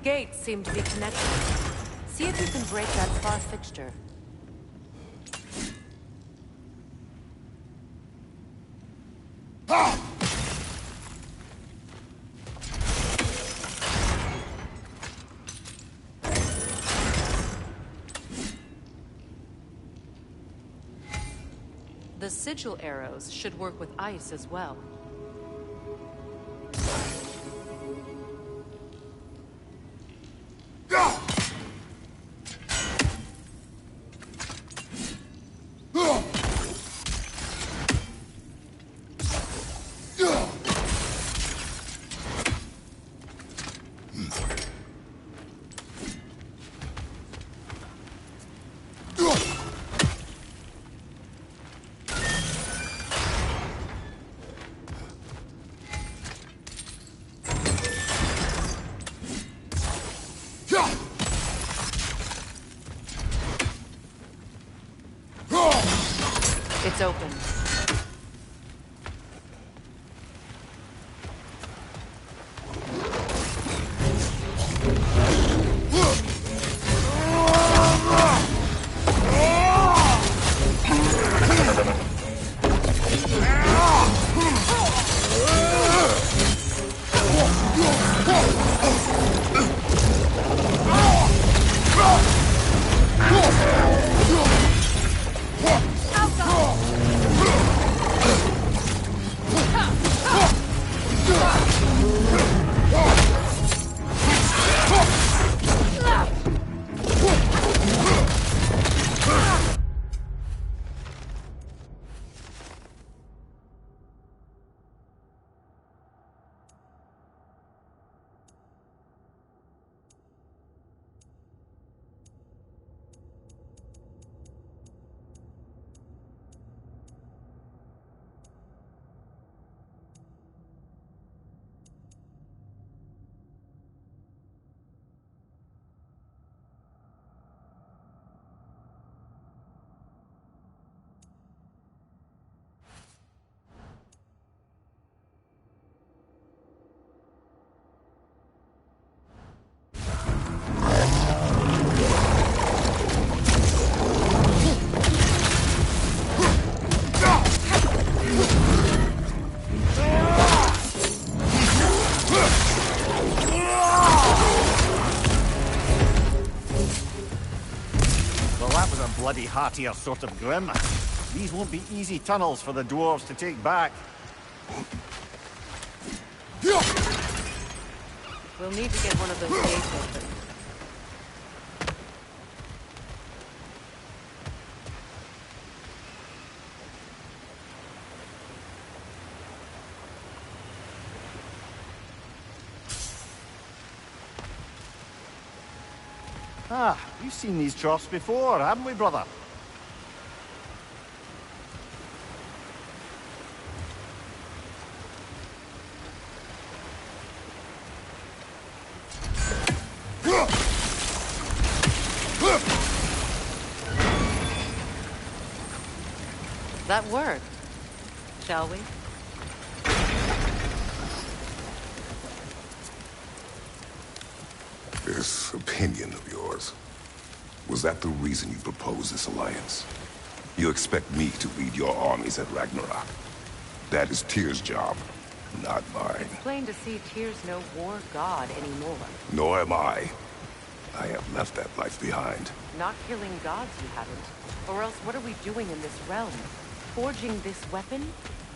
gates seem to be connected. See if you can break that far fixture. The sigil arrows should work with ice as well. It's open. Bloody heartier sort of grim. These won't be easy tunnels for the dwarves to take back. We'll need to get one of those gates open. Ah, we've seen these troughs before, haven't we, brother? That worked, shall we? This opinion of yours, was that the reason you proposed this alliance? You expect me to lead your armies at Ragnarok? That is Tyr's job, not mine. Plain to see Tyr's no war god anymore. Nor am I. I have left that life behind. Not killing gods, you haven't. Or else what are we doing in this realm? Forging this weapon?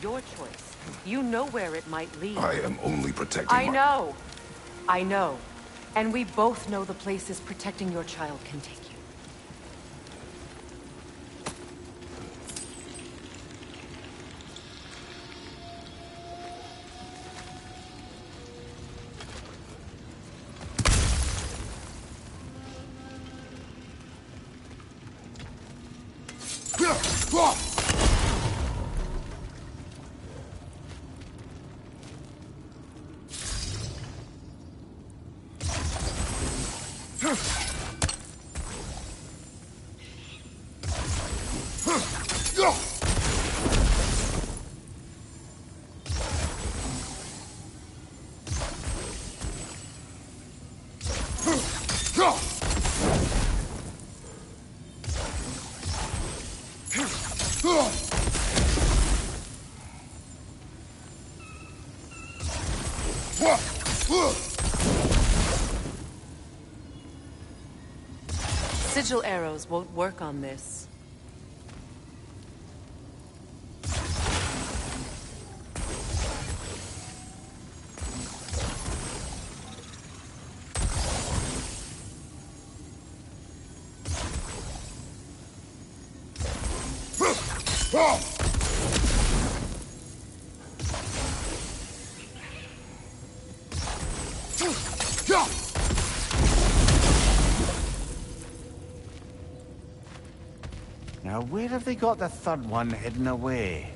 Your choice. You know where it might lead. I am only protecting I know. I know. And we both know the places protecting your child can take you. Sigil arrows won't work on this. Now, where have they got the third one hidden away?